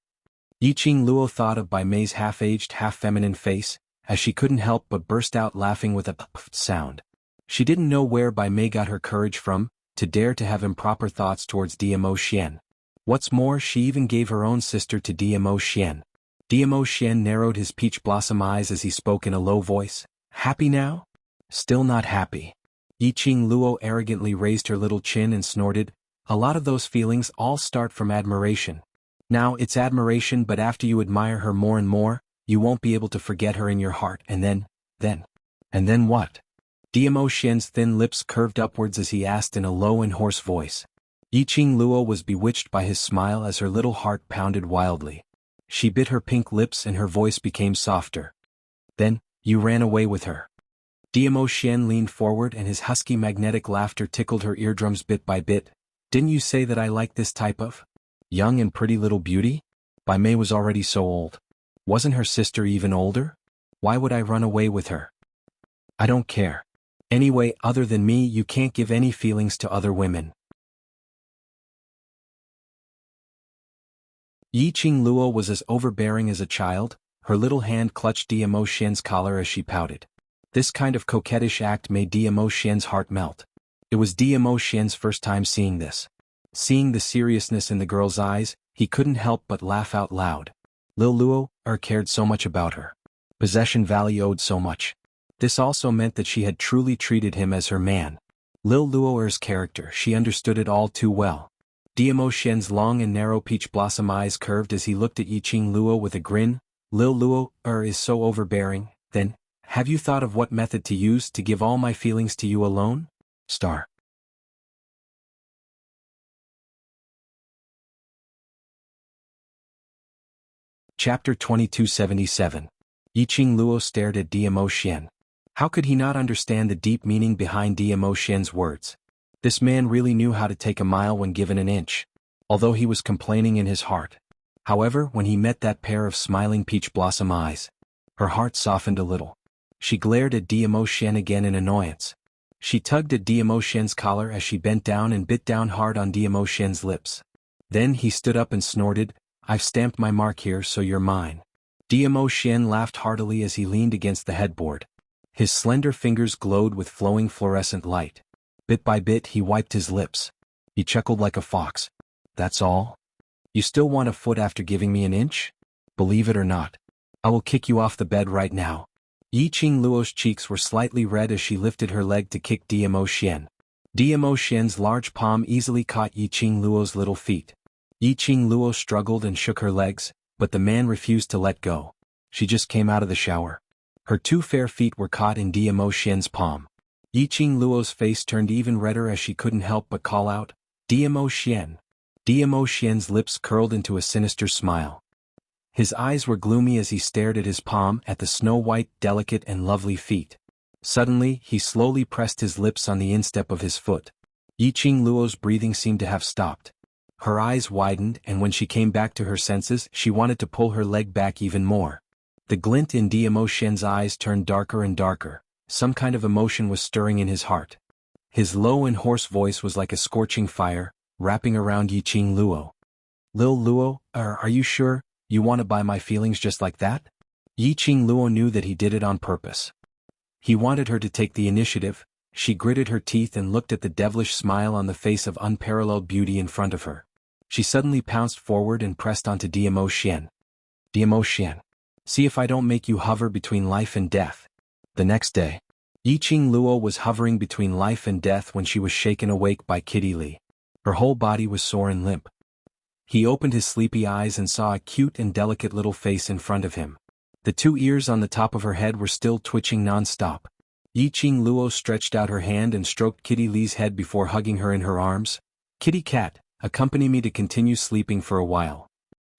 Yi Qingluo thought of Bai Mei's half-aged, half-feminine face, as she couldn't help but burst out laughing with a puffed sound. She didn't know where Bai Mei got her courage from, to dare to have improper thoughts towards Diamo Xian. What's more, she even gave her own sister to Diamo Xian. Diamo Xian narrowed his peach blossom eyes as he spoke in a low voice. Happy now? Still not happy. Yi Qingluo arrogantly raised her little chin and snorted. A lot of those feelings all start from admiration. Now it's admiration, but after you admire her more and more, you won't be able to forget her in your heart, and then what? Diamo Xian's thin lips curved upwards as he asked in a low and hoarse voice. Yi Qingluo was bewitched by his smile as her little heart pounded wildly. She bit her pink lips and her voice became softer. Then, you ran away with her. Diamo Xian leaned forward and his husky magnetic laughter tickled her eardrums bit by bit. Didn't you say that I like this type of young and pretty little beauty? Bai Mei was already so old. Wasn't her sister even older? Why would I run away with her? I don't care. Anyway, other than me, you can't give any feelings to other women. Yi Qingluo was as overbearing as a child, her little hand clutched Diamo Xian's collar as she pouted. This kind of coquettish act made Diamo Xian's heart melt. It was Diamo Xian's first time seeing this. Seeing the seriousness in the girl's eyes, he couldn't help but laugh out loud. Lil Luo cared so much about her. Possession Valley owed so much. This also meant that she had truly treated him as her man. Lil Luo's character, she understood it all too well. Diamo Xian's long and narrow peach blossom eyes curved as he looked at Yi Qingluo with a grin. Lil Luo is so overbearing, then, have you thought of what method to use to give all my feelings to you alone? Star. Chapter 2277. Yiqing Luo stared at Diamo Xian. How could he not understand the deep meaning behind Diamo Xian's words? This man really knew how to take a mile when given an inch, although he was complaining in his heart. However, when he met that pair of smiling peach blossom eyes, her heart softened a little. She glared at Diamo Xian again in annoyance. She tugged at Diamo Xian's collar as she bent down and bit down hard on Diamo Xian's lips. Then he stood up and snorted, "I've stamped my mark here, so you're mine." Diamo Xian laughed heartily as he leaned against the headboard. His slender fingers glowed with flowing fluorescent light. Bit by bit he wiped his lips. He chuckled like a fox. "That's all? You still want a foot after giving me an inch? Believe it or not, I will kick you off the bed right now." Yiqing Luo's cheeks were slightly red as she lifted her leg to kick Diamo Xian. Diamo Xian's large palm easily caught Yiqing Luo's little feet. Yiqing Luo struggled and shook her legs, but the man refused to let go. She just came out of the shower. Her two fair feet were caught in Diamo Xian's palm. Yiqing Luo's face turned even redder as she couldn't help but call out, "Diamo Xian." Diamo Xian's lips curled into a sinister smile. His eyes were gloomy as he stared at his palm, at the snow-white, delicate and lovely feet. Suddenly, he slowly pressed his lips on the instep of his foot. Yiqing Luo's breathing seemed to have stopped. Her eyes widened, and when she came back to her senses, she wanted to pull her leg back even more. The glint in Diamo Xian's eyes turned darker and darker. Some kind of emotion was stirring in his heart. His low and hoarse voice was like a scorching fire, wrapping around Yiqing Luo. "Lil Luo, are you sure you want to buy my feelings just like that?" Yiqing Luo knew that he did it on purpose. He wanted her to take the initiative. She gritted her teeth and looked at the devilish smile on the face of unparalleled beauty in front of her. She suddenly pounced forward and pressed onto Diamo Xian. "Diamo Xian, see if I don't make you hover between life and death." The next day, Yiqing Luo was hovering between life and death when she was shaken awake by Kitty Li. Her whole body was sore and limp. He opened his sleepy eyes and saw a cute and delicate little face in front of him. The two ears on the top of her head were still twitching non-stop. Yiqing Luo stretched out her hand and stroked Kitty Li's head before hugging her in her arms. "Kitty cat, accompany me to continue sleeping for a while."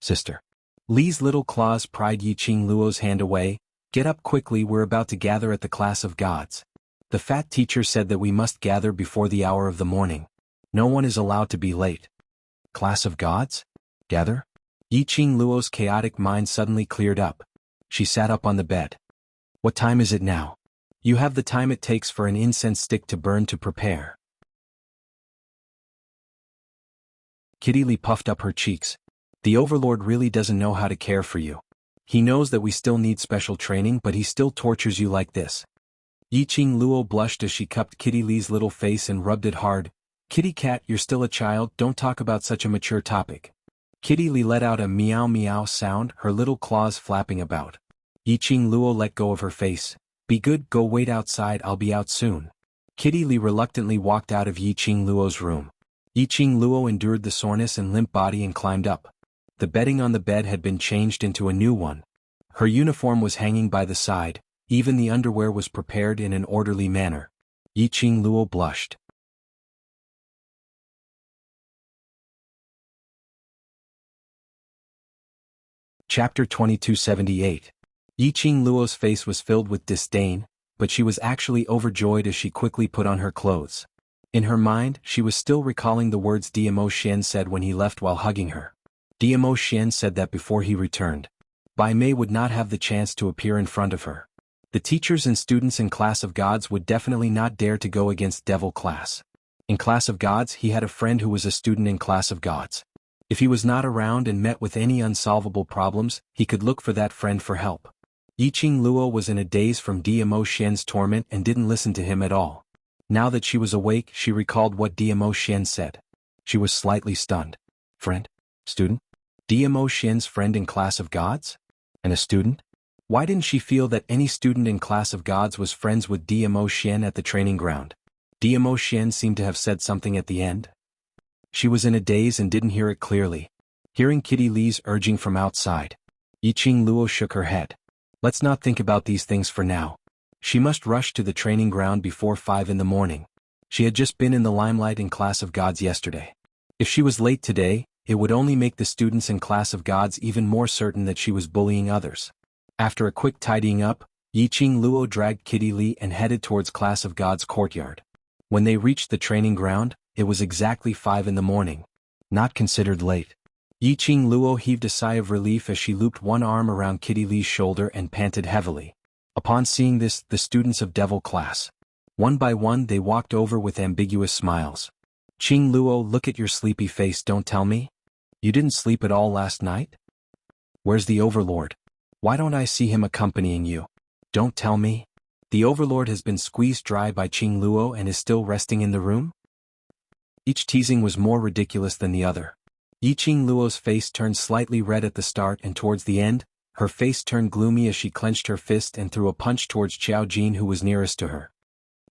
"Sister." Li's little claws pried Yiqing Luo's hand away. "Get up quickly, we're about to gather at the class of gods. The fat teacher said that we must gather before the hour of the morning. No one is allowed to be late." "Class of gods? Gather?" Yiqing Luo's chaotic mind suddenly cleared up. She sat up on the bed. "What time is it now?" "You have the time it takes for an incense stick to burn to prepare." Kitty Li puffed up her cheeks. "The Overlord really doesn't know how to care for you. He knows that we still need special training, but he still tortures you like this." Yiqing Luo blushed as she cupped Kitty Li's little face and rubbed it hard. "Kitty cat, you're still a child, don't talk about such a mature topic." Kitty Li let out a meow meow sound, her little claws flapping about. Yiqing Luo let go of her face. "Be good, go wait outside, I'll be out soon." Kitty Li reluctantly walked out of Yiqing Luo's room. Yiqing Luo endured the soreness and limp body and climbed up. The bedding on the bed had been changed into a new one. Her uniform was hanging by the side, even the underwear was prepared in an orderly manner. Yiqing Luo blushed. Chapter 2278. Yiqing Luo's face was filled with disdain, but she was actually overjoyed as she quickly put on her clothes. In her mind, she was still recalling the words Diamo Xian said when he left while hugging her. Diamo Xian said that before he returned, Bai Mei would not have the chance to appear in front of her. The teachers and students in Class of Gods would definitely not dare to go against Devil Class. In Class of Gods, he had a friend who was a student in Class of Gods. If he was not around and met with any unsolvable problems, he could look for that friend for help. Yiqing Luo was in a daze from Diamo Xian's torment and didn't listen to him at all. Now that she was awake, she recalled what Diamo Xian said. She was slightly stunned. Friend? Student? Diamo Xian's friend in Class of Gods? And a student? Why didn't she feel that any student in Class of Gods was friends with Diamo Xian at the training ground? Diamo Xian seemed to have said something at the end. She was in a daze and didn't hear it clearly. Hearing Kitty Li's urging from outside, Yiqing Luo shook her head. Let's not think about these things for now. She must rush to the training ground before 5 in the morning. She had just been in the limelight in Class of Gods yesterday. If she was late today, it would only make the students in Class of Gods even more certain that she was bullying others. After a quick tidying up, Yiqing Luo dragged Kitty Li and headed towards Class of Gods' courtyard. When they reached the training ground, it was exactly 5 in the morning. Not considered late. Yiqing Luo heaved a sigh of relief as she looped one arm around Kitty Li's shoulder and panted heavily. Upon seeing this, the students of Devil Class, one by one, they walked over with ambiguous smiles. Qing Luo, look at your sleepy face, don't tell me? You didn't sleep at all last night? Where's the Overlord? Why don't I see him accompanying you? Don't tell me? The Overlord has been squeezed dry by Qing Luo and is still resting in the room? Each teasing was more ridiculous than the other. Yiqing Luo's face turned slightly red at the start, and towards the end, her face turned gloomy as she clenched her fist and threw a punch towards Xiao Jin, who was nearest to her.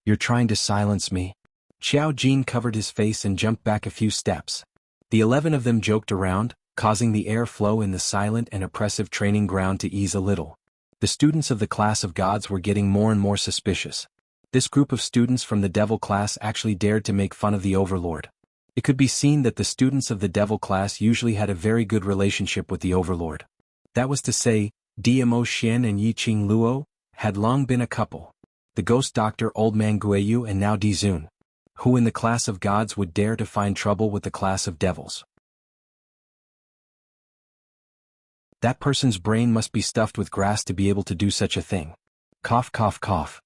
You're trying to silence me? Xiao Jin covered his face and jumped back a few steps. The 11 of them joked around, causing the air flow in the silent and oppressive training ground to ease a little. The students of the Class of Gods were getting more and more suspicious. This group of students from the Devil Class actually dared to make fun of the Overlord. It could be seen that the students of the Devil Class usually had a very good relationship with the Overlord. That was to say, Dmo Xian and Yiqing Luo had long been a couple. The Ghost Doctor, Old Man Guiyu, and now Dizun. Who in the Class of Gods would dare to find trouble with the Class of Devils? That person's brain must be stuffed with grass to be able to do such a thing. Cough, cough, cough.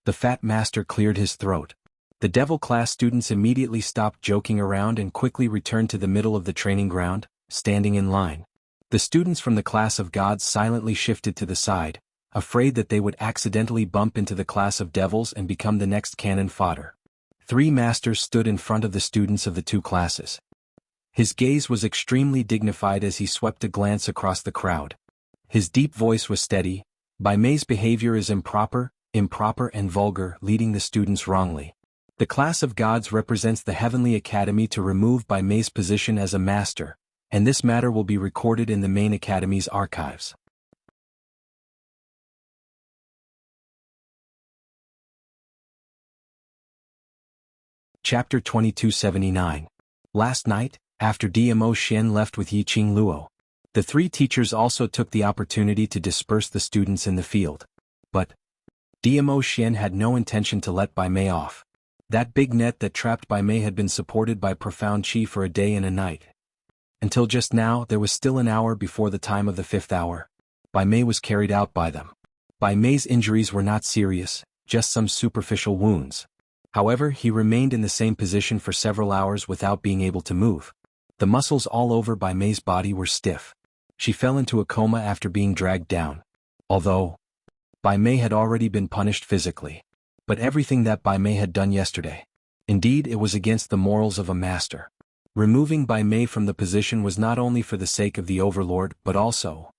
The Fat Master cleared his throat. The Devil Class students immediately stopped joking around and quickly returned to the middle of the training ground, standing in line. The students from the Class of Gods silently shifted to the side, afraid that they would accidentally bump into the Class of Devils and become the next cannon fodder. 3 masters stood in front of the students of the 2 classes. His gaze was extremely dignified as he swept a glance across the crowd. His deep voice was steady. Bai Mei's behavior is improper, and vulgar, leading the students wrongly. The Class of Gods represents the Heavenly Academy to remove Bai Mei's position as a master, and this matter will be recorded in the main academy's archives. Chapter 2279. Last night, after Dmo Xian left with Yiqing Luo, the 3 teachers also took the opportunity to disperse the students in the field. But Dmo Xian had no intention to let Bai Mei off. That big net that trapped Bai Mei had been supported by profound qi for a day and a night. Until just now, there was still an hour before the time of the 5th hour. Bai Mei was carried out by them. Bai Mei's injuries were not serious, just some superficial wounds. However, he remained in the same position for several hours without being able to move. The muscles all over Bai Mei's body were stiff. She fell into a coma after being dragged down. Although Bai Mei had already been punished physically. But everything that Bai Mei had done yesterday. Indeed, it was against the morals of a master. Removing Bai Mei from the position was not only for the sake of the Overlord, but also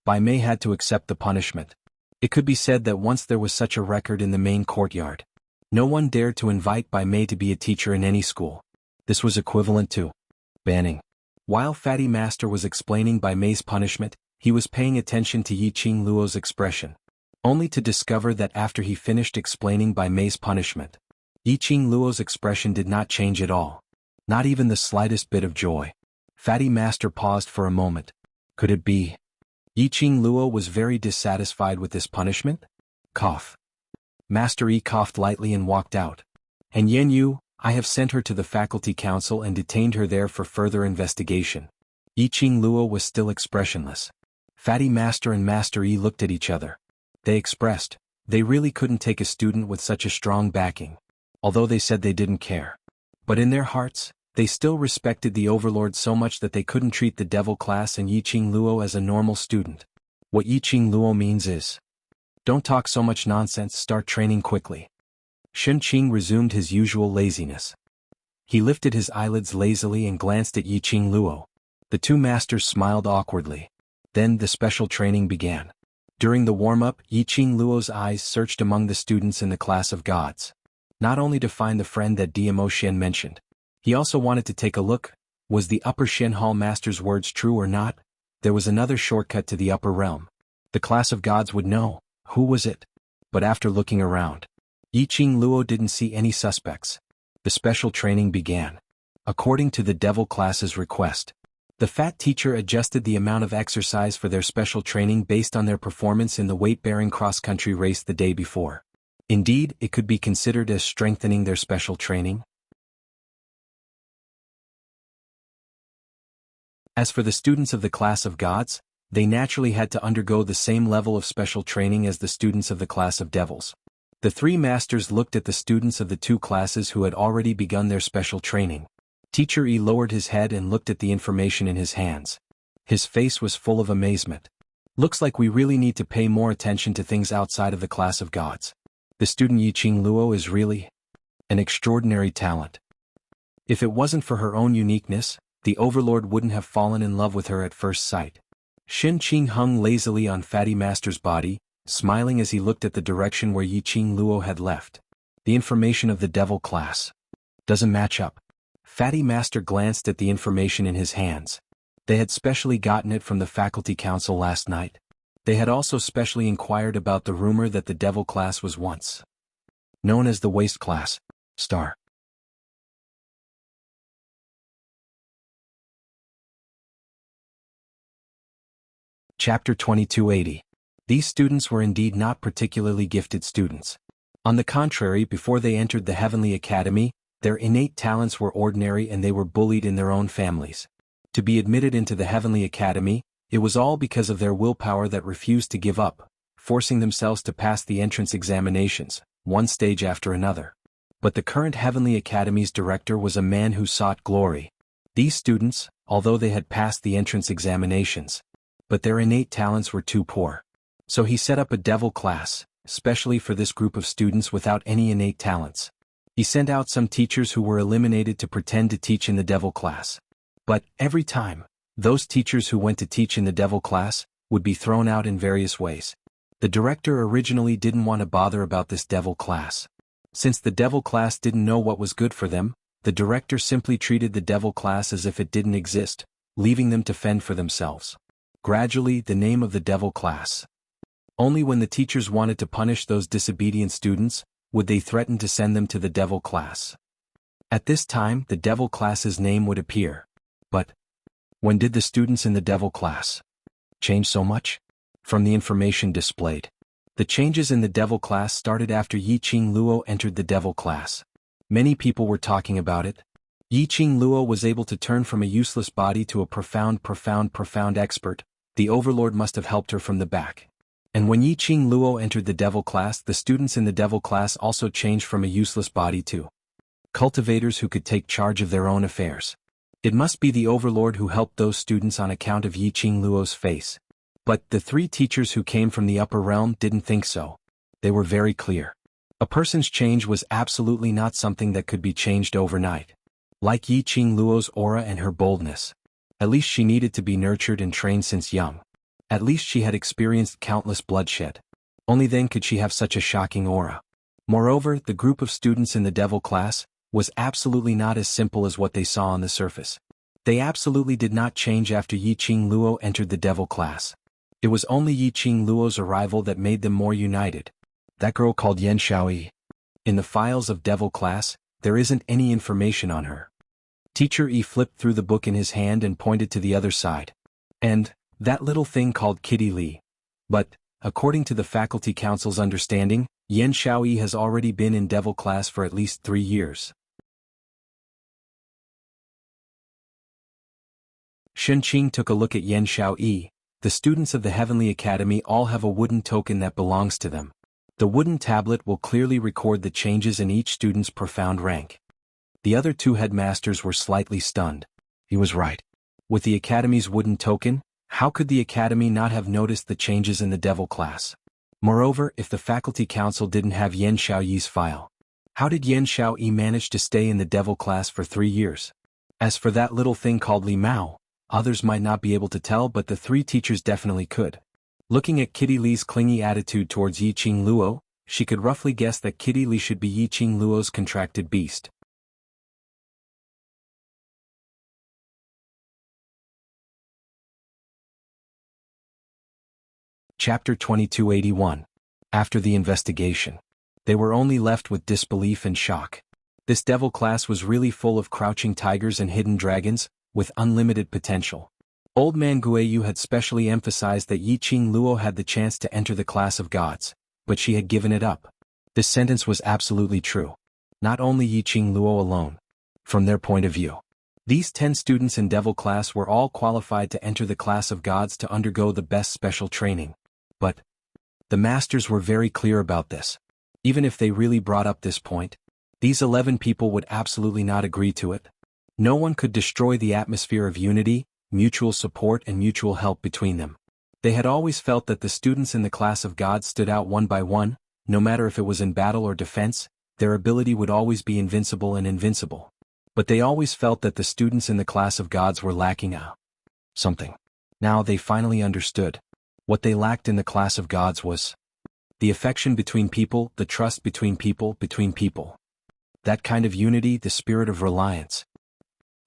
Bai Mei had to accept the punishment. It could be said that once there was such a record in the main courtyard, no one dared to invite Bai Mei to be a teacher in any school. This was equivalent to banning. While Fatty Master was explaining Bai Mei's punishment, he was paying attention to Yiqing Luo's expression, only to discover that after he finished explaining Bai Mei's punishment, Yiqing Luo's expression did not change at all. Not even the slightest bit of joy. Fatty Master paused for a moment. Could it be? Yiqing Luo was very dissatisfied with this punishment? Cough. Master Yi coughed lightly and walked out. And Yen Yu, I have sent her to the faculty council and detained her there for further investigation. Yiqing Luo was still expressionless. Fatty Master and Master Yi looked at each other. They expressed, they really couldn't take a student with such a strong backing, although they said they didn't care. But in their hearts, they still respected the Overlord so much that they couldn't treat the Devil Class and Yiqing Luo as a normal student. What Yiqing Luo means is, don't talk so much nonsense, start training quickly. Shen Qing resumed his usual laziness. He lifted his eyelids lazily and glanced at Yiqing Luo. The 2 masters smiled awkwardly. Then the special training began. During the warm-up, Yiqing Luo's eyes searched among the students in the Class of Gods. Not only to find the friend that Dmo Xian mentioned. He also wanted to take a look, was the Upper Shen Hall Master's words true or not? There was another shortcut to the Upper Realm. The Class of Gods would know. Who was it? But after looking around, Yiqing Luo didn't see any suspects. The special training began. According to the Devil Class's request, The fat teacher adjusted the amount of exercise for their special training based on their performance in the weight-bearing cross-country race the day before. Indeed, it could be considered as strengthening their special training. As for the students of the class of gods, they naturally had to undergo the same level of special training as the students of the class of devils. The three masters looked at the students of the two classes who had already begun their special training. Teacher E lowered his head and looked at the information in his hands. His face was full of amazement. Looks like we really need to pay more attention to things outside of the class of gods. The student Yiqing Luo is really an extraordinary talent. If it wasn't for her own uniqueness, the Overlord wouldn't have fallen in love with her at first sight. Shen Qing hung lazily on Fatty Master's body, smiling as he looked at the direction where Yiqing Luo had left. The information of the devil class doesn't match up. Fatty Master glanced at the information in his hands. They had specially gotten it from the faculty council last night. They had also specially inquired about the rumor that the devil class was once known as the waste class. Star. Chapter 2280. These students were indeed not particularly gifted students. On the contrary, before they entered the Heavenly Academy, their innate talents were ordinary and they were bullied in their own families. To be admitted into the Heavenly Academy, it was all because of their willpower that refused to give up, forcing themselves to pass the entrance examinations, one stage after another. But the current Heavenly Academy's director was a man who sought glory. These students, although they had passed the entrance examinations, but their innate talents were too poor. So he set up a devil class, especially for this group of students without any innate talents. He sent out some teachers who were eliminated to pretend to teach in the devil class. But, every time, those teachers who went to teach in the devil class would be thrown out in various ways. The director originally didn't want to bother about this devil class. Since the devil class didn't know what was good for them, the director simply treated the devil class as if it didn't exist, leaving them to fend for themselves. Gradually, the name of the devil class. Only when the teachers wanted to punish those disobedient students, would they threaten to send them to the devil class. At this time, the devil class's name would appear. But when did the students in the devil class change so much? From the information displayed, the changes in the devil class started after Yiqing Luo entered the devil class. Many people were talking about it. Yiqing Luo was able to turn from a useless body to a profound expert. The Overlord must have helped her from the back. And when Yiqing Luo entered the devil class, the students in the devil class also changed from a useless body to cultivators who could take charge of their own affairs. It must be the Overlord who helped those students on account of Yiqing Luo's face. But the three teachers who came from the upper realm didn't think so. They were very clear. A person's change was absolutely not something that could be changed overnight. Like Yiqing Luo's aura and her boldness. At least she needed to be nurtured and trained since young. At least she had experienced countless bloodshed. Only then could she have such a shocking aura. Moreover, the group of students in the devil class was absolutely not as simple as what they saw on the surface. They absolutely did not change after Yiqing Luo entered the devil class. It was only Yiqing Luo's arrival that made them more united. That girl called Yan Xiaoyi. In the files of devil class, there isn't any information on her. Teacher E flipped through the book in his hand and pointed to the other side. And that little thing called Kitty Li. But, according to the faculty council's understanding, Yan Xiaoyi has already been in devil class for at least 3 years. Shen Qing took a look at Yan Xiaoyi. The students of the Heavenly Academy all have a wooden token that belongs to them. The wooden tablet will clearly record the changes in each student's profound rank. The other two headmasters were slightly stunned. He was right. With the Academy's wooden token, how could the Academy not have noticed the changes in the devil class? Moreover, if the faculty council didn't have Yan Xiaoyi's file, how did Yan Xiaoyi manage to stay in the devil class for 3 years? As for that little thing called Li Mao, others might not be able to tell, but the three teachers definitely could. Looking at Kitty Li's clingy attitude towards Yiqing Luo, she could roughly guess that Kitty Li should be Yiqing Luo's contracted beast. Chapter 2281. After the investigation, they were only left with disbelief and shock. This devil class was really full of crouching tigers and hidden dragons, with unlimited potential. Old man Guiyu had specially emphasized that Yiqing Luo had the chance to enter the class of gods, but she had given it up. This sentence was absolutely true. Not only Yiqing Luo alone. From their point of view, these 10 students in Devil class were all qualified to enter the class of gods to undergo the best special training. But the masters were very clear about this. Even if they really brought up this point, these 11 people would absolutely not agree to it. No one could destroy the atmosphere of unity, mutual support and mutual help between them. They had always felt that the students in the class of gods stood out one by one, no matter if it was in battle or defense, their ability would always be invincible and invincible. But they always felt that the students in the class of gods were lacking something. Now they finally understood. What they lacked in the class of gods was the affection between people, the trust between people. That kind of unity, the spirit of reliance.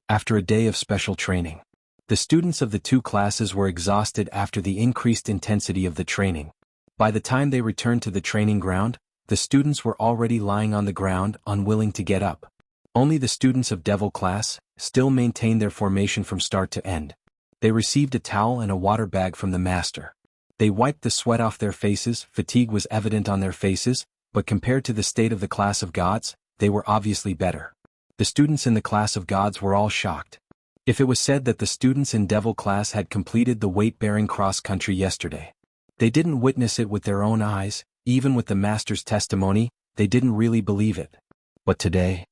After a day of special training, the students of the 2 classes were exhausted after the increased intensity of the training. By the time they returned to the training ground, the students were already lying on the ground, unwilling to get up. Only the students of Devil class still maintained their formation from start to end. They received a towel and a water bag from the master. They wiped the sweat off their faces. Fatigue was evident on their faces, but compared to the state of the class of gods, they were obviously better. The students in the class of gods were all shocked. If it was said that the students in Devil class had completed the weight-bearing cross-country yesterday, they didn't witness it with their own eyes. Even with the master's testimony, they didn't really believe it. But today,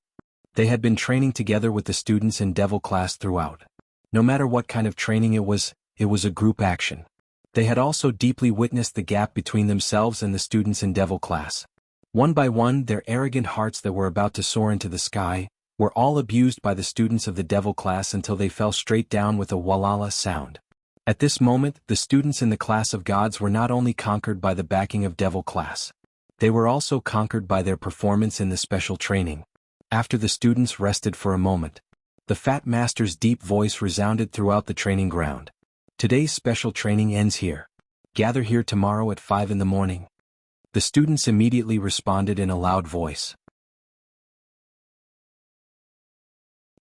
they had been training together with the students in Devil class throughout. No matter what kind of training it was a group action. They had also deeply witnessed the gap between themselves and the students in Devil class. One by one, their arrogant hearts that were about to soar into the sky, were all abused by the students of the Devil class until they fell straight down with a walala sound. At this moment, the students in the class of gods were not only conquered by the backing of Devil class. They were also conquered by their performance in the special training. After the students rested for a moment, the Fat Master's deep voice resounded throughout the training ground. Today's special training ends here. Gather here tomorrow at 5 in the morning. The students immediately responded in a loud voice.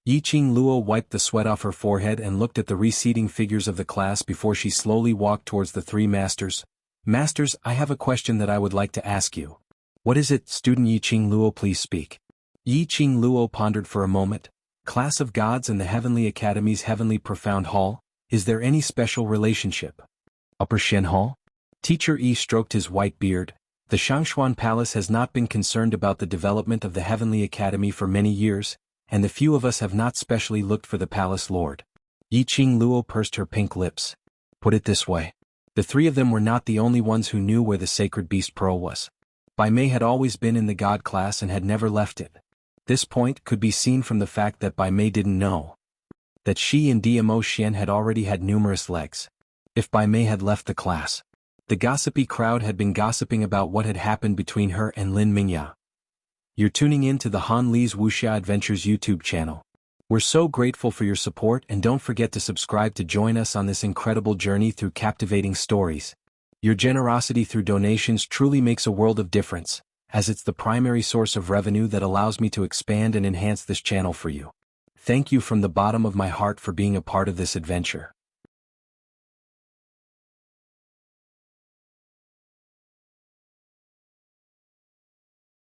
Yiqing Luo wiped the sweat off her forehead and looked at the receding figures of the class before she slowly walked towards the 3 masters. Masters, I have a question that I would like to ask you. What is it, student Yiqing Luo, please speak. Yiqing Luo pondered for a moment. Class of gods and the Heavenly Academy's Heavenly Profound Hall, is there any special relationship? Upper Shen Hall? Teacher Yi stroked his white beard. The Shangshuan Palace has not been concerned about the development of the Heavenly Academy for many years, and the few of us have not specially looked for the palace lord. Yiqing Luo pursed her pink lips. Put it this way. The 3 of them were not the only ones who knew where the sacred beast pearl was. Bai Mei had always been in the god class and had never left it. This point could be seen from the fact that Bai Mei didn't know that she and Dmo Xian had already had numerous legs. If Bai Mei had left the class, the gossipy crowd had been gossiping about what had happened between her and Lin Mingya. You're tuning in to the Han Li's Wuxia Adventures YouTube channel. We're so grateful for your support, and don't forget to subscribe to join us on this incredible journey through captivating stories. Your generosity through donations truly makes a world of difference, as it's the primary source of revenue that allows me to expand and enhance this channel for you. Thank you from the bottom of my heart for being a part of this adventure.